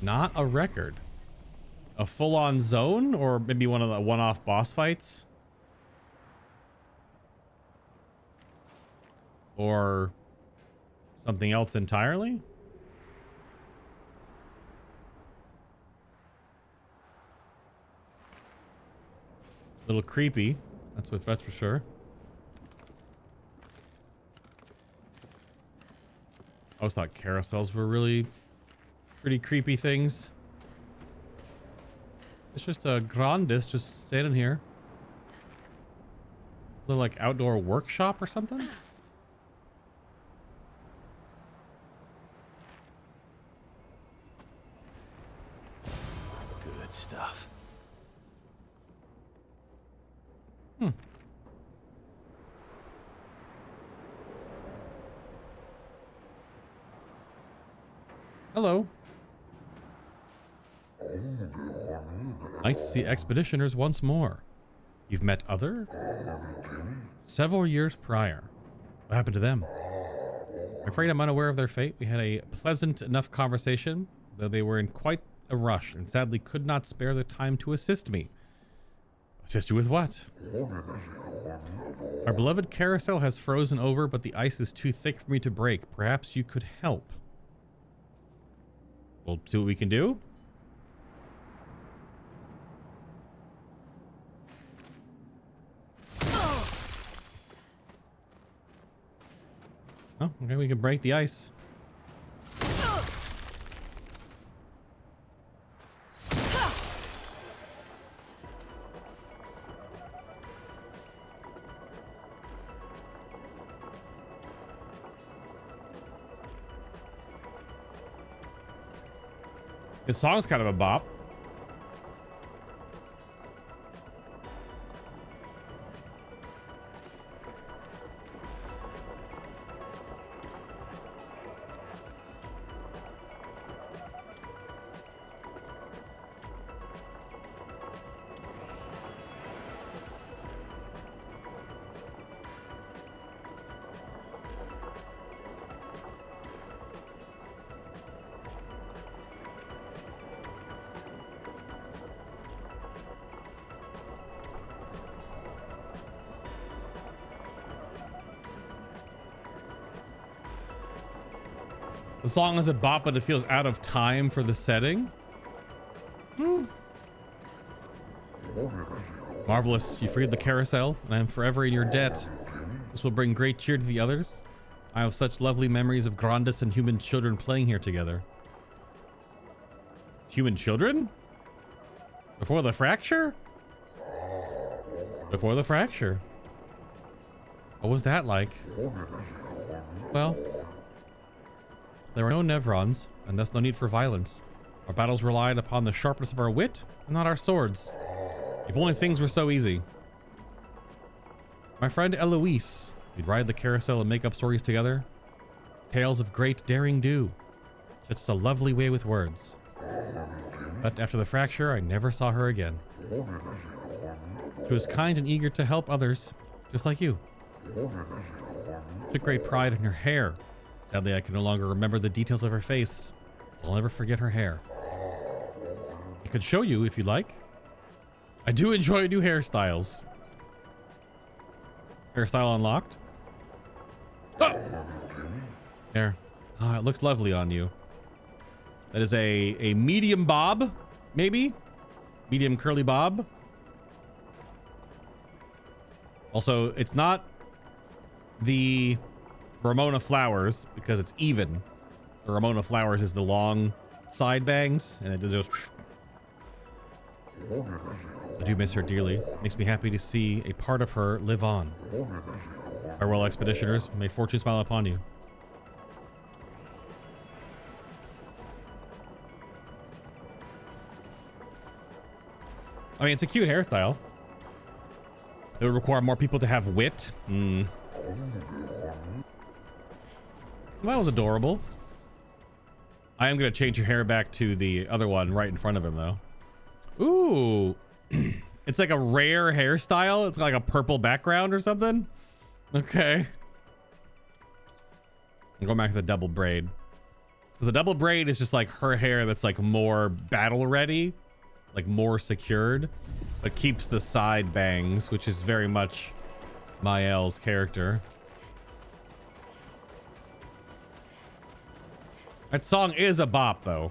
Not a record. A full-on zone, or maybe one of the one-off boss fights, or something else entirely. A little creepy. That's for sure. I always thought carousels were really pretty creepy things. It's just a Grandis just standing here. A little like outdoor workshop or something. Good stuff. Hello. Nice to see expeditioners once more. You've met other? Several years prior. What happened to them? I'm afraid I'm unaware of their fate. We had a pleasant enough conversation, though they were in quite a rush and sadly could not spare the time to assist me. Assist you with what? Our beloved carousel has frozen over, but the ice is too thick for me to break. Perhaps you could help. We'll see what we can do. Oh, okay, we can break the ice. This song's kind of a bop. The song is a bop, but it feels out of time for the setting. Marvelous. You freed the carousel, and I am forever in your debt. This will bring great cheer to the others. I have such lovely memories of Grandis and human children playing here together. Human children? Before the fracture? Before the fracture. What was that like? Well, there were no Nevrons, and thus no need for violence. Our battles relied upon the sharpness of our wit, and not our swords. If only things were so easy. My friend Eloise, we'd ride the carousel and make up stories together. Tales of great daring do. Just a lovely way with words. But after the fracture, I never saw her again. She was kind and eager to help others, just like you. Took great pride in her hair. Sadly, I can no longer remember the details of her face. I'll never forget her hair. I could show you if you like. I do enjoy new hairstyles. Hairstyle unlocked. Oh! There. Oh, it looks lovely on you. That is a medium bob, maybe? Medium curly bob. Also, it's not the Ramona Flowers because it's even. The Ramona Flowers is the long side bangs, and it goes. I do miss her dearly. Makes me happy to see a part of her live on. Farewell, expeditioners. May fortune smile upon you. I mean, it's a cute hairstyle. It would require more people to have wit. That was adorable. I am going to change your hair back to the other one right in front of him, though. Ooh. It's like a rare hairstyle. It's like a purple background or something. Okay. I'm going back to the double braid. So the double braid is just like her hair that's like more battle ready, like more secured, but keeps the side bangs, which is very much Mael's character. That song is a bop, though.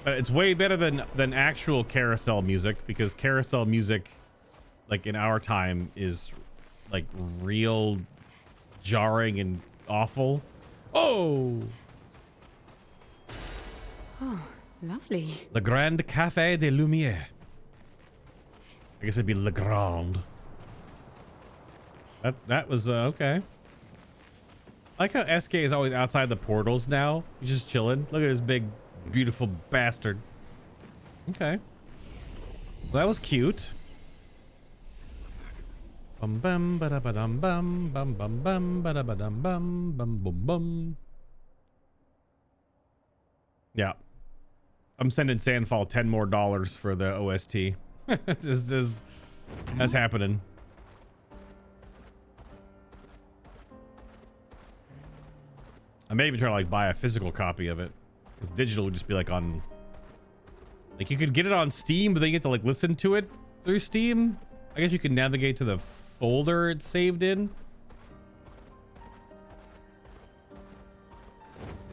It's way better than actual carousel music, because carousel music, like in our time, is like real jarring and awful. Oh! Oh, lovely. Le Grand Café des Lumières. I guess it'd be Le Grand. That was okay. I like how SK is always outside the portals now. He's just chilling. Look at this big, beautiful bastard. Okay. Well, that was cute. Bum bum ba da ba dum bum bum bum bum ba da ba dum bum bum bum bum. Yeah. I'm sending Sandfall $10 more for the OST. That's happening. I may even try to like buy a physical copy of it, because digital would just be like on, like you could get it on Steam, but then you get to like listen to it through Steam. I guess you can navigate to the folder it's saved in.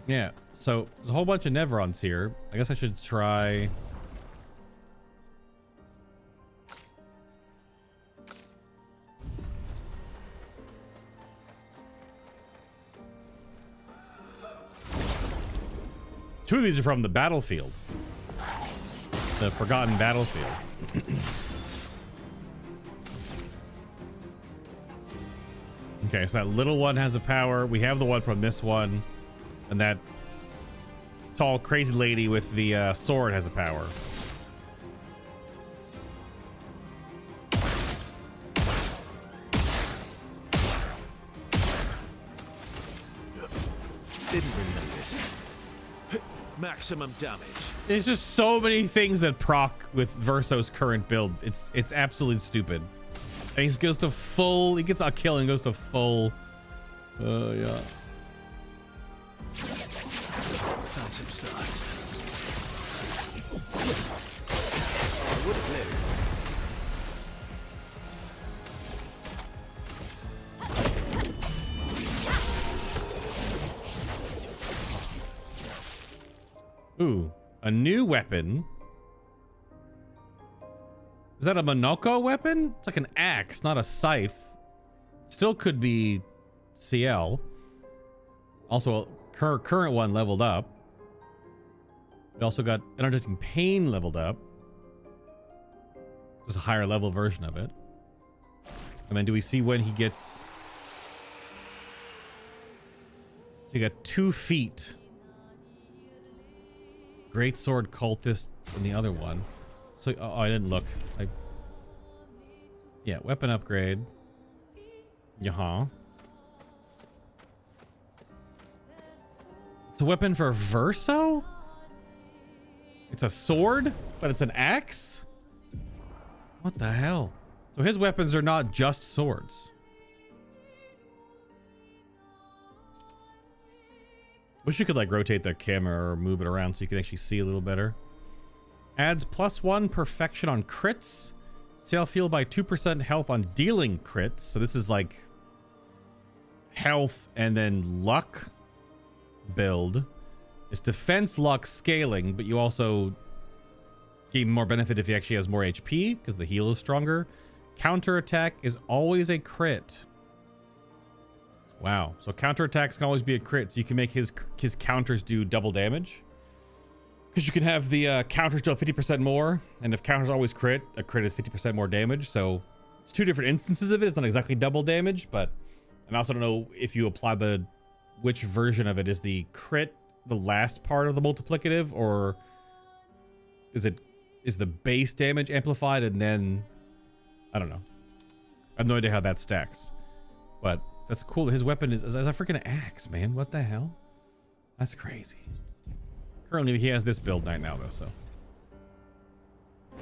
Yeah, so there's a whole bunch of Nevrons here. I guess I should try. two of these are from the battlefield. The Forgotten Battlefield. Okay, so that little one has a power. We have the one from this one. And that tall, crazy lady with the sword has a power. Didn't really notice. Maximum damage. There's just so many things that proc with Verso's current build. It's absolutely stupid. And he goes to full. He gets a kill and goes to full. Yeah. Phantom start. I would have lived. Ooh, a new weapon. Is that a Monoco weapon? It's like an axe, not a scythe. Still could be CL. Also, current one leveled up. We also got Energizing Pain leveled up. Just a higher level version of it. And then do we see when he gets... So you got 2 feet. Great Sword Cultist and the other one. So, oh, I didn't look. Yeah, weapon upgrade. Yaha. It's a weapon for Verso? It's a sword, but it's an axe? What the hell? So his weapons are not just swords. Wish you could like rotate the camera or move it around so you can actually see a little better. Adds +1 perfection on crits. Self-heal by 2% health on dealing crits. So this is like health and then luck build. It's defense, luck, scaling, but you also gain more benefit if he actually has more HP because the heal is stronger. Counterattack is always a crit. Wow. So counterattacks can always be a crit. So you can make his counters do double damage. Because you can have the counters deal 50% more. And if counters always crit, a crit is 50% more damage. So it's 2 different instances of it. It's not exactly double damage, but... And I also don't know if you apply which version of it. Is the crit the last part of the multiplicative? Or is the base damage amplified and then... I don't know. I have no idea how that stacks. But... That's cool. His weapon is a freaking axe, man. What the hell? That's crazy. Currently, he has this build right now, though, so.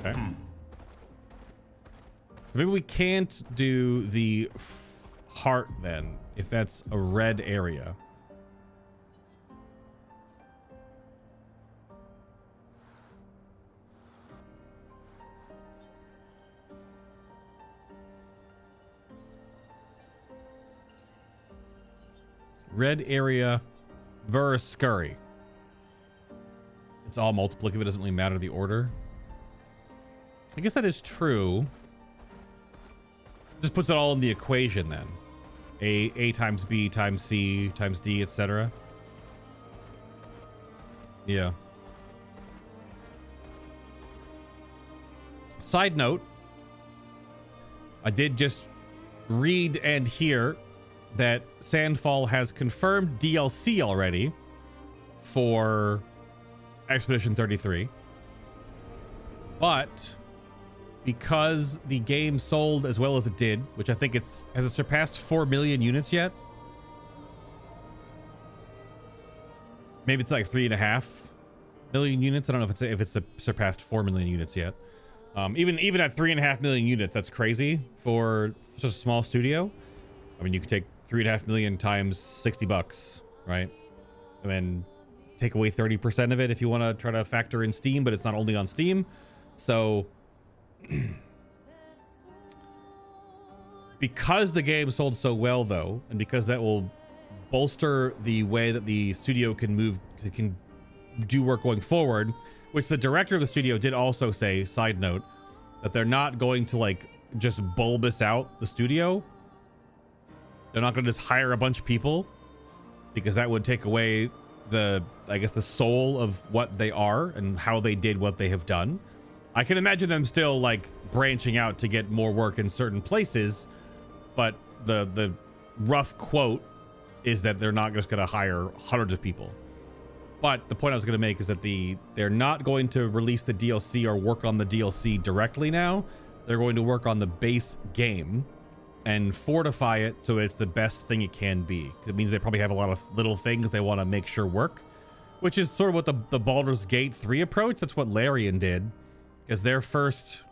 Okay. So maybe we can't do the heart then, if that's a red area. Red area versus scurry. It's all multiplicative. It doesn't really matter the order. I guess that is true. Just puts it all in the equation then. A times B times C times D, etc. Yeah. Side note. I did just read and hear that Sandfall has confirmed DLC already for Expedition 33. But because the game sold as well as it did, which I think has it surpassed 4 million units yet? Maybe it's like 3.5 million units. I don't know if it's surpassed 4 million units yet. Even at 3.5 million units, that's crazy for such a small studio. I mean, you could take 3.5 million times $60, right? And then take away 30% of it if you want to try to factor in Steam, but it's not only on Steam. So because the game sold so well, though, and because that will bolster the way that the studio can do work going forward, which the director of the studio did also say, side note, that they're not going to like just bulbous out the studio. They're not going to just hire a bunch of people because that would take away I guess the soul of what they are and how they did what they have done. I can imagine them still like branching out to get more work in certain places, but the rough quote is that they're not just going to hire hundreds of people. But the point I was going to make is that they're not going to release the DLC or work on the DLC directly now. They're going to work on the base game and fortify it so it's the best thing it can be. It means they probably have a lot of little things they want to make sure work, which is sort of what the Baldur's Gate 3 approach. That's what Larian did, because their first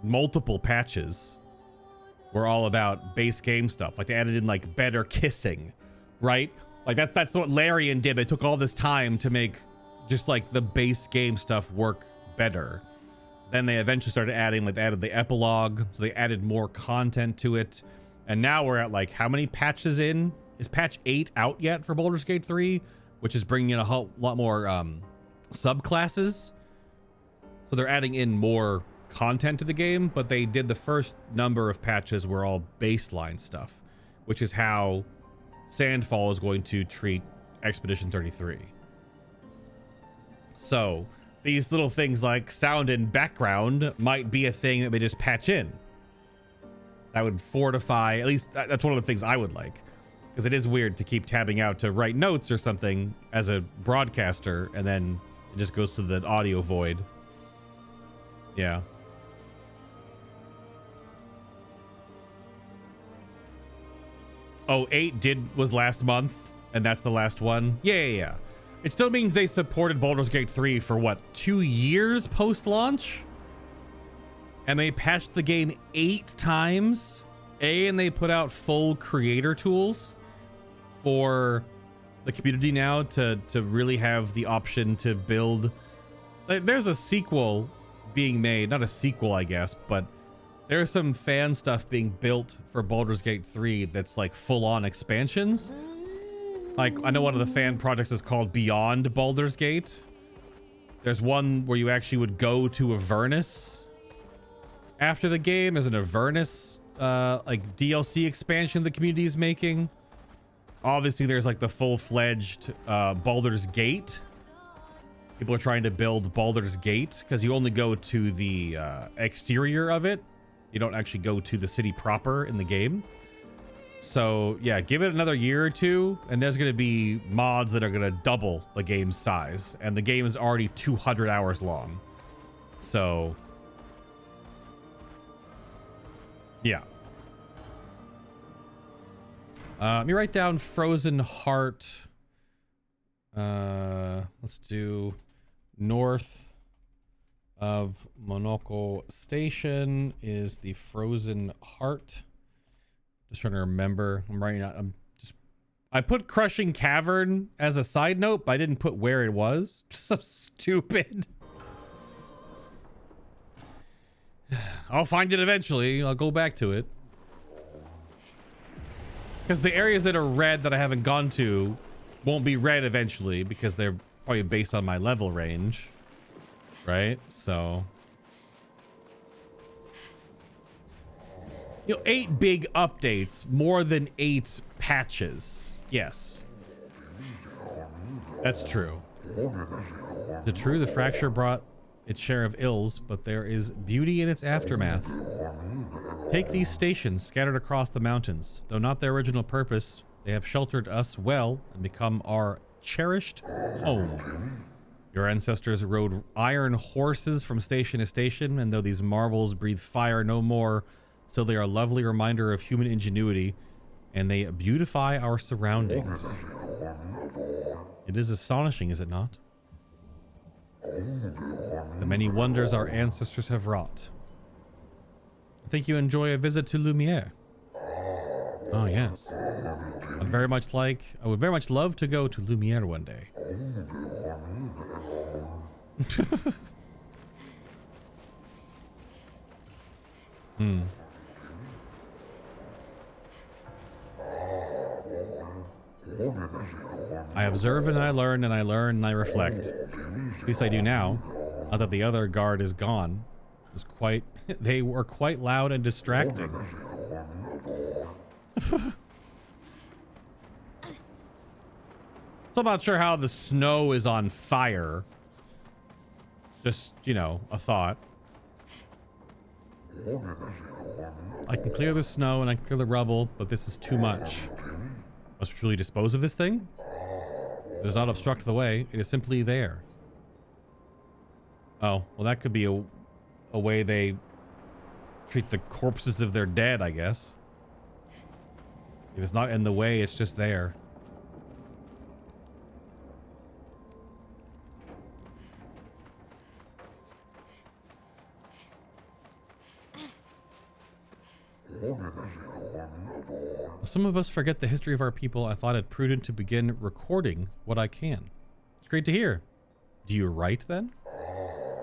multiple patches were all about base game stuff. Like they added in like better kissing, right? Like that's what Larian did. They took all this time to make just like the base game stuff work better. Then they eventually started adding, like they added the epilogue, so they added more content to it. And now we're at like how many patches in? Is patch 8 out yet for Baldur's Gate 3? Which is bringing in a whole lot more subclasses. So they're adding in more content to the game, but they did the first number of patches were all baseline stuff, which is how Sandfall is going to treat Expedition 33. So these little things like sound and background might be a thing that they just patch in. That would fortify, at least that's one of the things I would like, because it is weird to keep tabbing out to write notes or something as a broadcaster and then it just goes to the audio void. Yeah. Oh, 8 was last month, and that's the last one. Yeah. It still means they supported Baldur's Gate 3 for what, 2 years post-launch? And they patched the game 8 times. And they put out full creator tools for the community now to really have the option to build. Like, there's a sequel being made, not a sequel, I guess, but there's some fan stuff being built for Baldur's Gate 3 that's like full-on expansions. Like, I know one of the fan projects is called Beyond Baldur's Gate. There's one where you actually would go to Avernus after the game. There's an Avernus like DLC expansion the community is making. Obviously, there's like the full-fledged Baldur's Gate. People are trying to build Baldur's Gate because you only go to the exterior of it. You don't actually go to the city proper in the game. So yeah, give it another year or two and there's going to be mods that are going to double the game's size, and the game is already 200 hours long. So yeah. Let me write down Frozen Heart. Let's do north of Monoco Station is the Frozen Heart. Just trying to remember. I'm writing out. I put Crushing Cavern as a side note, but I didn't put where it was. So stupid. I'll find it eventually. I'll go back to it. Because the areas that are red that I haven't gone to won't be red eventually because they're probably based on my level range. Right? So, you know, 8 big updates, more than 8 patches. Yes. That's true. Is it true the fracture brought its share of ills, but there is beauty in its aftermath? Take these stations scattered across the mountains. Though not their original purpose, they have sheltered us well and become our cherished home. Your ancestors rode iron horses from station to station, and though these marvels breathe fire no more, still they are a lovely reminder of human ingenuity, and they beautify our surroundings. It is astonishing, is it not? The many wonders our ancestors have wrought. I think you enjoy a visit to Lumiere. Oh yes. I would very much love to go to Lumiere one day. I observe and I learn and I learn and I reflect. At least I do now. Now that the other guard is gone. They were quite loud and distracting. So I'm not sure how the snow is on fire. Just, you know, a thought. I can clear the snow and I can clear the rubble, but this is too much. Must truly dispose of this thing? It does not obstruct the way. It is simply there. Oh, well, that could be a way they treat the corpses of their dead, I guess. If it's not in the way, it's just there. Some of us forget the history of our people. I thought it prudent to begin recording what I can. It's great to hear. Do you write then?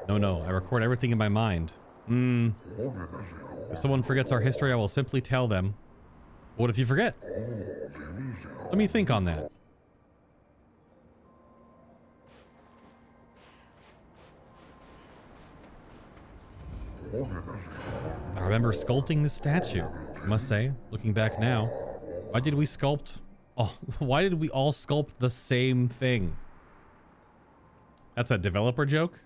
No, I record everything in my mind. If someone forgets our history, I will simply tell them. What if you forget? Let me think on that. I remember sculpting this statue, I must say, looking back now. Why did we sculpt? Oh, why did we all sculpt the same thing? That's a developer joke.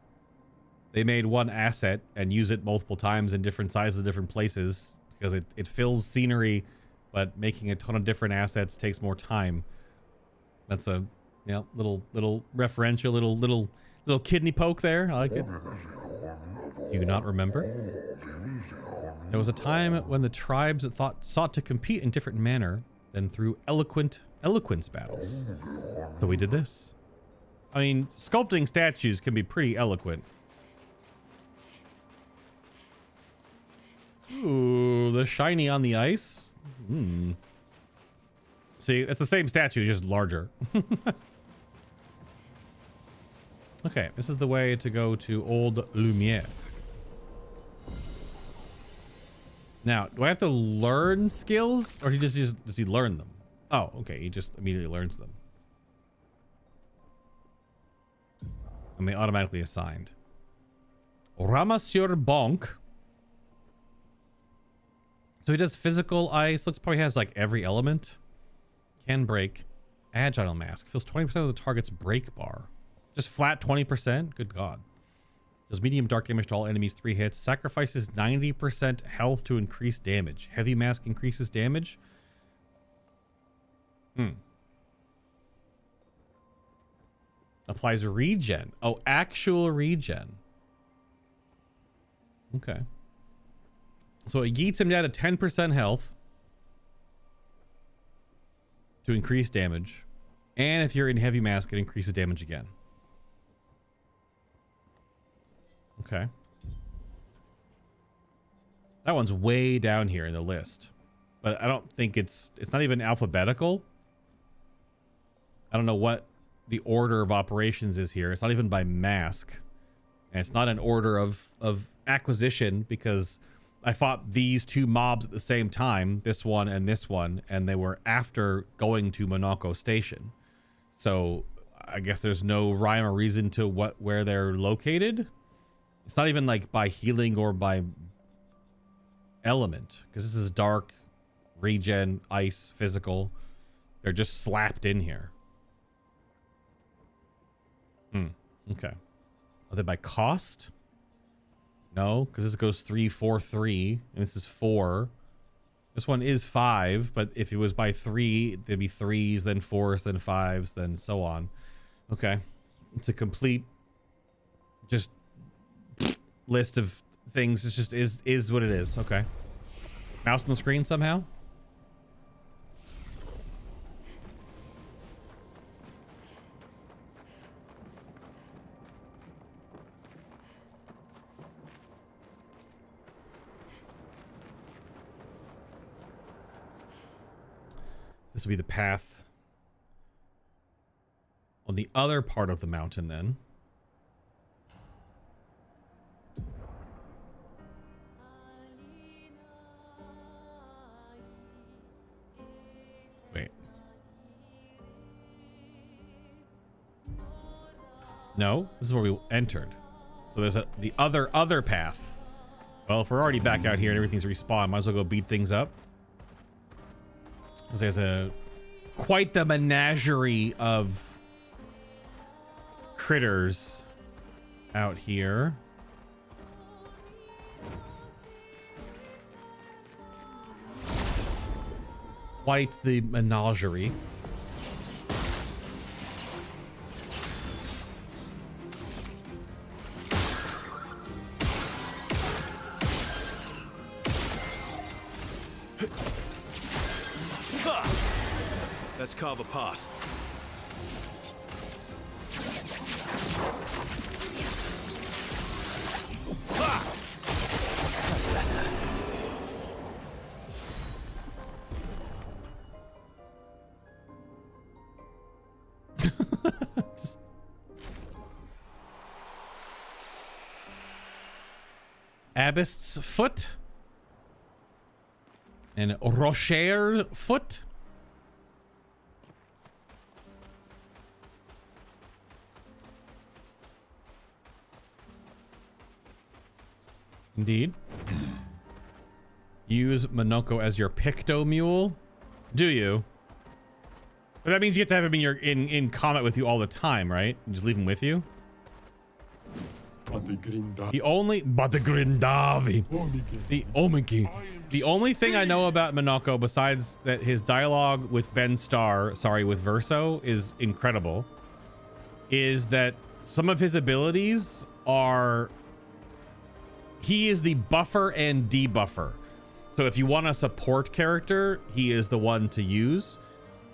They made one asset and use it multiple times in different sizes, different places, because it fills scenery, but making a ton of different assets takes more time. That's a little referential, little kidney poke there. I like it. Do you not remember? There was a time when the tribes sought to compete in different manner than through eloquence battles. So we did this. I mean, sculpting statues can be pretty eloquent. Ooh, the shiny on the ice. See, it's the same statue, just larger. Okay, this is the way to go to Old Lumiere. Now, do I have to learn skills, or does he learn them? Oh, okay, he just immediately learns them. And they automatically assigned. Ramasseur Bonk. So he does physical ice. Looks probably has like every element. Can break. Agile mask. Fills 20% of the target's break bar. Just flat 20%? Good God. Does medium dark damage to all enemies 3 hits. Sacrifices 90% health to increase damage. Heavy mask increases damage. Applies regen. Oh, actual regen. Okay. So it yeets him down to 10% health to increase damage. And if you're in heavy mask, it increases damage again. Okay. That one's way down here in the list. But I don't think it's not even alphabetical. I don't know what the order of operations is here. It's not even by mask. And it's not an order of acquisition, because I fought these two mobs at the same time, this one, and they were after going to Monoco Station. So I guess there's no rhyme or reason to where they're located. It's not even like by healing or by element, because this is dark, regen, ice, physical. They're just slapped in here. Okay. Are they by cost? No, because this goes 3, 4, 3, and this is 4. This one is 5, but if it was by 3, there'd be 3s, then 4s, then 5s, then so on. Okay. It's a complete just list of things. It's just is what it is. Okay. Mouse on the screen somehow? This will be the path on the other part of the mountain then. Wait. No, this is where we entered. So there's the other path. Well, if we're already back out here and everything's respawned, might as well go beat things up. There's quite the menagerie of critters out here. Quite the menagerie. Let's carve a path. Abbast's foot and Rocher foot. Indeed. Use Monoco as your picto mule. Do you? But that means you have to have him in combat with you all the time, right? You just leave him with you. The only thing I know about Monoco, besides that his dialogue with with Verso is incredible, is that some of his abilities are, he is the buffer and debuffer. So if you want a support character, he is the one to use,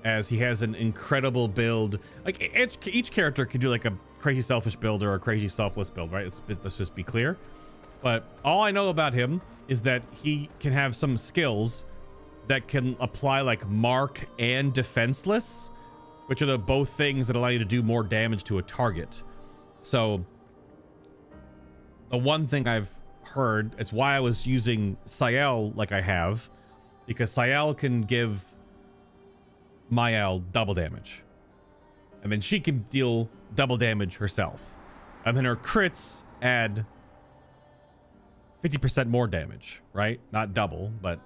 as he has an incredible build. Like each character can do like a crazy selfish build or a crazy selfless build, right? Let's just be clear. But all I know about him is that he can have some skills that can apply like mark and defenseless, which are the both things that allow you to do more damage to a target. So the one thing I've heard, it's why I was using Sayel like I have, because Sayel can give Mael double damage, and then she can deal double damage herself, and then her crits add 50% more damage, right? Not double, but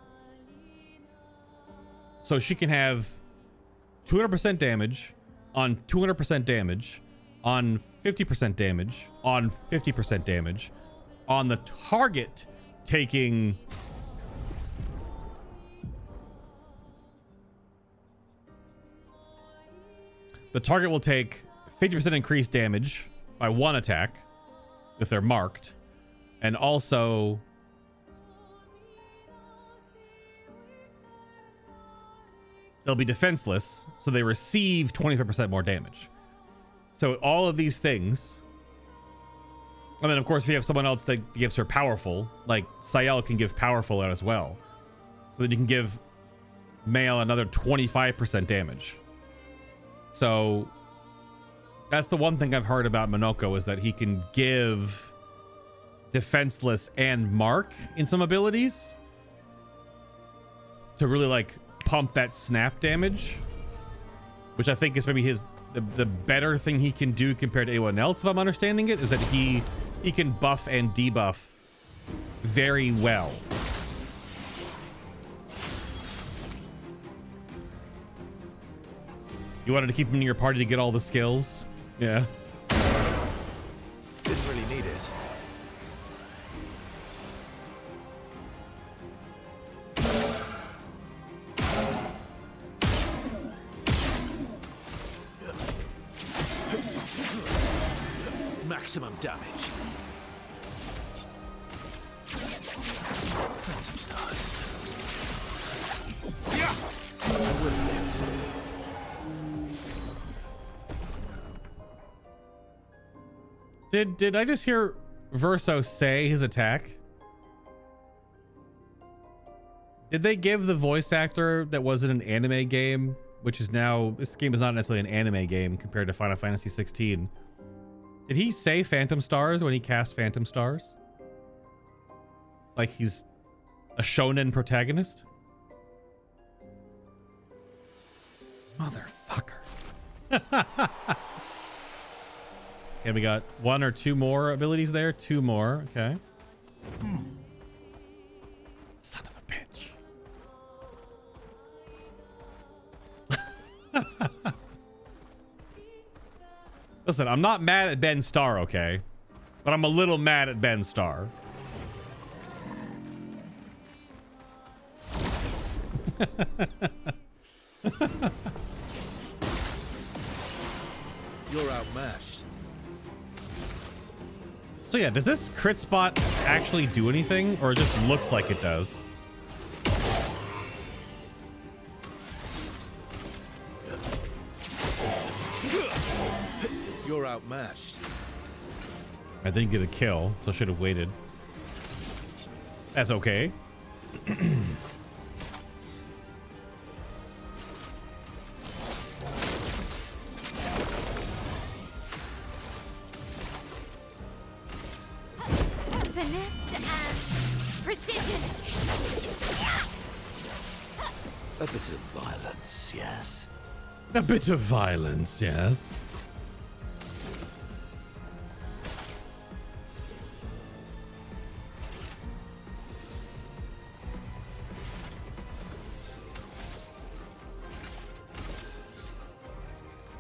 so she can have 200% damage on 200% damage on 50% damage on 50% damage on the target taking the target will take 50% increased damage by one attack if they're marked, and also they'll be defenseless, so they receive 25% more damage. So all of these things, and then of course if you have someone else that gives her powerful, like Sayel can give powerful out as well, so then you can give Mael another 25% damage. So that's the one thing I've heard about Monoco, is that he can give defenseless and mark in some abilities to really like pump that snap damage, which I think is maybe the better thing he can do compared to anyone else, if I'm understanding it, is that he can buff and debuff very well. You wanted to keep him in your party to get all the skills? Yeah. Didn't really need it. Maximum damage. Phantom stars. Yeah. I will live. Did I just hear Verso say his attack? Did they give the voice actor that was in an anime game, which is now, this game is not necessarily an anime game compared to Final Fantasy 16. Did he say Phantom Stars when he cast Phantom Stars? Like he's a shonen protagonist? Motherfucker. And we got one or two more abilities there. Two more. Okay. Son of a bitch. Listen, I'm not mad at Ben Starr, okay? But I'm a little mad at Ben Starr. You're outmatched. So yeah, does this crit spot actually do anything, or it just looks like it does? You're outmatched. I didn't get a kill, so I should have waited. That's okay. Finesse and precision. A bit of violence, yes. A bit of violence, yes.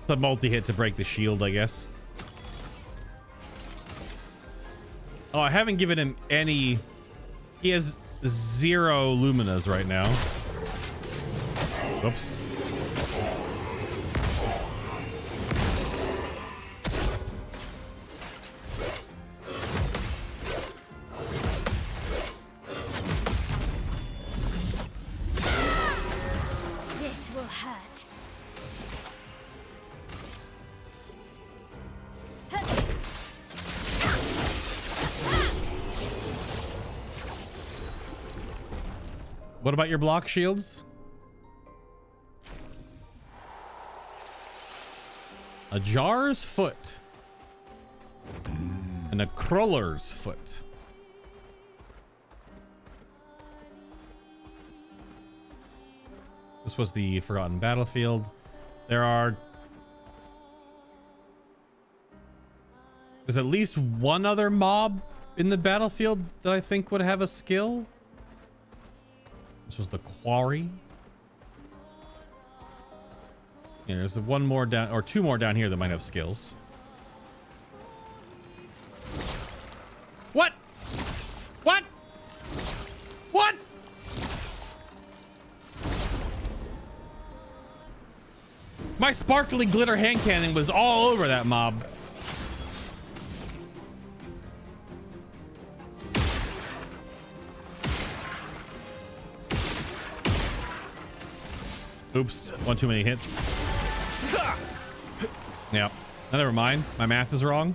It's a multi-hit to break the shield, I guess. Oh, I haven't given him any. He has 0 luminas right now. Whoops. This will hurt. What about your block shields? A jar's foot. And a crawler's foot. This was the Forgotten Battlefield. There's at least one other mob in the battlefield that I think would have a skill. This was the Quarry. Yeah, there's one more down, or 2 more down here that might have skills. What? What? What? My sparkly glitter hand cannon was all over that mob. Oops, one too many hits. Yeah, never mind. My math is wrong.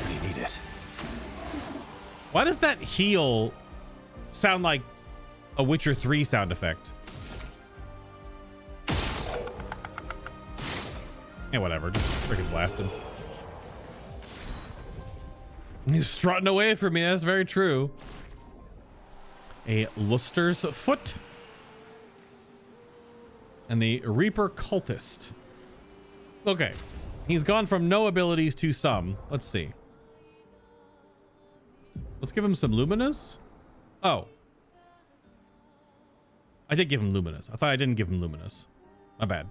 You need it. Why does that heal sound like a Witcher 3 sound effect? Yeah, whatever. Just freaking blast him. He's strutting away from me. That's very true. A Luster's Foot. And the Reaper Cultist. Okay. He's gone from no abilities to some. Let's see. Let's give him some Luminas. Oh. I did give him Luminas. I thought I didn't give him Luminas. My bad.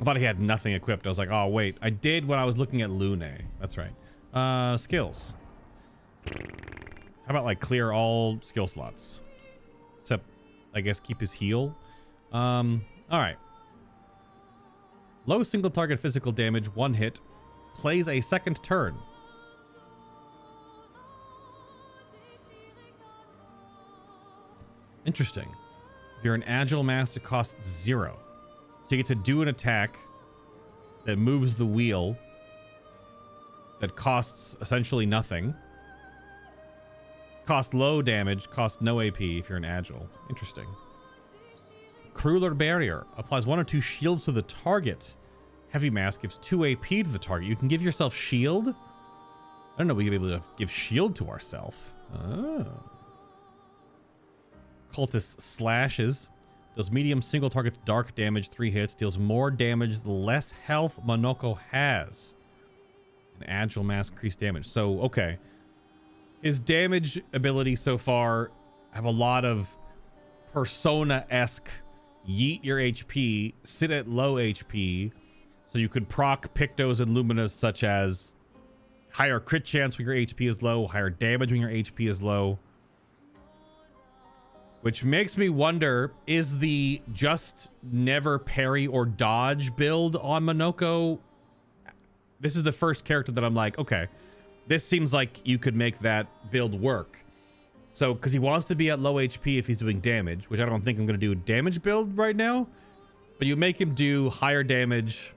I thought he had nothing equipped. I was like, oh, wait. I did when I was looking at Lune. That's right. Skills. How about like clear all skill slots? Except, I guess, keep his heal. All right. Low single target physical damage, 1 hit. Plays a second turn. Interesting. If you're an agile master, it costs 0. So you get to do an attack that moves the wheel that costs essentially nothing. Cost low damage, cost no AP if you're an agile. Interesting. Crueler Barrier applies 1 or 2 shields to the target. Heavy Mask gives 2 AP to the target. You can give yourself shield. I don't know if we can be able to give shield to ourselves. Oh. Cultist Slashes does medium single target dark damage, 3 hits. Deals more damage the less health Monoco has. An Agile Mask increased damage. So, okay. His damage ability so far have a lot of Persona-esque yeet your HP, sit at low HP, so you could proc Pictos and Luminas, such as higher crit chance when your HP is low, higher damage when your HP is low. Which makes me wonder, is the just never parry or dodge build on Monoco? This is the first character that I'm like, okay, this seems like you could make that build work. So, because he wants to be at low HP if he's doing damage, which I don't think I'm going to do a damage build right now. But you make him do higher damage,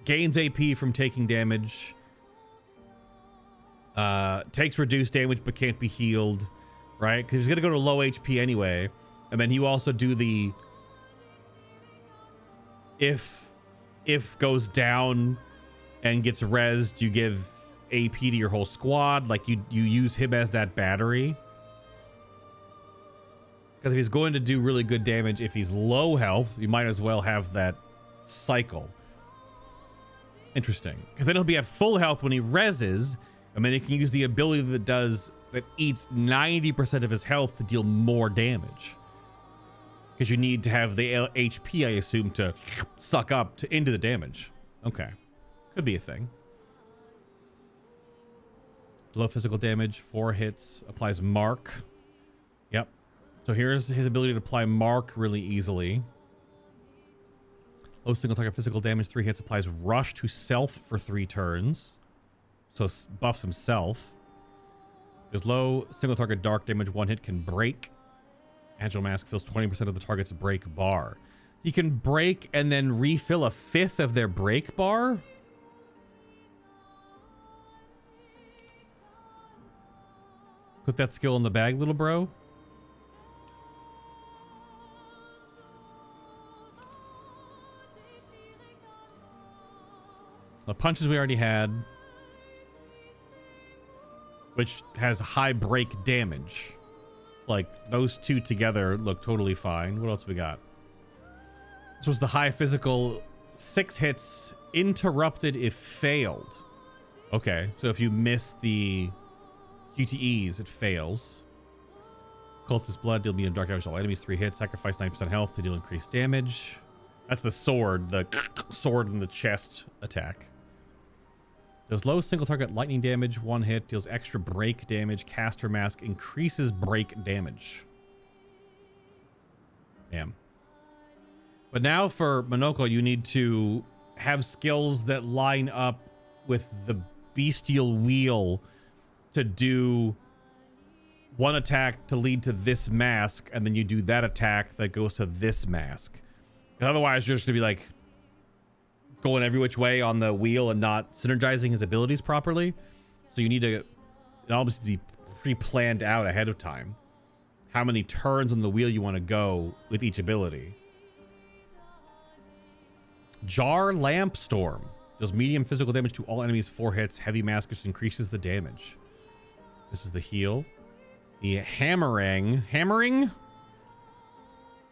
gains AP from taking damage, takes reduced damage but can't be healed, right? Because he's going to go to low HP anyway. And then you also do the if goes down and gets rezzed, you give AP to your whole squad. Like you use him as that battery, because if he's going to do really good damage if he's low health, you might as well have that cycle. Interesting, because then he'll be at full health when he rezzes, and then he can use the ability that eats 90% of his health to deal more damage, because you need to have the HP, I assume, to suck up into the damage. Okay, could be a thing. Low physical damage, 4 hits, applies mark. Yep. So here's his ability to apply mark really easily. Low single target physical damage, 3 hits, applies rush to self for 3 turns. So buffs himself. There's low single target dark damage, 1 hit, can break. Agile Mask fills 20% of the target's break bar. He can break and then refill a 5th of their break bar? Put that skill in the bag, little bro. The punches we already had, which has high break damage. Like those two together look totally fine. What else we got? This was the high physical, 6 hits, interrupted if failed. Okay, so if you miss the QTEs, it fails. Cultist Blood, deal medium dark damage to all enemies, 3 hits, sacrifice 9% health to deal increased damage. That's the sword in the chest attack. Does low single target lightning damage, 1 hit, deals extra break damage, caster mask, increases break damage. Damn. But now for Monoco, you need to have skills that line up with the bestial wheel to do one attack to lead to this mask, and then you do that attack that goes to this mask. Otherwise, you're just gonna be like going every which way on the wheel and not synergizing his abilities properly. So you need to, it all needs to be pre-planned out ahead of time. How many turns on the wheel you want to go with each ability. Jar Lamp Storm deals medium physical damage to all enemies, 4 hits. Heavy Mask, which increases the damage. This is the heal. The hammering.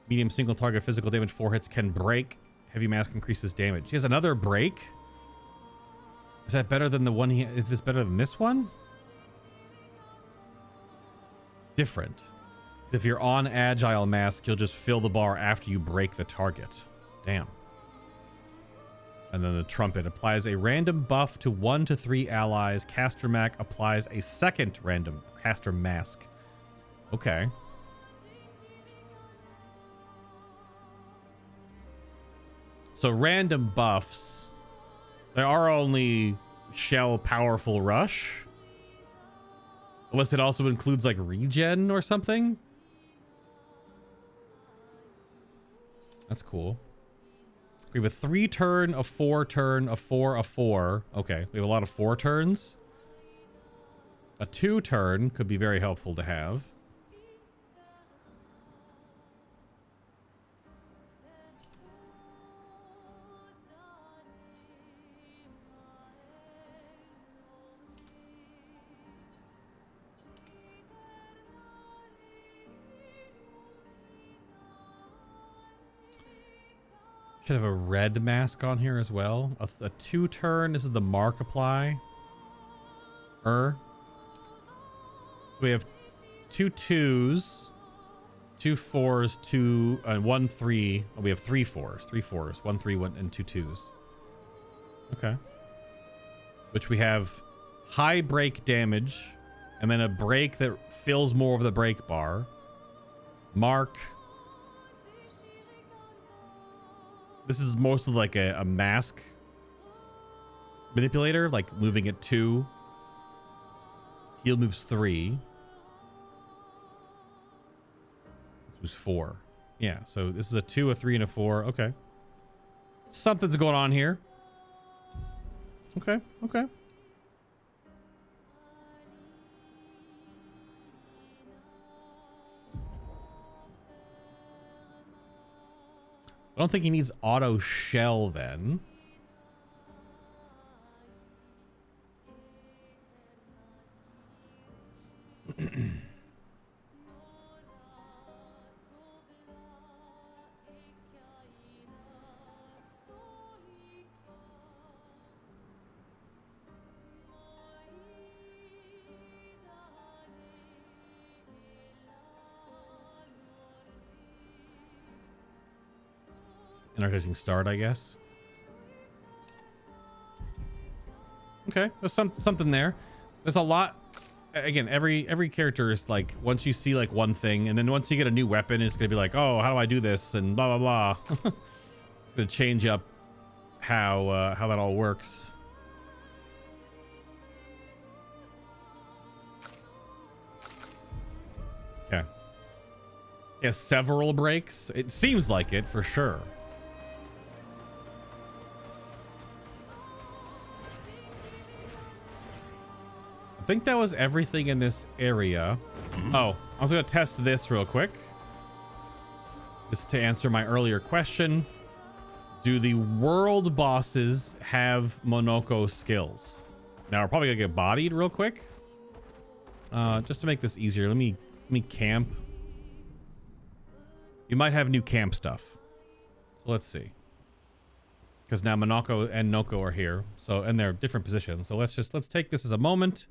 Medium single target physical damage, 4 hits, can break. Heavy Mask increases damage. He has another break. Is that better than the one if it's better than this one? Different. If you're on Agile Mask, you'll just fill the bar after you break the target. Damn. And then the Trumpet applies a random buff to 1 to 3 allies. Caster Mac applies a second random Caster Mask. Okay. So random buffs. They are only Shell Powerful Rush. Unless it also includes like regen or something. That's cool. We have a 3-turn, a 4-turn, a 4, a 4. Okay, we have a lot of 4 turns. A 2-turn could be very helpful to have. Should have a red mask on here as well. A 2-turn. This is the mark apply. We have 2 2s. 2 4s, 2 and 1 3. Oh, we have 3 4s, 3 4s, 1 3, 1 and 2 2s. Okay. Which we have high break damage, and then a break that fills more of the break bar. Mark. This is mostly like a mask manipulator, like moving at 2. Heal moves 3. This was 4. Yeah, so this is a 2, a 3, and a 4. Okay. Something's going on here. Okay, okay. I don't think he needs auto shell then. Interesting start, I guess. Okay, there's something there. There's a lot. Again, every character is like, once you see like one thing, and then once you get a new weapon, it's gonna be like, oh, how do I do this, and blah blah blah. It's gonna change up how that all works. Okay. Yeah, several breaks. It seems like it for sure. I think that was everything in this area. Oh, I was going to test this real quick. Just to answer my earlier question. Do the world bosses have Monoco skills? Now, we're probably going to get bodied real quick. Just to make this easier, let me camp. You might have new camp stuff. So let's see. Because now Monoco and Noko are here. So, and they're different positions. So let's take this as a moment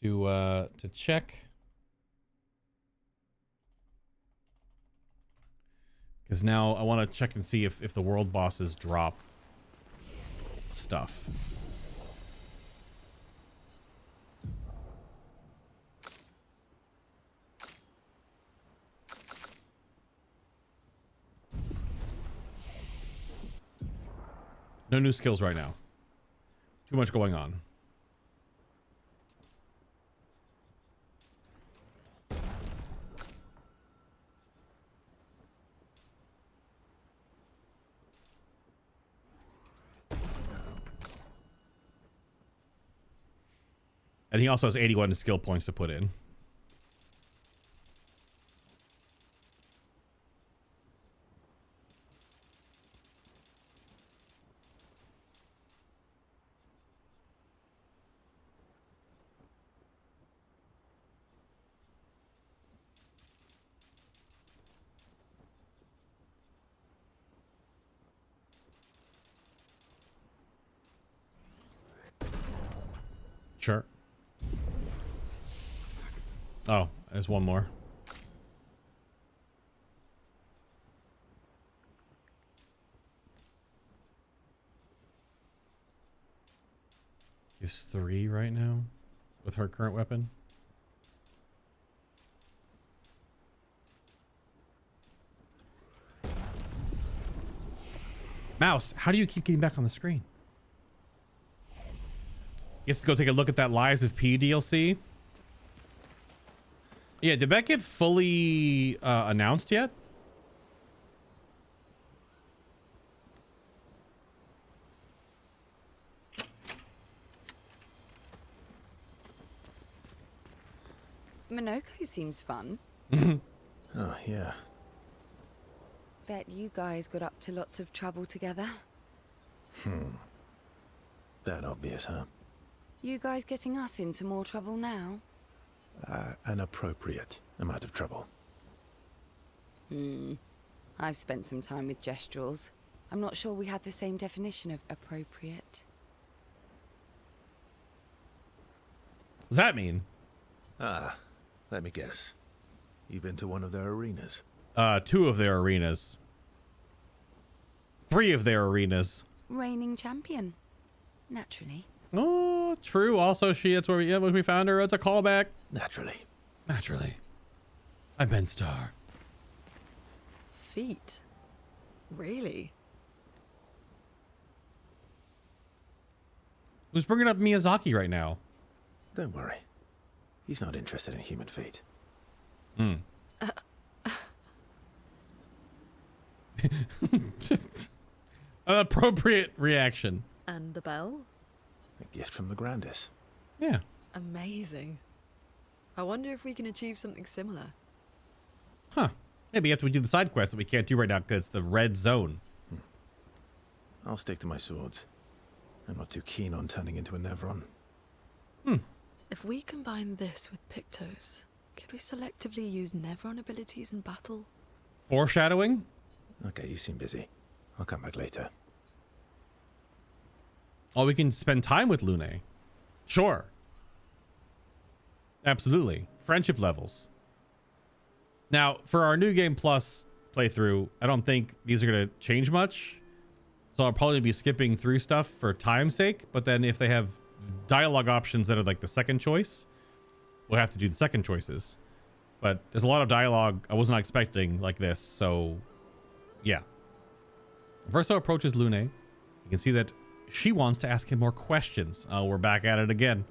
to check, because now I want to check and see if the world bosses drop stuff. No new skills right now. Too much going on. And he also has 81 skill points to put in. Sure. Oh, there's one more. Is 3 right now with her current weapon. Mouse, how do you keep getting back on the screen? You have to go take a look at that Lies of P DLC. Yeah, did that get fully announced yet? Monoco seems fun. Oh, yeah. Bet you guys got up to lots of trouble together. That obvious, huh? You guys getting us into more trouble now? An appropriate amount of trouble. I've spent some time with Gestrals. I'm not sure we had the same definition of appropriate. What does that mean? Let me guess. You've been to one of their arenas? 2 of their arenas. 3 of their arenas. Reigning champion. Naturally. Oh, true. Also, that's where we found her. It's a callback. Naturally. Naturally. I'm Ben Starr. Feet? Really? Who's bringing up Miyazaki right now? Don't worry. He's not interested in human feet. Hmm. An appropriate reaction. And the bell? A gift from the Grandis. Yeah. Amazing. I wonder if we can achieve something similar. Huh. Maybe after we do the side quest that we can't do right now because it's the red zone. I'll stick to my swords. I'm not too keen on turning into a Nevron. If we combine this with Pictos, could we selectively use Nevron abilities in battle? Foreshadowing? Okay, you seem busy. I'll come back later. Oh, we can spend time with Lune. Sure. Absolutely. Friendship levels. Now, for our New Game Plus playthrough, I don't think these are going to change much. So I'll probably be skipping through stuff for time's sake. But then if they have dialogue options that are like the second choice, we'll have to do the second choices. But there's a lot of dialogue I was not expecting like this. So, yeah. Verso approaches Lune. You can see that she wants to ask him more questions. Oh, we're back at it again.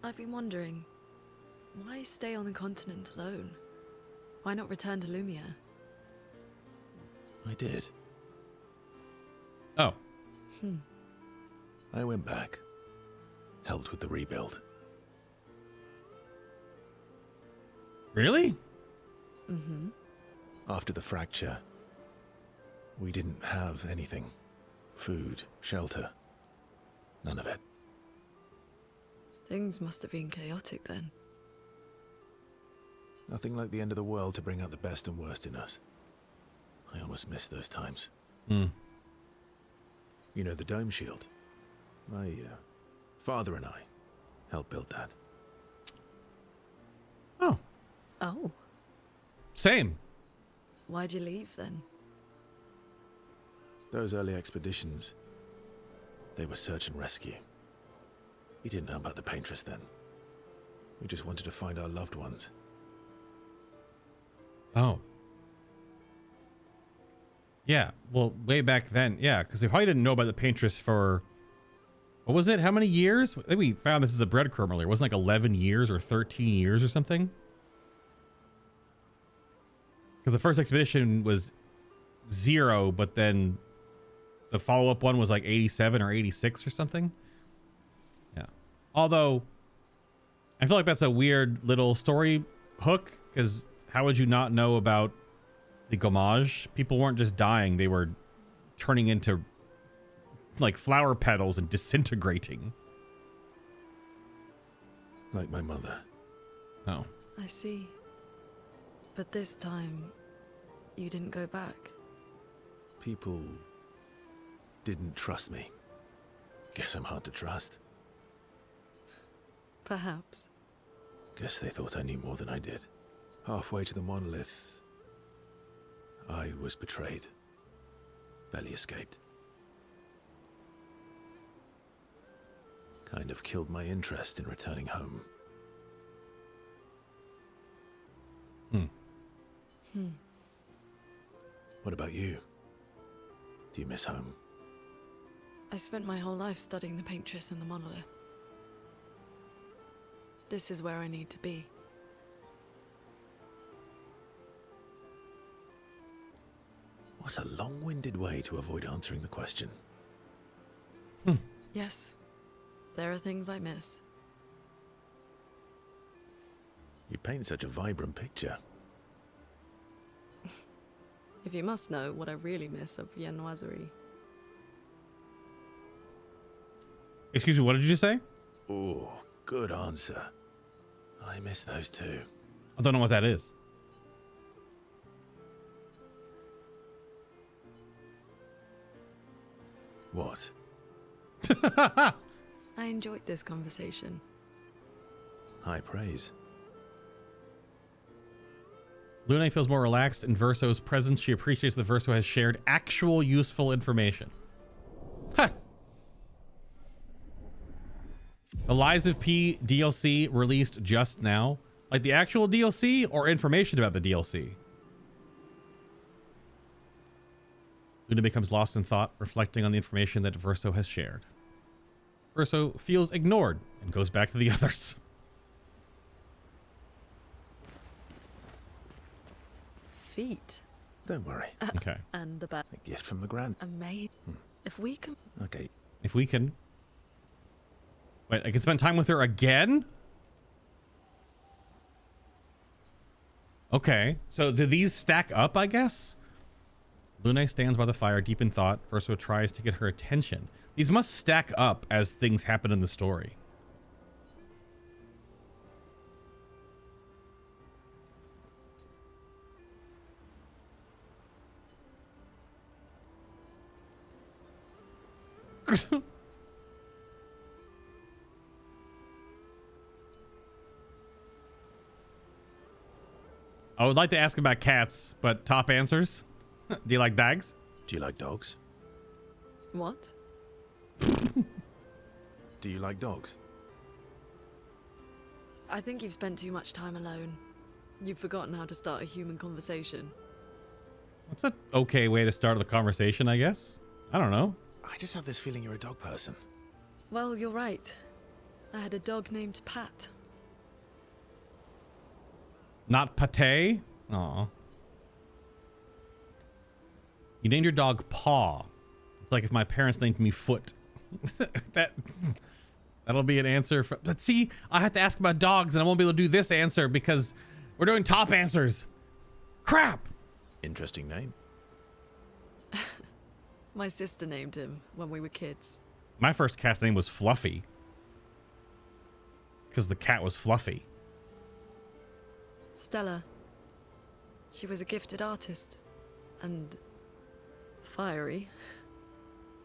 I've been wondering, why stay on the continent alone? Why not return to Lumiere? I did. Oh. I went back. Helped with the rebuild. Really? Mm-hmm. After the fracture, we didn't have anything. Food, shelter. None of it. Things must have been chaotic then. Nothing like the end of the world to bring out the best and worst in us. I almost missed those times. Hmm. You know the dome shield? My father and I helped build that. Oh. Oh. Same. Why'd you leave then? Those early expeditions, they were search and rescue. We didn't know about the Paintress then. We just wanted to find our loved ones. Oh. Yeah, well, way back then, yeah, because we probably didn't know about the Paintress for, what was it? How many years? I think we found this as a breadcrumb earlier. It wasn't like 11 years or 13 years or something? Because the first expedition was 0, but then the follow-up one was like 87 or 86 or something. Yeah. Although, I feel like that's a weird little story hook, because how would you not know about the gommage? People weren't just dying, they were turning into like flower petals and disintegrating. Like my mother. Oh. I see. But this time, you didn't go back. People didn't trust me. Guess I'm hard to trust. Perhaps. Guess they thought I knew more than I did. Halfway to the monolith, I was betrayed. Barely escaped. Kind of killed my interest in returning home. What about you? Do you miss home? I spent my whole life studying the Paintress and the monolith. This is where I need to be. What a long-winded way to avoid answering the question. Yes, there are things I miss. You paint such a vibrant picture. If you must know what I really miss of viennoiserie. Excuse me, what did you say? Oh, good answer. I miss those too. I don't know what that is. What? I enjoyed this conversation. High praise. Luna feels more relaxed in Verso's presence. She appreciates that Verso has shared actual useful information. Huh. The Lies of P DLC released just now. Like the actual DLC or information about the DLC? Luna becomes lost in thought, reflecting on the information that Verso has shared. Verso feels ignored and goes back to the others. Feet. Don't worry. Okay. And the bed. A gift from the Grand. Amazing. If we can. Okay. If we can. Wait, I can spend time with her again? Okay. So do these stack up, I guess? Luna stands by the fire, deep in thought. Verso tries to get her attention. These must stack up as things happen in the story. I would like to ask about cats, but top answers. Do you like dogs? Do you like dogs? What? Do you like dogs? I think you've spent too much time alone. You've forgotten how to start a human conversation. That's an okay way to start the conversation, I guess. I don't know. I just have this feeling you're a dog person. Well, you're right. I had a dog named Pat. Not Pate? Aw. You named your dog Paw. It's like if my parents named me Foot. That'll be an answer for... But see, I have to ask about dogs and I won't be able to do this answer because we're doing top answers. Crap! Interesting name. My sister named him when we were kids. My first cat's name was Fluffy. Because the cat was fluffy. Stella. She was a gifted artist. And fiery.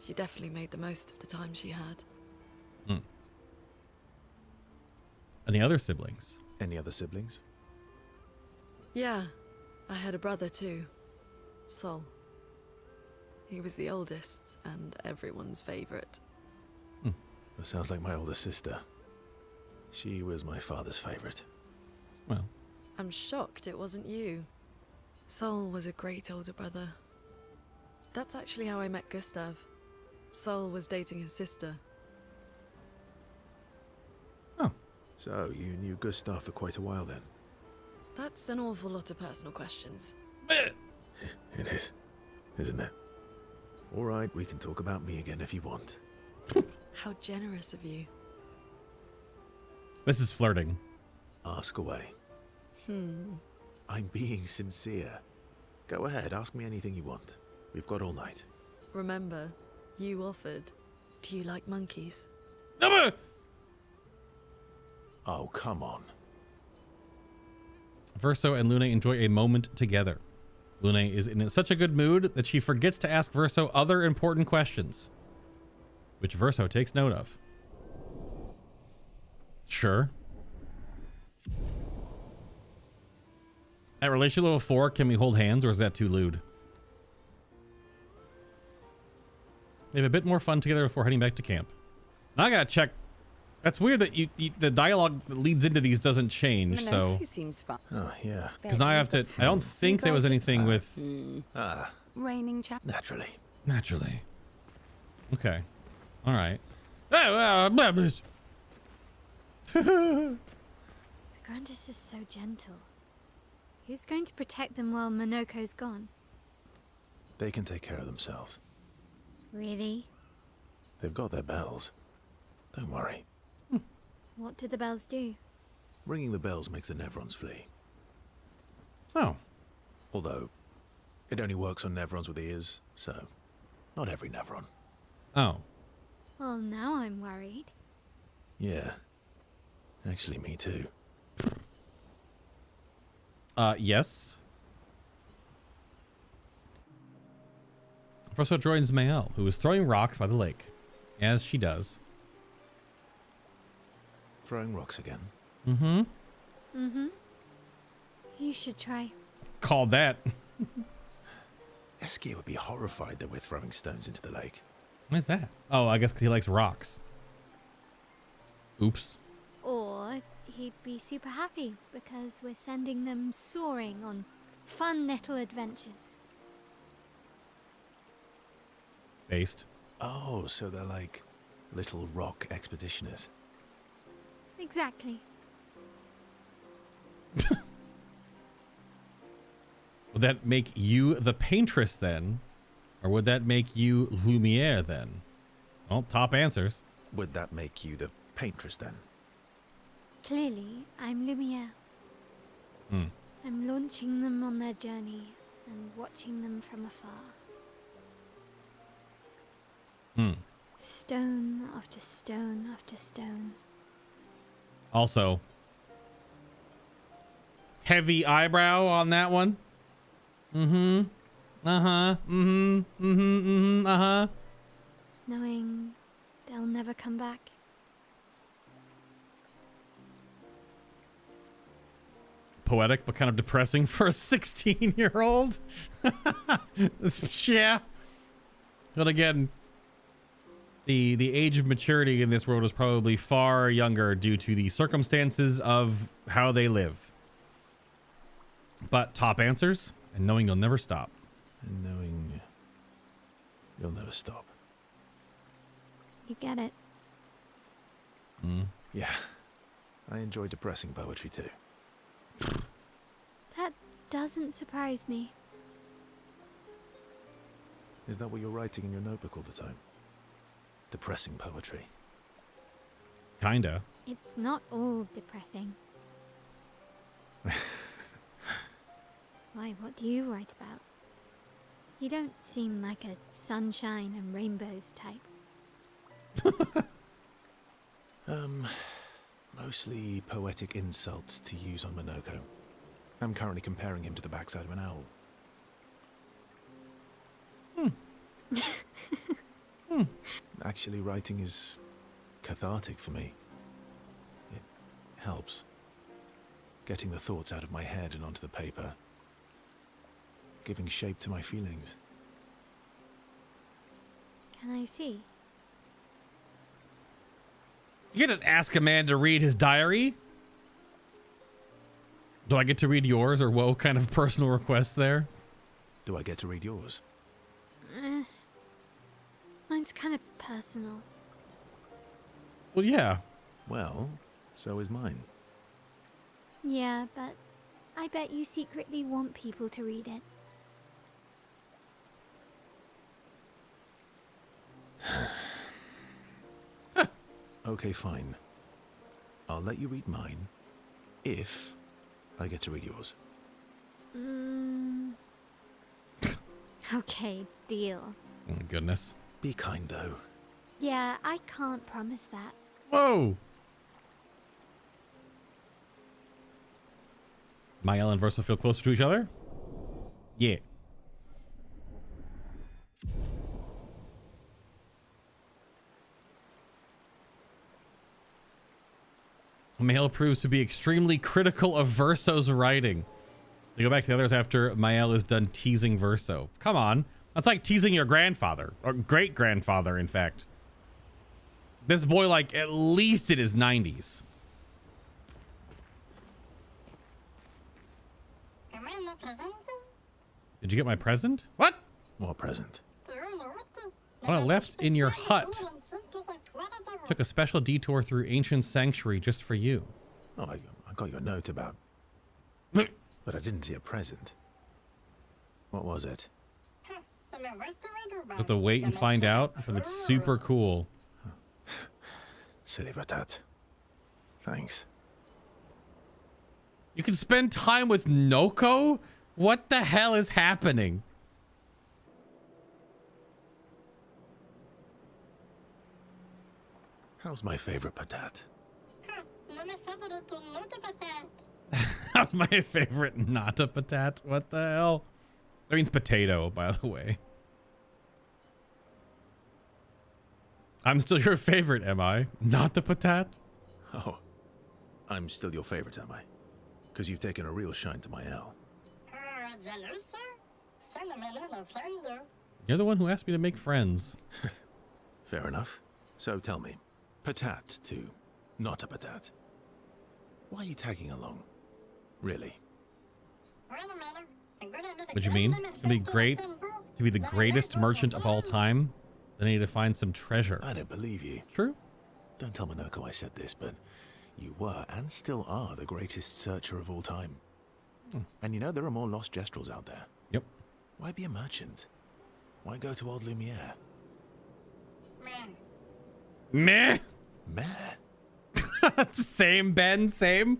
She definitely made the most of the time she had. Mm. Any other siblings? Any other siblings? Yeah, I had a brother too. Sol. He was the oldest and everyone's favorite. That sounds like my older sister. She was my father's favorite. Well. I'm shocked it wasn't you. Sol was a great older brother. That's actually how I met Gustav. Sol was dating his sister. Oh. So, you knew Gustav for quite a while then? That's an awful lot of personal questions. It is, isn't it? Alright, we can talk about me again if you want. How generous of you. This is flirting. Ask away. I'm being sincere. Go ahead, ask me anything you want. We've got all night. Remember, you offered. Do you like monkeys? Oh, come on. Verso and Luna enjoy a moment together. Luna is in such a good mood that she forgets to ask Verso other important questions, which Verso takes note of. Sure. At relationship level 4, can we hold hands, or is that too lewd? We have a bit more fun together before heading back to camp. Now I gotta check. That's weird that the dialogue that leads into these doesn't change. Monoco So seems fun. Oh, yeah. because now I have to. I don't think there was anything with. Raining chap. Naturally. Naturally. Okay. All right. The Grandis is so gentle. Who's going to protect them while Monoco's gone? They can take care of themselves. Really? They've got their bells. Don't worry. What do the bells do? Ringing the bells makes the Nevrons flee. Oh. Although, it only works on Nevrons with ears, so not every Nevron. Oh. Well, now I'm worried. Yeah. Actually, me too. Yes. Verso joins Mael, who is throwing rocks by the lake, as she does. Throwing rocks again. Mm-hmm. Mm-hmm. You should try. Called that. Eskia would be horrified that we're throwing stones into the lake. What is that? Oh, I guess because he likes rocks. Oops. Or he'd be super happy because we're sending them soaring on fun little adventures. Based. Oh, so they're like little rock expeditioners. Exactly. Would that make you the Paintress then? Or would that make you Lumiere then? Well, top answers. Would that make you the Paintress then? Clearly, I'm Lumiere. Hmm. I'm launching them on their journey and watching them from afar. Hmm. Stone after stone after stone. Also, heavy eyebrow on that one. Mm-hmm. Uh-huh. Mm-hmm. Mm-hmm. Mm-hmm. Uh-huh. Knowing they'll never come back. Poetic, but kind of depressing for a 16-year-old. Yeah. But again, the age of maturity in this world is probably far younger due to the circumstances of how they live. But top answers, and knowing you'll never stop. And knowing you'll never stop. You get it. Mm. Yeah. I enjoy depressing poetry too. That doesn't surprise me. Is that what you're writing in your notebook all the time? Depressing poetry. Kinda. It's not all depressing. Why, what do you write about? You don't seem like a sunshine and rainbows type. Mostly poetic insults to use on Monoco. I'm currently comparing him to the backside of an owl. Actually, writing is cathartic for me. It helps. Getting the thoughts out of my head and onto the paper. Giving shape to my feelings. Can I see? You can just ask a man to read his diary. Do I get to read yours, or whoa, kind of personal request there? Do I get to read yours? Mine's kind of personal. Well, yeah. Well, so is mine. Yeah, but I bet you secretly want people to read it. Okay, fine. I'll let you read mine, if I get to read yours. Okay, deal. Oh my goodness. Be kind, though. Yeah, I can't promise that. Whoa! Mael and Verso feel closer to each other? Yeah. Mael proves to be extremely critical of Verso's writing. They go back to the others after Mael is done teasing Verso. Come on. That's like teasing your grandfather. Or great-grandfather, in fact. This boy, like, at least in his 90s. Did you get my present? What? What present? When I left in your hut, took a special detour through ancient sanctuary just for you. Oh, I got your note about... But I didn't see a present. What was it? Have to wait and find out, but it's super cool. Silly Ratat. Thanks. You can spend time with Noko? What the hell is happening? How's my favorite patat? How's my favorite not a patat? What the hell? That means potato, by the way. I'm still your favorite, am I? Not the patat? Oh, I'm still your favorite, am I? Because you've taken a real shine to my L. You're the one who asked me to make friends. Fair enough. So tell me, patat to not a patat. Why are you tagging along? Really? What you mean? To be great? To be the greatest merchant of all time? Then I need to find some treasure. I don't believe you. True? Don't tell Monoco I said this, but you were and still are the greatest searcher of all time. And you know there are more lost Gestrels out there. Yep. Why be a merchant? Why go to old Lumiere? Meh. Meh? Same, Ben, same.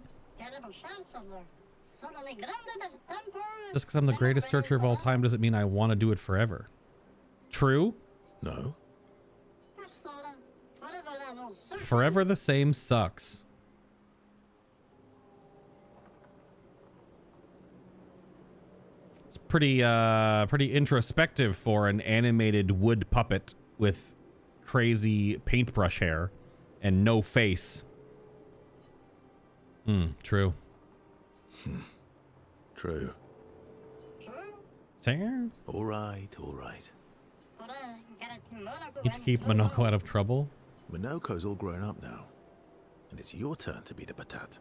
Just because I'm the greatest searcher of all time doesn't mean I want to do it forever. True? No. Forever the same sucks. It's pretty introspective for an animated wood puppet with crazy paintbrush hair and no face. True. True. Singer? All right, all right. Need to keep Monoco out of trouble. Monoco's all grown up now, and it's your turn to be the patat.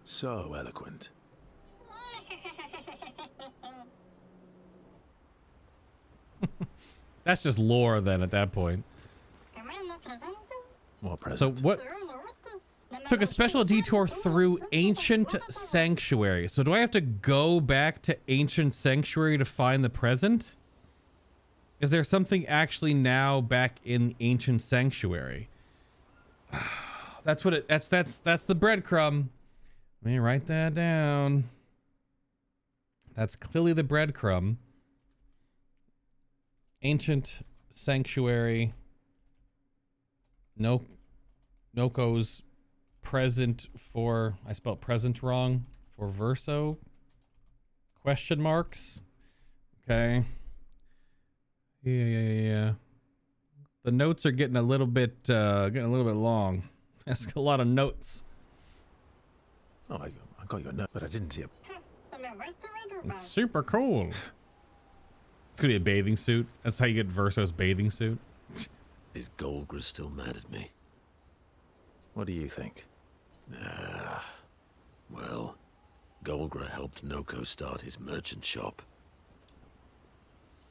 So eloquent. That's just lore then at that point. More present. So what? Took a special detour through Ancient Sanctuary. So do I have to go back to Ancient Sanctuary to find the present? Is there something actually now back in Ancient Sanctuary? That's what it. That's the breadcrumb. Let me write that down. That's clearly the breadcrumb. Ancient Sanctuary. Noco's present for, I spelled present wrong, for Verso? Question marks? Okay. Yeah. The notes are getting a little bit long. That's a lot of notes. Oh, I got your note, but I didn't see it. It's super cool. It's gonna be a bathing suit. That's how you get Verso's bathing suit. Is Golgra still mad at me? What do you think? Well, Golgra helped Noco start his merchant shop.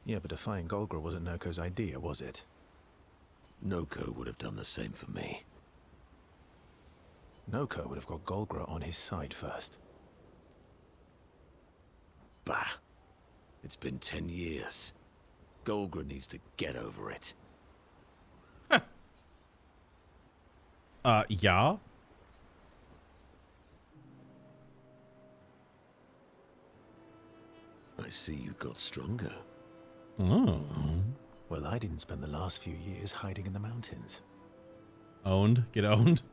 Yeah, but defying Golgra wasn't Noco's idea, was it? Noco would have done the same for me. Noco would have got Golgra on his side first. Bah! It's been 10 years. Golgra needs to get over it. Yeah? I see you got stronger. Oh. Well, I didn't spend the last few years hiding in the mountains. Owned? Get owned?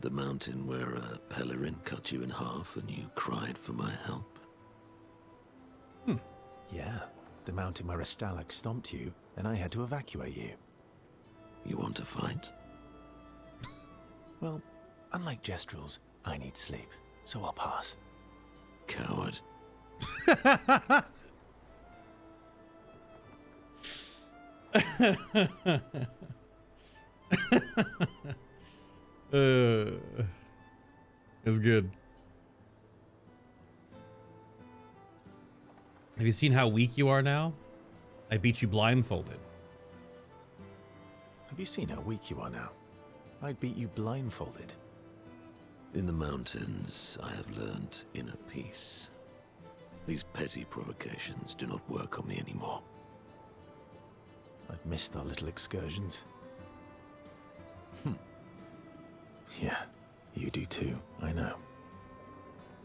The mountain where a Pelerin cut you in half and you cried for my help. Yeah, the mountain where a Stalak stomped you and I had to evacuate you. You want to fight? Well, unlike Gestrels, I need sleep, so I'll pass. Coward. It's good. Have you seen how weak you are now? I beat you blindfolded. Have you seen how weak you are now? I'd beat you blindfolded. In the mountains, I have learned inner peace. These petty provocations do not work on me anymore. I've missed our little excursions. Yeah, you do too, I know.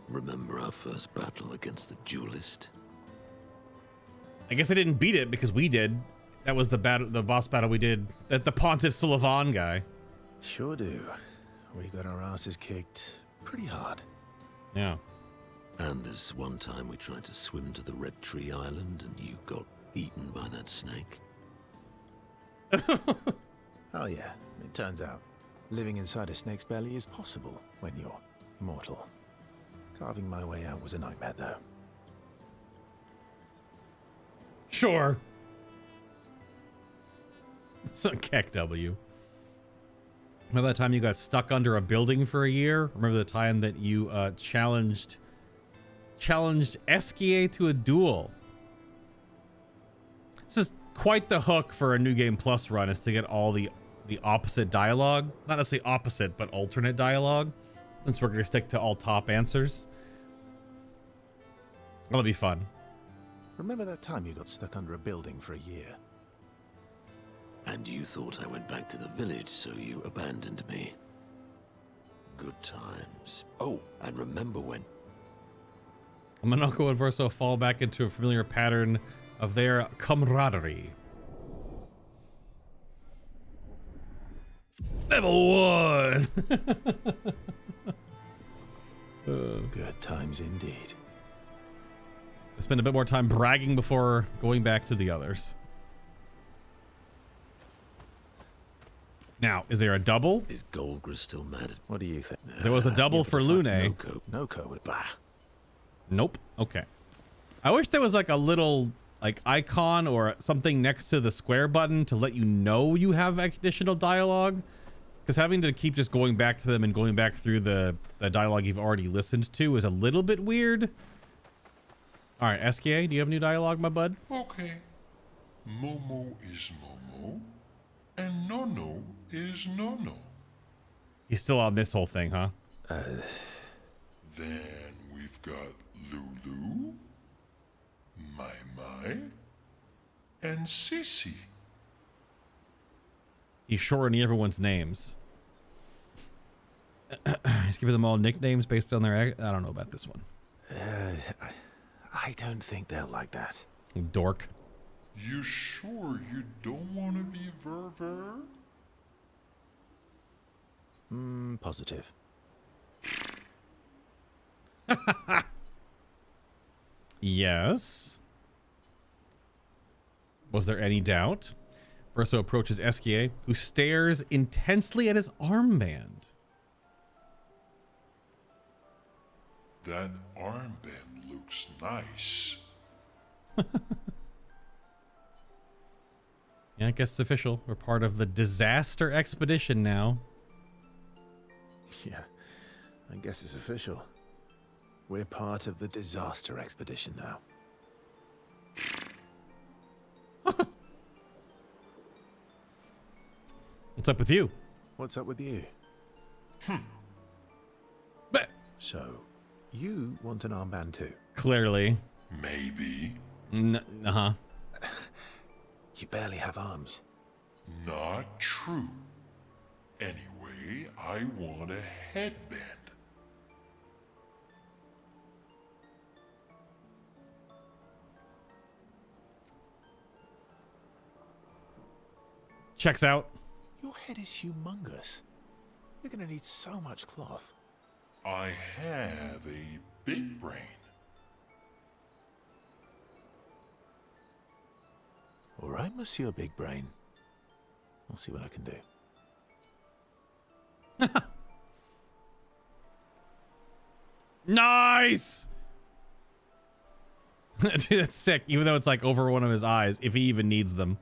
Remember our first battle against the duelist? I guess I didn't beat it because we did. That was the boss battle we did. The Pontiff Sullivan guy. Sure do. We got our asses kicked pretty hard. Yeah. And this one time we tried to swim to the Red Tree Island and you got eaten by that snake. Oh yeah, it turns out living inside a snake's belly is possible when you're immortal. Carving my way out was a nightmare, though. Sure. Some Keck W. Remember that time you got stuck under a building for a year? Remember the time that you challenged Esquier to a duel? This is quite the hook for a New Game Plus run, is to get all the opposite dialogue. Not necessarily opposite, but alternate dialogue. Since we're going to stick to all top answers. That'll be fun. Remember that time you got stuck under a building for a year? And you thought I went back to the village, so you abandoned me. Good times. Oh, and remember when... Monoco and Verso fall back into a familiar pattern of their camaraderie. Level 1! Good times indeed. Spend a bit more time bragging before going back to the others. Now, is there a double? Is Goldgra still mad at... What do you think? There was a double for Lune. Noco would... Bah. Nope. Okay. I wish there was like a little like icon or something next to the square button to let you know you have additional dialogue. Because having to keep just going back to them and going back through the dialogue you've already listened to is a little bit weird. All right, SKA, do you have new dialogue, my bud? Okay. Momo is Momo, and Nono is Nono. He's still on this whole thing, huh? Then we've got Lulu, Mai, and Sissy. He's shortening everyone's names. He's giving them all nicknames based on their... I don't know about this one. I don't think they'll like that. Dork. You sure you don't want to be Verver? Positive. Yes. Was there any doubt? Verso approaches Esquier, who stares intensely at his armband. That armband looks nice. Yeah, I guess it's official. We're part of the disaster expedition now. Yeah, I guess it's official. We're part of the disaster expedition now. What's up with you? What's up with you? But So, you want an armband too? clearly. Maybe. Uh-huh. You barely have arms. Not true. Anyway, I want a headband. Checks out. Your head is humongous. You're gonna need so much cloth. I have a big brain. All right, Monsieur Big Brain. I'll see what I can do. Nice! Dude, that's sick. Even though it's like over one of his eyes, if he even needs them.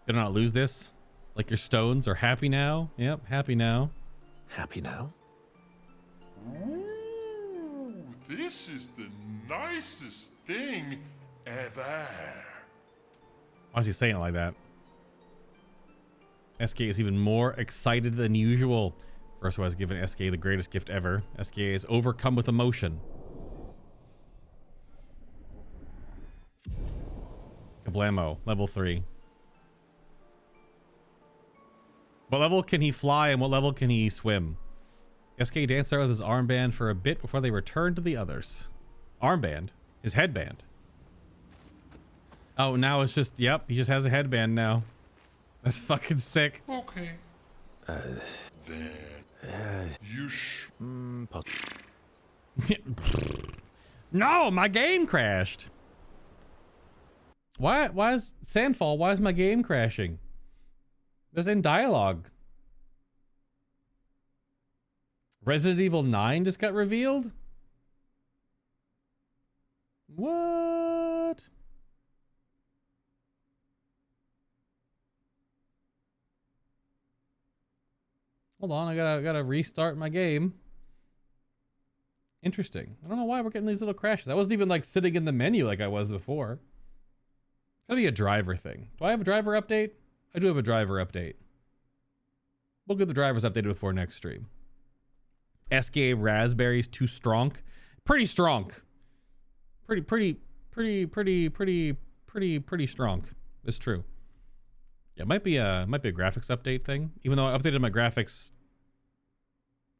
Gonna not lose this? Like your stones are happy now? Yep, happy now. Happy now? Ooh, this is the nicest thing ever. Why is he saying it like that? SK is even more excited than usual. Verso has given SK the greatest gift ever. SK is overcome with emotion. Kablamo, level 3. What level can he fly and what level can he swim? SK danced out with his armband for a bit before they returned to the others. Armband? His headband. Oh, now it's just, yep, he just has a headband now. That's fucking sick. Okay. Then you No, my game crashed. Why is Sandfall? Why is my game crashing? There's in dialogue. Resident Evil 9 just got revealed? What? Hold on, I gotta restart my game. Interesting. I don't know why we're getting these little crashes. I wasn't even like sitting in the menu like I was before. It's gotta be a driver thing. Do I have a driver update? I do have a driver update. We'll get the drivers updated before next stream. SKA Raspberry's too strong. Pretty strong. Pretty strong. It's true. Yeah, it might be a graphics update thing. Even though I updated my graphics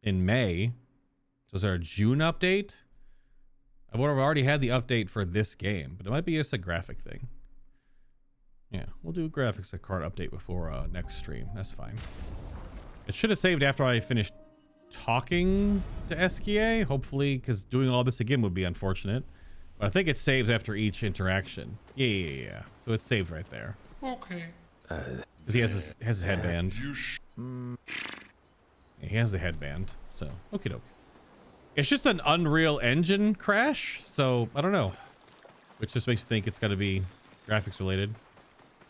in May. So is there a June update? I would have already had the update for this game, but it might be just a graphic thing. Yeah, we'll do a graphics card update before next stream. That's fine. It should have saved after I finished talking to SKA, hopefully, because doing all this again would be unfortunate. But I think it saves after each interaction. Yeah. So it's saved right there. Okay. Because he has his headband. Yeah, he has the headband. So, okie doke. It's just an Unreal Engine crash, so I don't know. Which just makes you think it's got to be graphics related.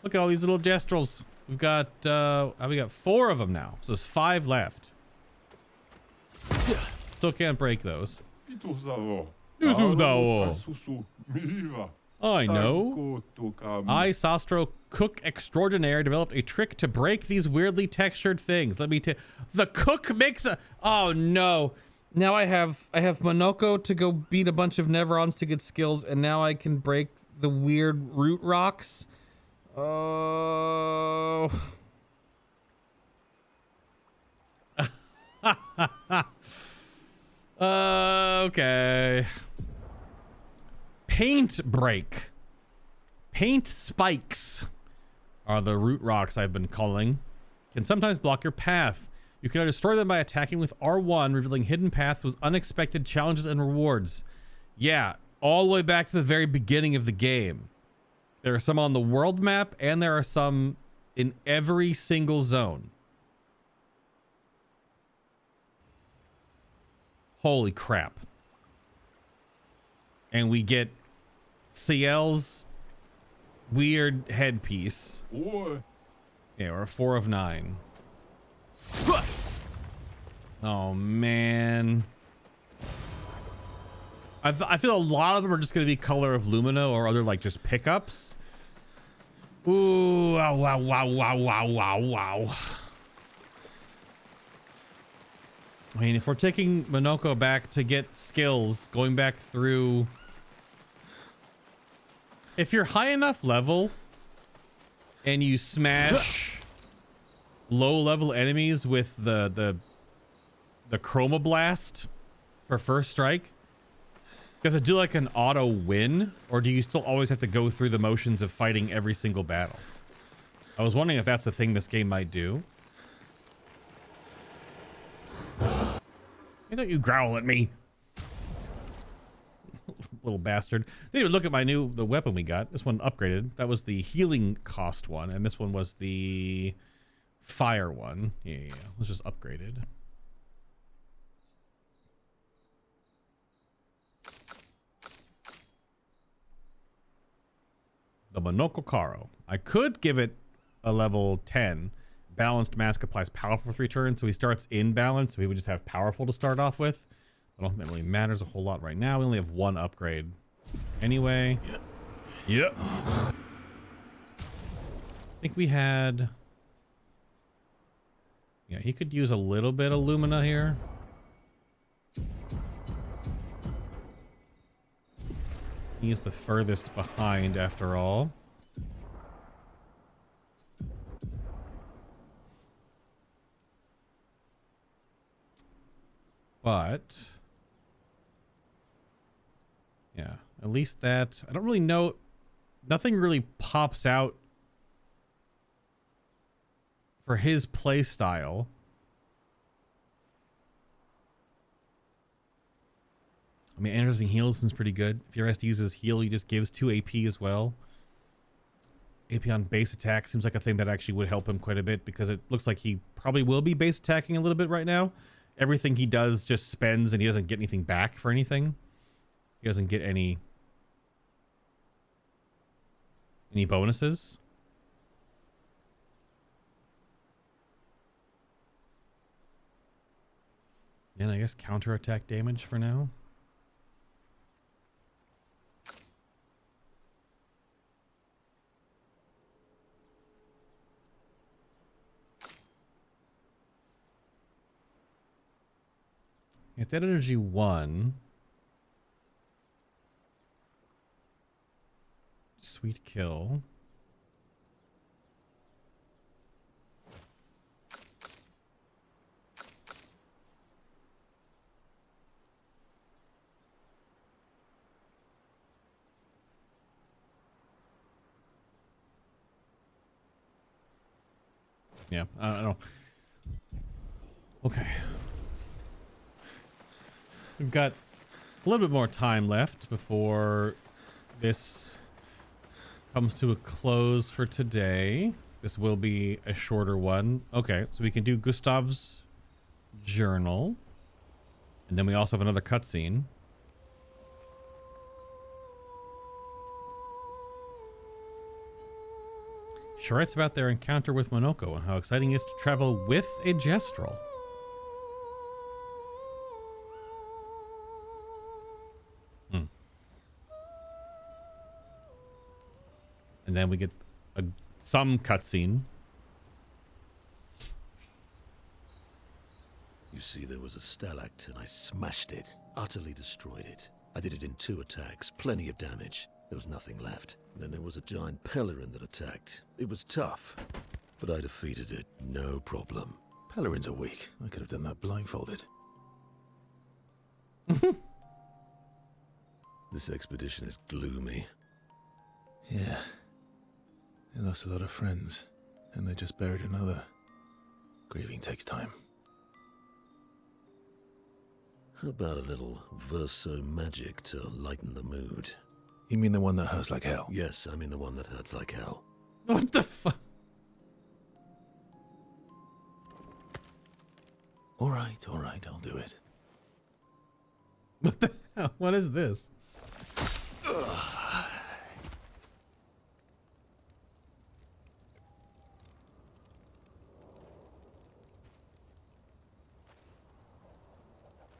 Look at all these little gestrels. We've got, we got 4 of them now. So there's 5 left. Still can't break those. I know. I, Sastro Cook Extraordinaire, developed a trick to break these weirdly textured things. Let me tell the cook makes a... Oh, no. Now I have Monoco to go beat a bunch of Neverons to get skills, and now I can break the weird root rocks. Oh... Okay. Paint break. Paint spikes are the root rocks I've been calling. Can sometimes block your path. You can destroy them by attacking with R1, revealing hidden paths with unexpected challenges and rewards. Yeah, all the way back to the very beginning of the game. There are some on the world map, and there are some in every single zone. Holy crap. And we get CL's weird headpiece. Boy. Yeah, we're 4 of 9. Oh, man. I feel a lot of them are just going to be Color of Lumina or other, like, just pickups. Ooh, wow. I mean, if we're taking Monoco back to get skills, going back through... If you're high enough level and you smash low-level enemies with the Chroma Blast for first strike, does it do like an auto win, or do you still always have to go through the motions of fighting every single battle? I was wondering if that's the thing this game might do. Why don't you growl at me? Little bastard. They didn't look at the weapon we got. This one upgraded. That was the healing cost one, and this one was the fire one. Yeah. It was just upgraded. The Monoco Caro. I could give it a level 10. Balanced mask applies powerful for 3 turns, so he starts in balance, so he would just have powerful to start off with. I don't think that really matters a whole lot right now. We only have 1 upgrade. Anyway. Yep. I think we had... Yeah, he could use a little bit of Lumina here. He's the furthest behind after all. But yeah, at least that I don't really know. Nothing really pops out for his play style. I mean, Anderson heals is pretty good. If he has to use his heal, he just gives 2 AP as well. AP on base attack seems like a thing that actually would help him quite a bit, because it looks like he probably will be base attacking a little bit right now. Everything he does just spends, and he doesn't get anything back for anything. He doesn't get any bonuses. And I guess counterattack damage for now. It's that energy 1. Sweet kill. Yeah, I don't know. Okay. We've got a little bit more time left before this comes to a close for today. This will be a shorter one. Okay, so we can do Gustav's journal. And then we also have another cutscene. She writes about their encounter with Monoco and how exciting it is to travel with a Gestrel. And then we get some cutscene. You see, there was a stalactite and I smashed it, utterly destroyed it. I did it in 2 attacks, plenty of damage. There was nothing left. Then there was a giant Pelerin that attacked. It was tough, but I defeated it, no problem. Pelerins are weak. I could have done that blindfolded. This expedition is gloomy. Yeah. They lost a lot of friends, and they just buried another. Grieving takes time. How about a little verso magic to lighten the mood? You mean the one that hurts like hell? Yes, I mean the one that hurts like hell. What the fuck? All right, I'll do it. What the hell? What is this?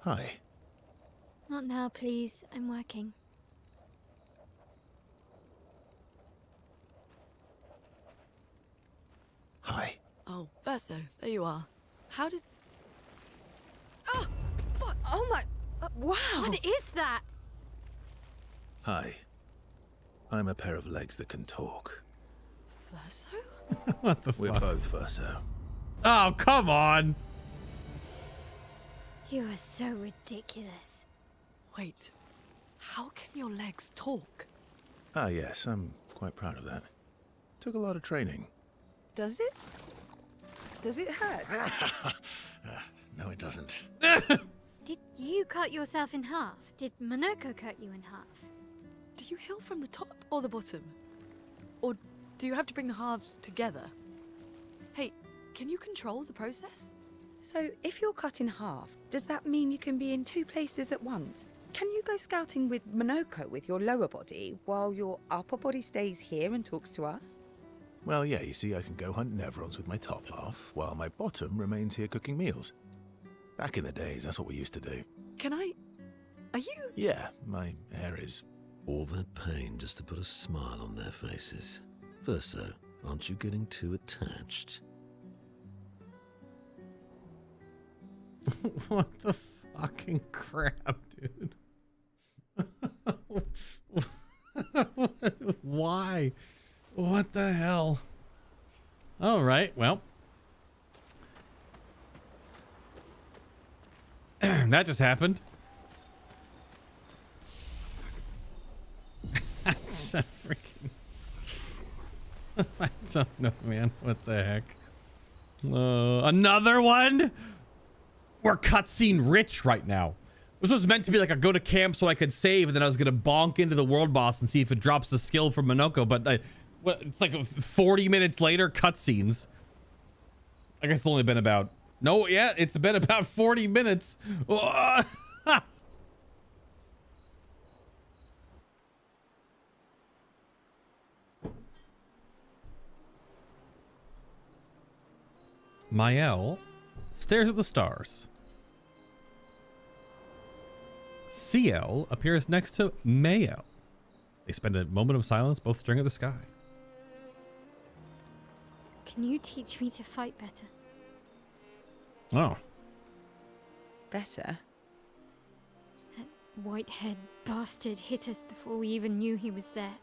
Hi. Not now, please. I'm working. Hi. Oh, Verso, there you are. How did... Oh! Fuck! Oh my... wow! What is that? Hi. I'm a pair of legs that can talk. Verso? What the We're fuck? both Verso. Oh, come on. You are so ridiculous. Wait. How can your legs talk? Ah, yes, I'm quite proud of that. Took a lot of training. Does it? Does it hurt? No, it doesn't. Did you cut yourself in half? Did Monoco cut you in half? Do you heal from the top or the bottom? Or do you have to bring the halves together? Hey, can you control the process? So, if you're cut in half, does that mean you can be in 2 places at once? Can you go scouting with Monoco with your lower body, while your upper body stays here and talks to us? Well, yeah, you see, I can go hunt Nevrons with my top half, while my bottom remains here cooking meals. Back in the days, that's what we used to do. Can I... Are you... Yeah, my hair is... All that pain just to put a smile on their faces. Verso, aren't you getting too attached? What the fucking crap, dude? Why? What the hell? All right, well. That just happened. That's a freaking... I don't know, man. What the heck? Another one? We're cutscene rich right now. This was meant to be like a go to camp so I could save, and then I was gonna bonk into the world boss and see if it drops the skill from Monoco. But What, it's like 40 minutes later, cutscenes. I guess it's only been about... No, yeah, it's been about 40 minutes. Mael stares at the stars. CL appears next to Mael. They spend a moment of silence, both staring at the sky. Can you teach me to fight better? Oh. Better? That white-haired bastard hit us before we even knew he was there.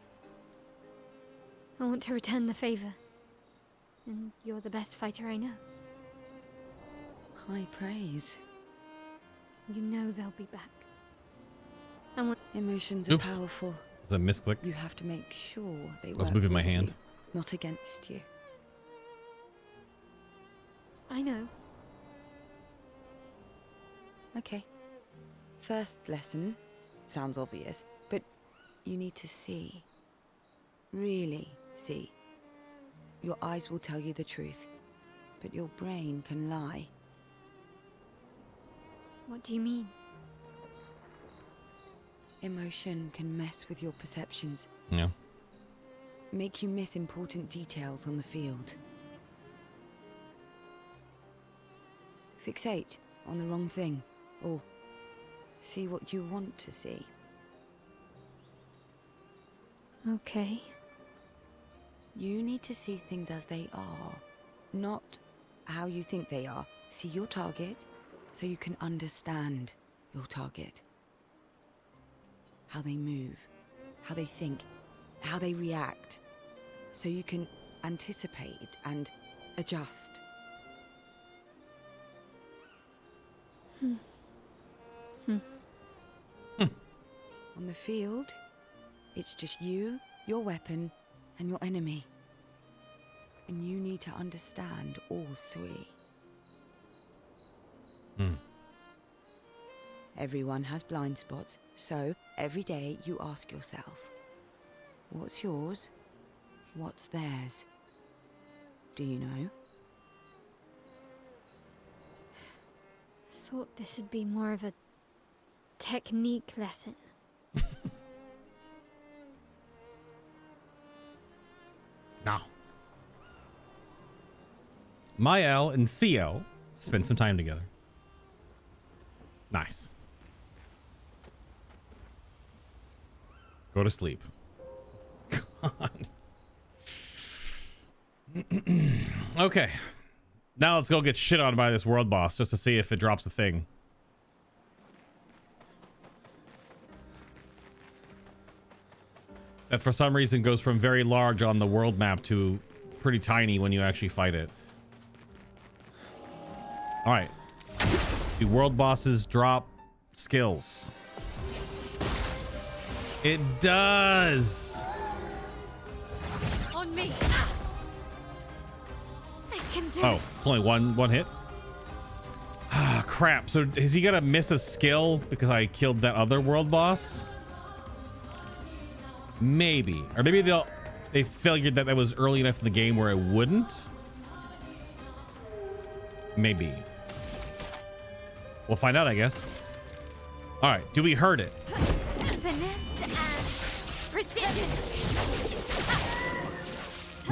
I want to return the favor. And you're the best fighter I know. High praise. You know they'll be back. Emotions Oops. are powerful. It's a misclick. You have to make sure they I was work moving my with hand. you, not against you. I know. Okay. First lesson. Sounds obvious, but you need to see. Really see. Your eyes will tell you the truth, but your brain can lie. What do you mean? Emotion can mess with your perceptions. Yeah. Make you miss important details on the field. Fixate on the wrong thing, or see what you want to see. Okay. You need to see things as they are, not how you think they are. See your target so you can understand your target. How they move, how they think, how they react, so you can anticipate and adjust. On the field, it's just you, your weapon, and your enemy. And you need to understand all three. Everyone has blind spots, so every day you ask yourself, what's yours? What's theirs? Do you know? Thought this would be more of a technique lesson. No. Mael and CL spend some time together. Nice. Go to sleep. God. Okay. Now let's go get shit on by this world boss just to see if it drops a thing. That for some reason goes from very large on the world map to pretty tiny when you actually fight it. All right. Do world bosses drop skills? It does. On me. I can do Oh, only one hit. Ah, crap. So is he gonna miss a skill because I killed that other world boss? Maybe, or maybe they figured that was early enough in the game where it wouldn't. Maybe. We'll find out, I guess. All right, do we hurt it? finesse and precision.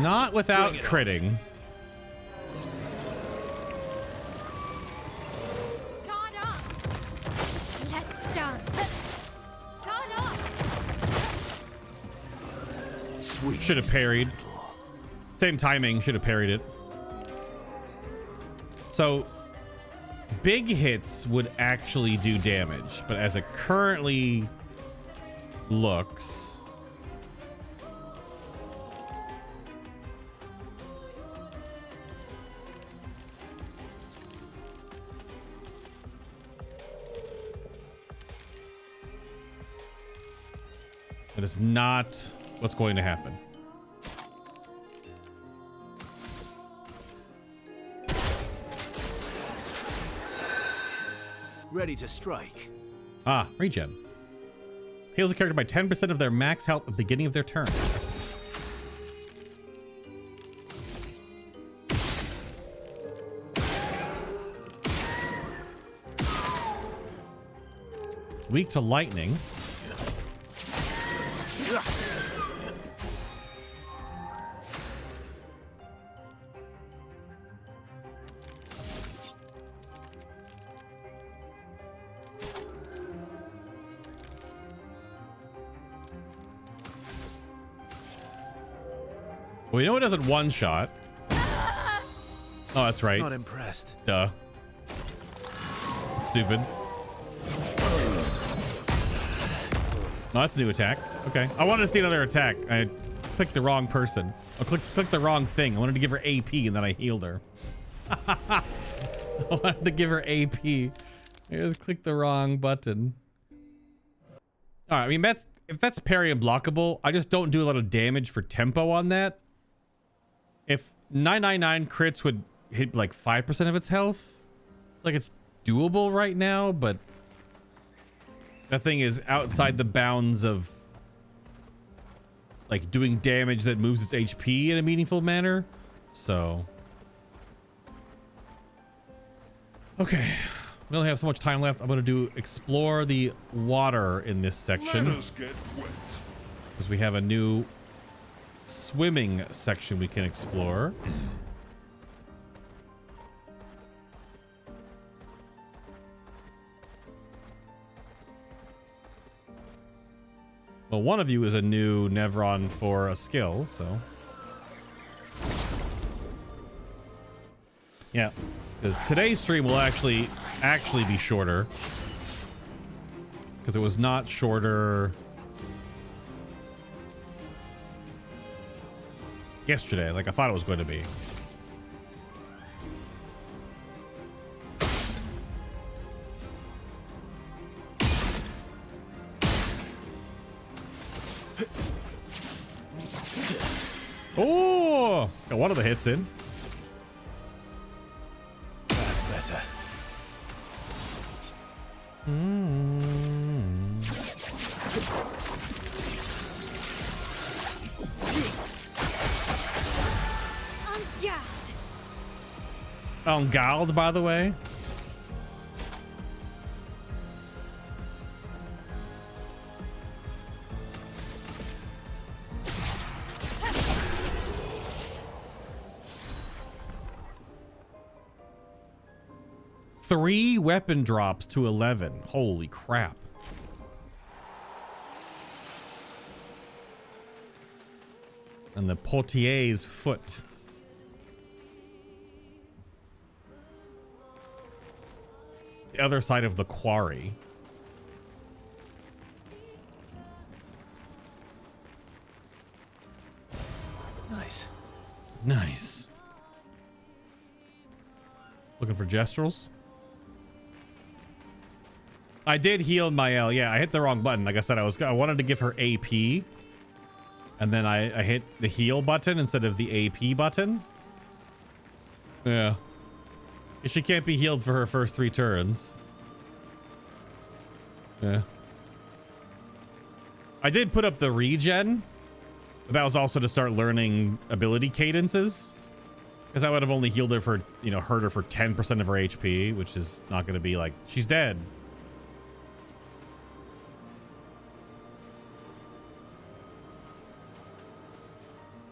Not without critting. Guard up. Let's dance. Guard up. Sweet. Should have parried. Same timing, should have parried it. So big hits would actually do damage, but as it currently looks, that is not what's going to happen. Ready to strike. Ah, regen. Heals a character by 10% of their max health at the beginning of their turn. Weak to lightning. Well, you know it doesn't one shot. Oh, that's right. Not impressed. Duh. Stupid. No, that's a new attack. Okay. I wanted to see another attack. I clicked the wrong person. I clicked the wrong thing. I wanted to give her AP and then I healed her. I wanted to give her AP. I just clicked the wrong button. All right. I mean, if that's parry and blockable, I just don't do a lot of damage for tempo on that. If 999 crits would hit like 5% of its health, it's like it's doable right now, but that thing is outside the bounds of like doing damage that moves its HP in a meaningful manner. So, okay, we only have so much time left. I'm going to do explore the water in this section. Let us get wet. Because we have a new swimming section we can explore. Well, one of you is a new Nevron for a skill, so yeah, because today's stream will actually be shorter, because it was not shorter yesterday like I thought it was going to be. Oh, got one of the hits in. That's better. On guard, by the way. Three weapon drops to 11. Holy crap. And the portier's foot. The other side of the quarry. Nice. Nice. Looking for gestrels? I did heal Mael. Yeah, I hit the wrong button. Like I said, I wanted to give her AP. And then I hit the heal button instead of the AP button. Yeah. She can't be healed for her first 3 turns. Yeah. I did put up the regen. But that was also to start learning ability cadences. Because I would have only healed her for, you know, hurt her for 10% of her HP, which is not going to be like, she's dead.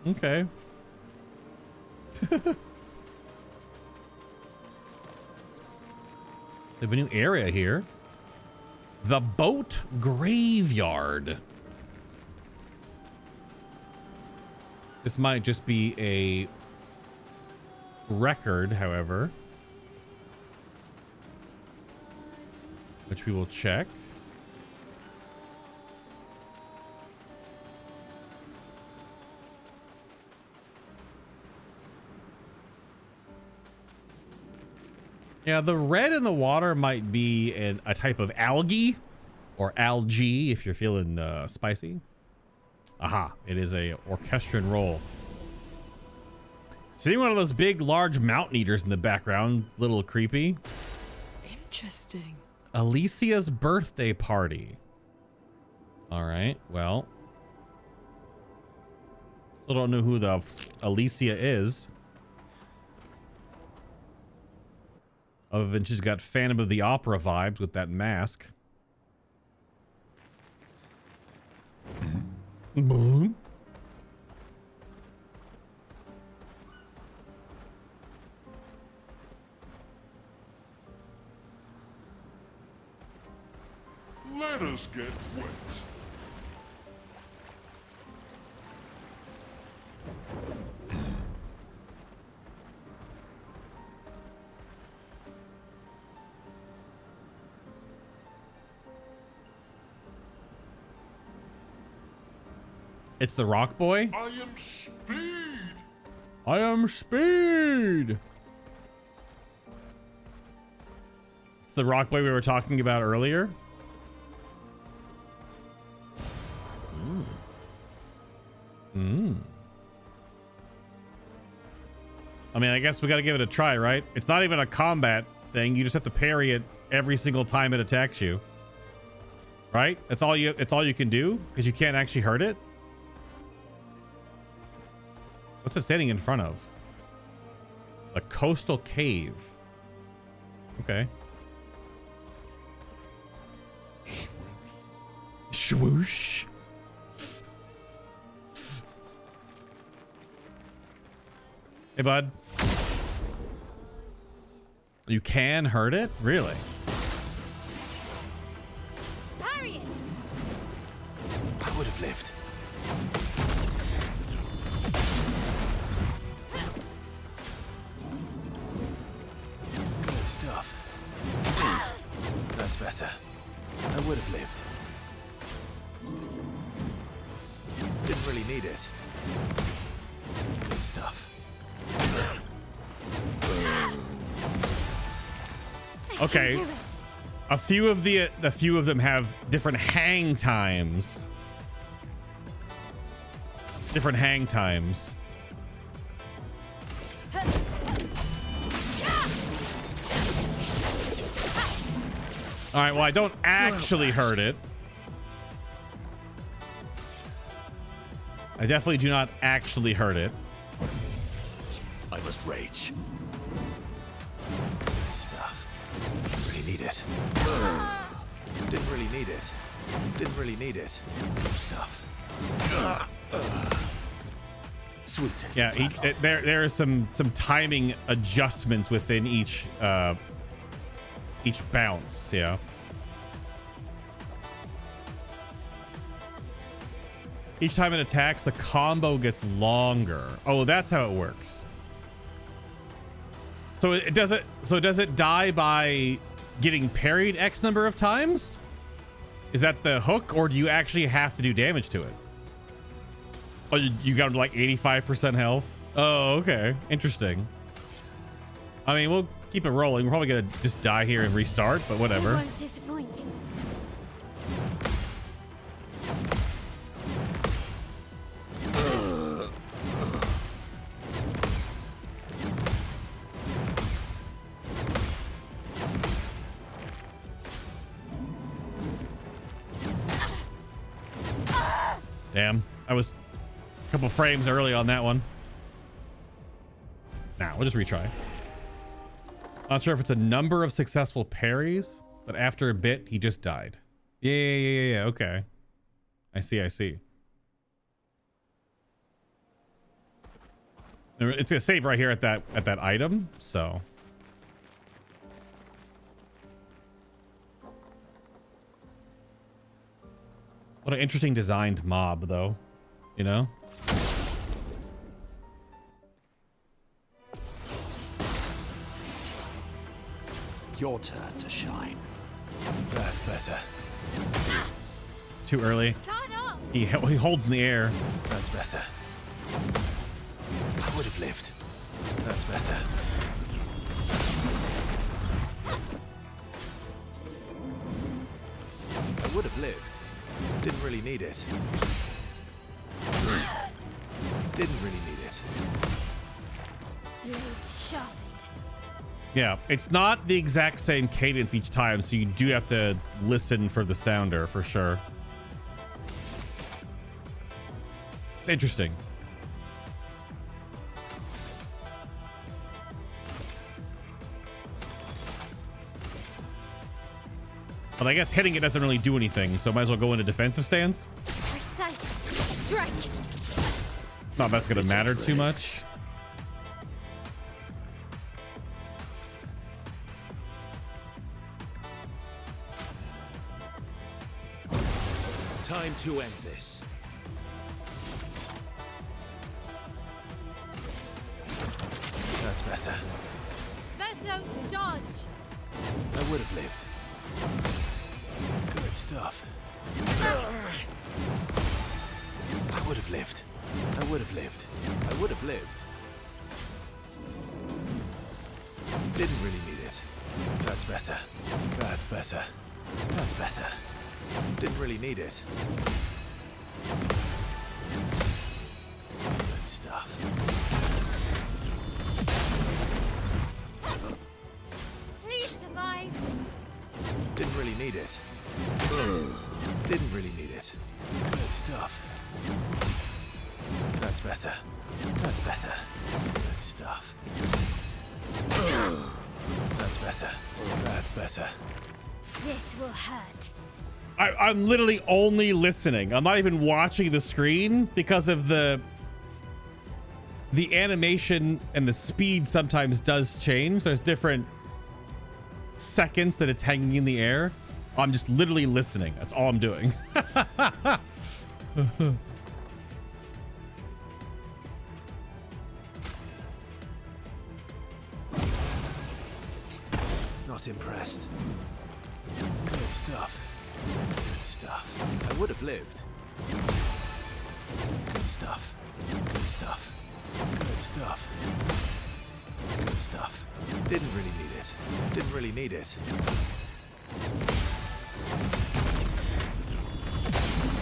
Okay. They have a new area here. The boat graveyard. This might just be a record, however, which we will check. Yeah, the red in the water might be a type of algae or algae if you're feeling spicy. Aha, it is a orchestrion roll. Seeing one of those big, large mountain eaters in the background, little creepy. Interesting. Alicia's birthday party. All right, well. Still don't know who the Alicia is. Other than she's got Phantom of the Opera vibes with that mask. Boom. Let us get wet. It's the Rock Boy. I am Speed. I am Speed. It's the Rock Boy we were talking about earlier. I mean, I guess we got to give it a try, right? It's not even a combat thing. You just have to parry it every single time it attacks you. Right? It's all you can do because you can't actually hurt it. What's it standing in front of? A coastal cave. Okay. Swoosh. Hey, bud. You can hurt it? Really? Parry it! I would have lived. Good stuff. That's better. I would have lived. Didn't really need it. Good stuff. Okay. A few of them have different hang times. Different hang times. All right, well, I don't actually hurt it. I definitely do not actually hurt it. I must rage. Good stuff. Didn't really need it. Didn't really need it. Didn't really need it. Good stuff. Sweet. Yeah, there are some timing adjustments within each bounce. Yeah. Each time it attacks, the combo gets longer. Oh, that's how it works. So it does it. So does it die by getting parried X number of times? Is that the hook, or do you actually have to do damage to it? Oh, you got like 85% health. Oh, okay, interesting. I mean, we'll keep it rolling. We're probably gonna just die here and restart, but whatever. It won't disappoint. Damn, I was a couple frames early on that one. Now we'll just retry. Not sure if it's a number of successful parries, but after a bit, he just died. Yeah. Okay. I see. It's gonna save right here at that item, so. What an interesting designed mob, though. You know? Your turn to shine. That's better. Too early. He holds in the air. That's better. I would have lived. That's better. I would have lived. Didn't really need it. Didn't really need it. Blades sharpened. Yeah, it's not the exact same cadence each time, so you do have to listen for the sounder for sure. It's interesting. But I guess hitting it doesn't really do anything, so might as well go into defensive stance. Precise. Strike. Not that's gonna matter too much. Time to end this. That's better. Verso, dodge. I would have lived. Good stuff. I would have lived. I would have lived. I would have lived. Didn't really need it. That's better. That's better. That's better. Didn't really need it. Good stuff. Please survive. Didn't really need it. Didn't really need it. Good stuff. That's better. That's better. Good stuff. That's better. That's better. This will hurt. I'm literally only listening. I'm not even watching the screen because of the animation, and the speed sometimes does change. There's different seconds that it's hanging in the air. I'm just literally listening. That's all I'm doing. Not impressed. Good stuff. Good stuff. I would have lived. Good stuff. Good stuff. Good stuff. Good stuff. Didn't really need it. Didn't really need it.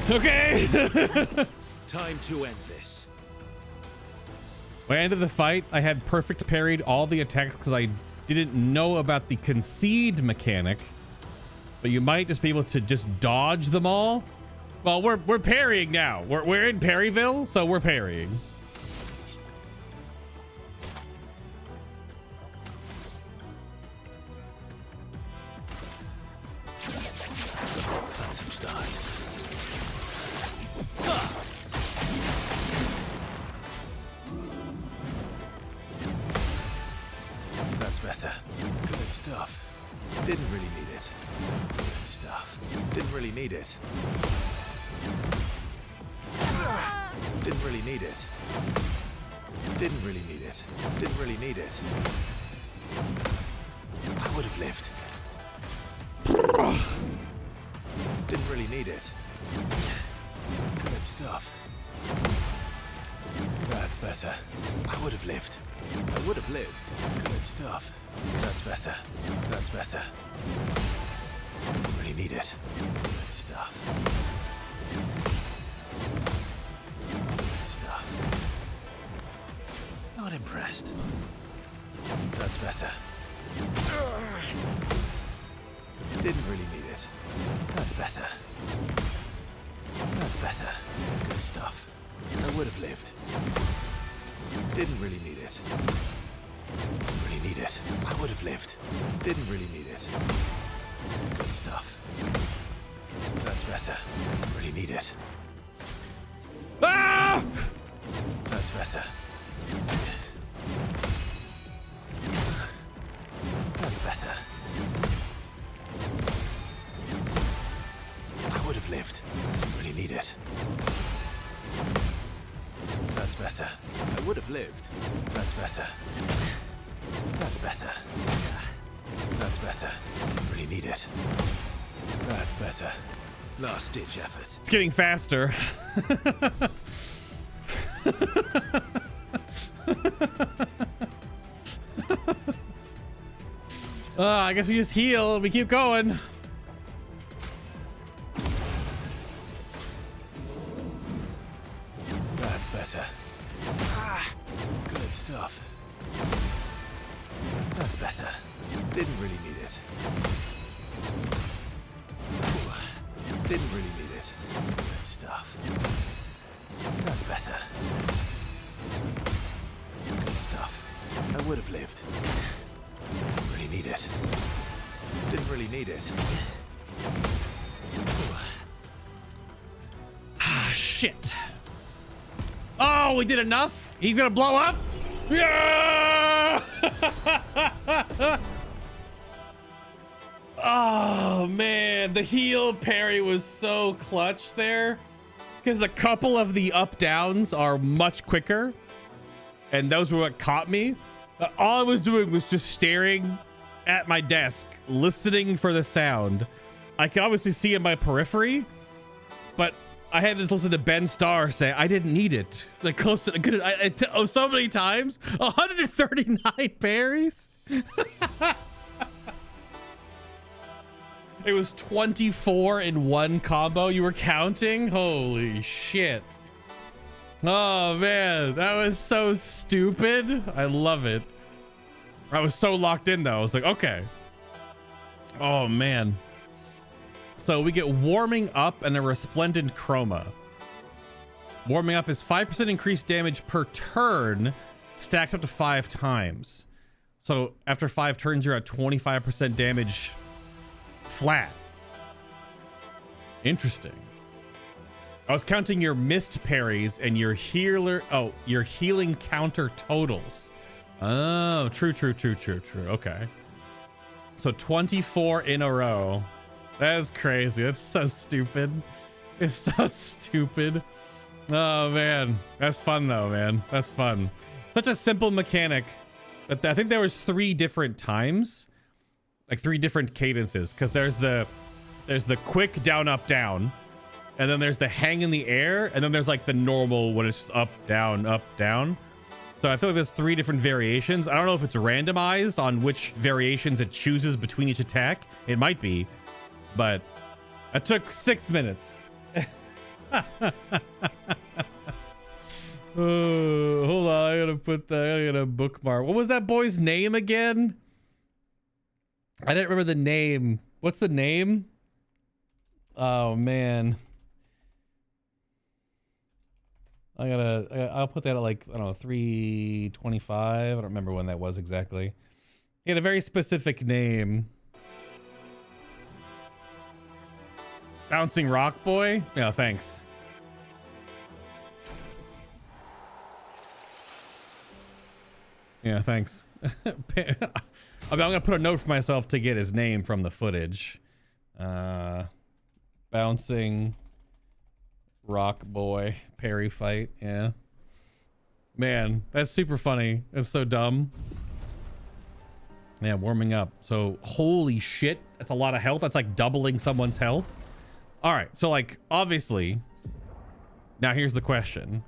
Okay. Time to end this. By the end of the fight, I had perfect parried all the attacks because I didn't know about the concede mechanic. But you might just be able to just dodge them all. Well, we're parrying now. We're in Perryville, so we're parrying. Phantom start. That's better. Good stuff. Didn't really need it. Good stuff. Didn't really need it. Didn't really need it. Didn't really need it. Didn't really need it. I would have lived. Didn't really need it. Good stuff. That's better. I would have lived. I would have lived. Good stuff. That's better. That's better. Didn't really need it. Good stuff. Good stuff. Not impressed. That's better. Didn't really need it. That's better. That's better. Good stuff. I would have lived. Didn't really need it. Didn't really need it. I would have lived. Didn't really need it. Good stuff. That's better. Didn't really need it. Ah! That's better. That's better. I would have lived. Didn't really need it. That's better. I would have lived. That's better. That's better. That's better. Didn't really need it. That's better. Last ditch effort. It's getting faster. I guess we just heal and we keep going. That's better. Good stuff. That's better. Didn't really need it. Didn't really need it. Good stuff. That's better. Good stuff. I would have lived. Didn't really need it. Didn't really need it. Ah, shit. Oh, we did enough? He's gonna blow up? Yeah! Oh, man. The heel parry was so clutch there. Because a couple of the up-downs are much quicker. And those were what caught me. All I was doing was just staring at my desk, listening for the sound. I could obviously see in my periphery, but I had to just listen to Ben Starr say, I didn't need it. Like close to, so many times, 139 parries. It was 24 in one combo. You were counting? Holy shit. Oh man, that was so stupid. I love it. I was so locked in though. I was like, okay. Oh man. So we get warming up and a resplendent chroma. Warming up is 5% increased damage per turn, stacked up to 5 times. So after 5 turns, you're at 25% damage flat. Interesting. I was counting your missed parries and your your healing counter totals. Oh, true. Okay. So 24 in a row. That is crazy. That's so stupid. It's so stupid. Oh man, that's fun though, man. That's fun. Such a simple mechanic. But I think there was 3 different times, like 3 different cadences. Because there's the quick down, up, down, and then there's the hang in the air, and then there's like the normal when it's up, down, up, down. So I feel like there's 3 different variations. I don't know if it's randomized on which variations it chooses between each attack. It might be. But it took 6 minutes. Hold on, I gotta bookmark. What was that boy's name again? I didn't remember the name. What's the name? Oh man. I'll put that at like, I don't know, 325. I don't remember when that was exactly. He had a very specific name. Bouncing Rock Boy? Yeah, thanks. Yeah, thanks. I'm gonna put a note for myself to get his name from the footage. Bouncing Rock Boy parry fight. Yeah. Man, that's super funny. That's so dumb. Yeah, warming up. So, holy shit. That's a lot of health. That's like doubling someone's health. All right, so like obviously, now here's the question.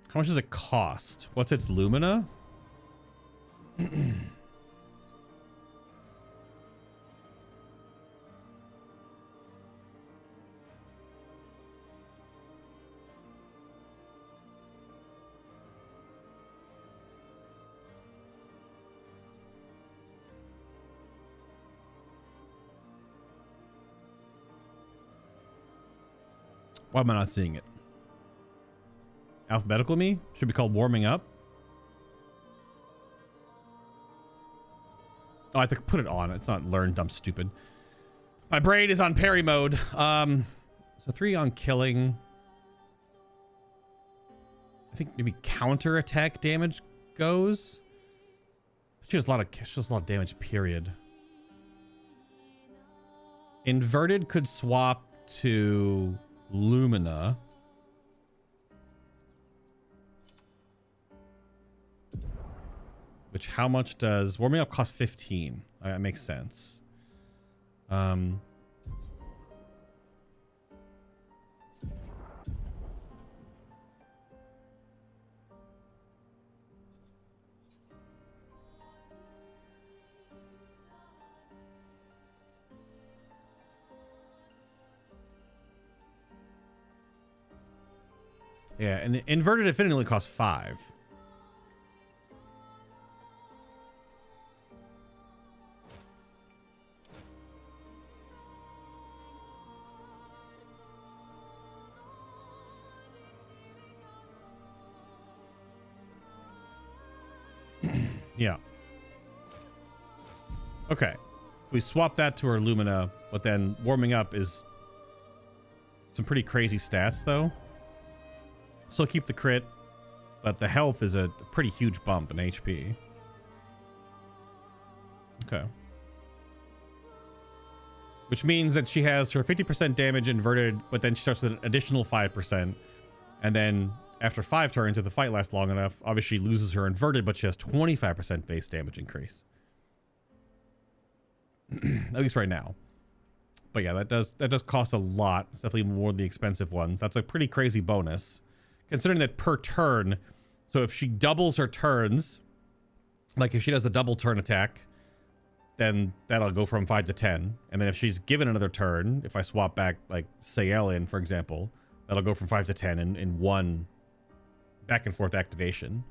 How much does it cost? What's its lumina? Why am I not seeing it? Alphabetical me? Should be called warming up. Oh, I have to put it on. It's not learned. I'm stupid. My brain is on parry mode. So 3 on killing. I think maybe counter attack damage goes. She does a lot of damage, period. Inverted could swap to Lumina. Which, how much does warming up cost? 15. That makes sense. Yeah, and inverted affinity only costs 5. Yeah. Okay. We swap that to our Lumina, but then warming up is some pretty crazy stats, though. Still keep the crit, but the health is a pretty huge bump in HP. Okay. Which means that she has her 50% damage inverted, but then she starts with an additional 5%. And then after 5 turns, if the fight lasts long enough, obviously she loses her inverted, but she has 25% base damage increase. At least right now. But yeah, that does cost a lot. It's definitely more than the expensive ones. That's a pretty crazy bonus. Considering that per turn, so if she doubles her turns, like if she does the double turn attack, then that'll go from 5 to 10. And then if she's given another turn, if I swap back like Sayel in, for example, that'll go from 5 to 10 in one back and forth activation.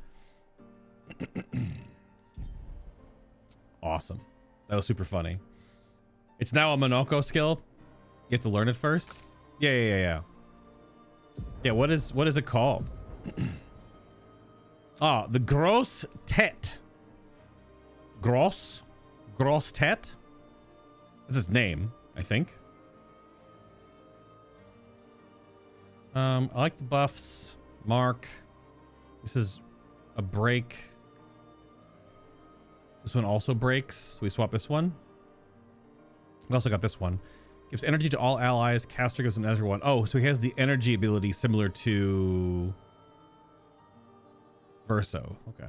Awesome. That was super funny. It's now a Monoco skill. You have to learn it first. Yeah. Yeah, what is it called? Ah, the Grosse Tete. Grosse Tete? That's his name, I think. I like the buffs. Mark. This is a break. This one also breaks. So we swap this one. We also got this one. Gives energy to all allies. Caster gives another one. Oh, so he has the energy ability similar to Verso. Okay.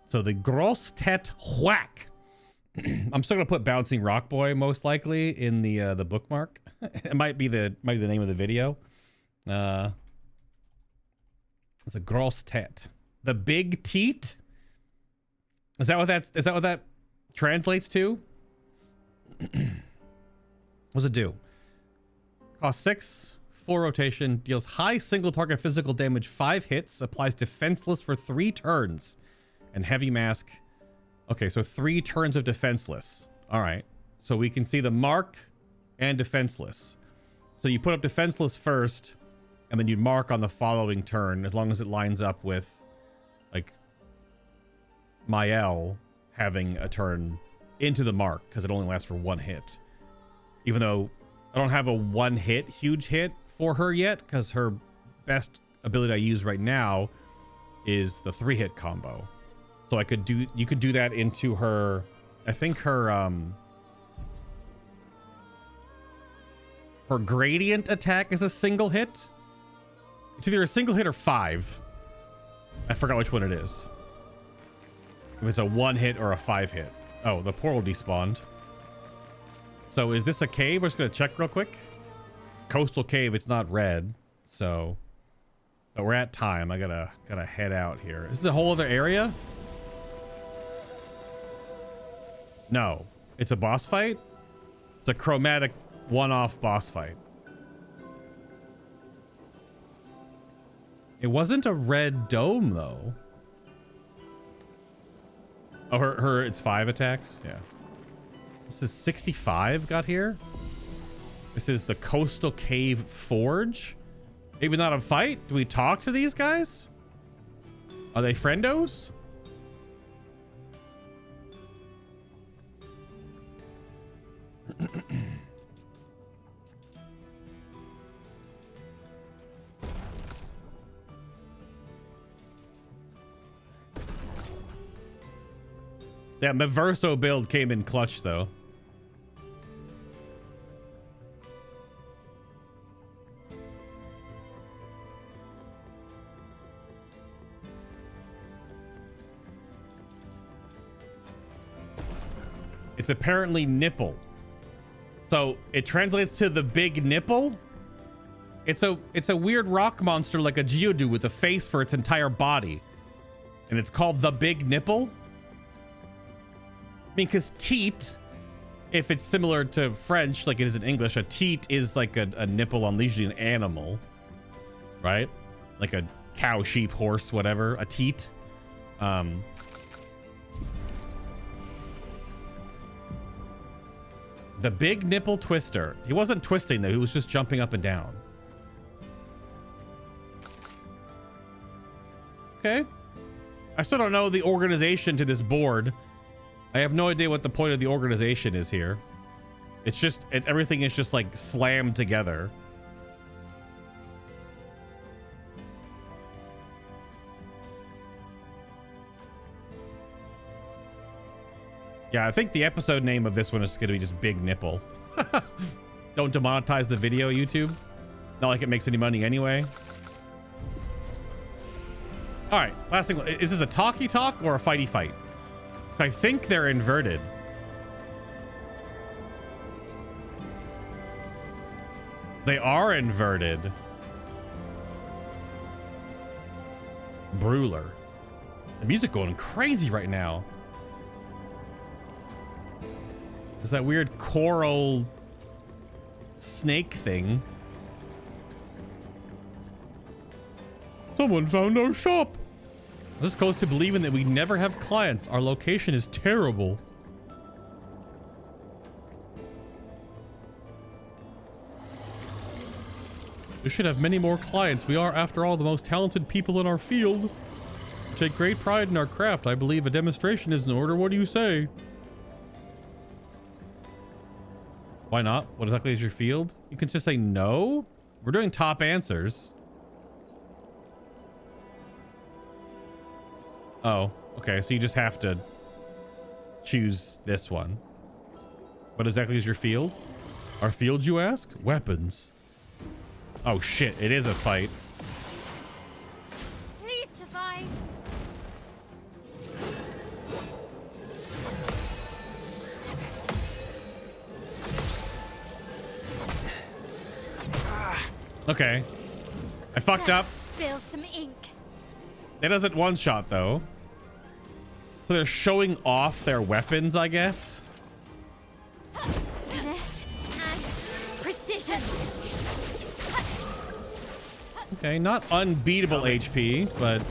So the Grosse Tete Whack. I'm still gonna put Bouncing Rock Boy most likely in the bookmark. It might be the name of the video. It's a Grosse Tete. The Big Teat. Is that what that translates to? What's it do? Cost 6, 4 rotation, deals high single target physical damage 5 hits, applies defenseless for 3 turns, and heavy mask. Okay, so 3 turns of defenseless. All right, so we can see the mark and defenseless. So you put up defenseless first, and then you mark on the following turn, as long as it lines up with like Mael having a turn into the mark, because it only lasts for 1 hit. Even though I don't have a 1-hit huge hit for her yet, because her best ability I use right now is the 3-hit combo. So you could do that into her, I think her gradient attack is a single hit. It's either a single hit or 5. I forgot which one it is. If it's a 1-hit or a 5-hit. Oh, the portal despawned. So is this a cave? We're just gonna check real quick. Coastal cave, it's not red. So, but we're at time. I gotta head out here. Is this a whole other area? No, it's a boss fight. It's a chromatic one-off boss fight. It wasn't a red dome though. Oh, her it's 5 attacks. Yeah. This is 65 got here. This is the Coastal Cave Forge. Maybe not a fight. Do we talk to these guys? Are they friendos? Yeah, the Verso build came in clutch though. It's apparently nipple. So it translates to the big nipple. It's a weird rock monster like a Geodude with a face for its entire body. And it's called the big nipple. I mean, because teat, if it's similar to French like it is in English, a teat is like a nipple on usually an animal, right? Like a cow, sheep, horse, whatever, a teat. The big nipple twister. He wasn't twisting though, he was just jumping up and down. Okay. I still don't know the organization to this board. I have no idea what the point of the organization is here. It's just, everything is just like slammed together. Yeah, I think the episode name of this one is going to be just Big Nipple. Don't demonetize the video, YouTube. Not like it makes any money anyway. All right, last thing. Is this a talkie talk or a fighty fight? I think they're inverted. They are inverted. Brewler. The music going crazy right now. It's that weird choral snake thing. Someone found our shop. This is close to believing that we never have clients. Our location is terrible. We should have many more clients. We are, after all, the most talented people in our field. We take great pride in our craft. I believe a demonstration is in order. What do you say? Why not? What exactly is your field? You can just say no. We're doing top answers. Oh, okay. So you just have to choose this one. What exactly is your field? Our field, you ask? Weapons. Oh shit, it is a fight. Please survive. Okay. I fucked up. Spill some ink. It doesn't one shot though. So they're showing off their weapons, I guess. Finesse and precision. Okay, not unbeatable HP, but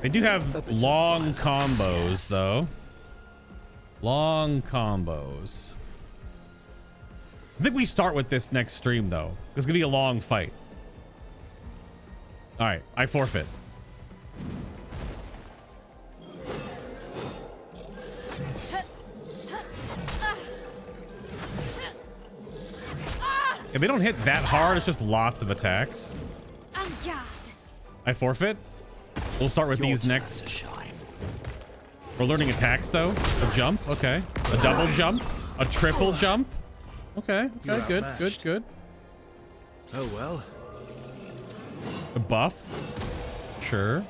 they do have long combos though. Long combos. I think we start with this next stream though. It's gonna be a long fight. All right, I forfeit. If they don't hit that hard, it's just lots of attacks. I forfeit. We'll start with these next. We're learning attacks though. A jump, okay. A double jump, a triple jump. Okay, okay, good, good, good. Oh well. A buff. Sure.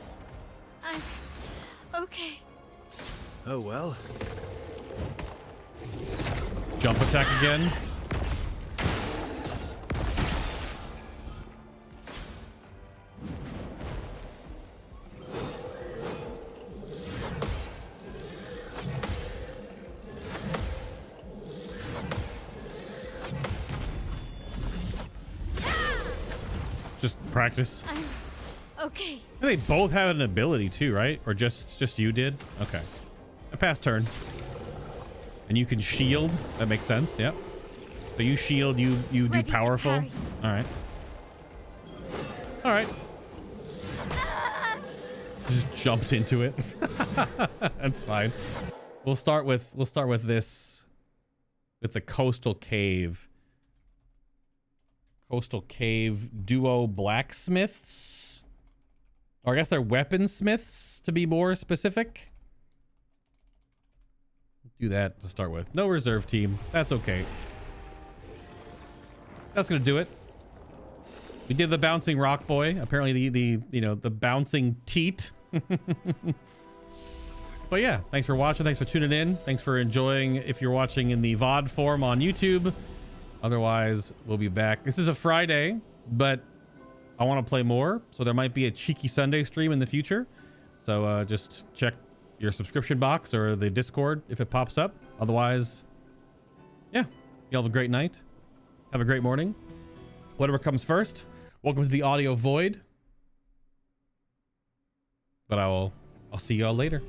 Okay. Oh well. Jump attack again. Just practice. Okay. They both have an ability too, right? Or just you did? Okay. A pass turn. And you can shield. That makes sense. Yep. So you shield, you do powerful. All right. All right. Just jumped into it. That's fine. We'll start with this, with the coastal cave. Coastal cave duo blacksmiths. Or I guess they're weaponsmiths to be more specific. Do that to start with. No reserve team. That's okay. That's gonna do it. We did the bouncing rock boy. Apparently the bouncing teat. But yeah, thanks for watching. Thanks for tuning in. Thanks for enjoying if you're watching in the VOD form on YouTube. Otherwise, we'll be back. This is a Friday, but I want to play more. So there might be a cheeky Sunday stream in the future. So just check your subscription box or the Discord if it pops up. Otherwise, yeah, y'all have a great night. Have a great morning. Whatever comes first. Welcome to the audio void. But I'll see y'all later.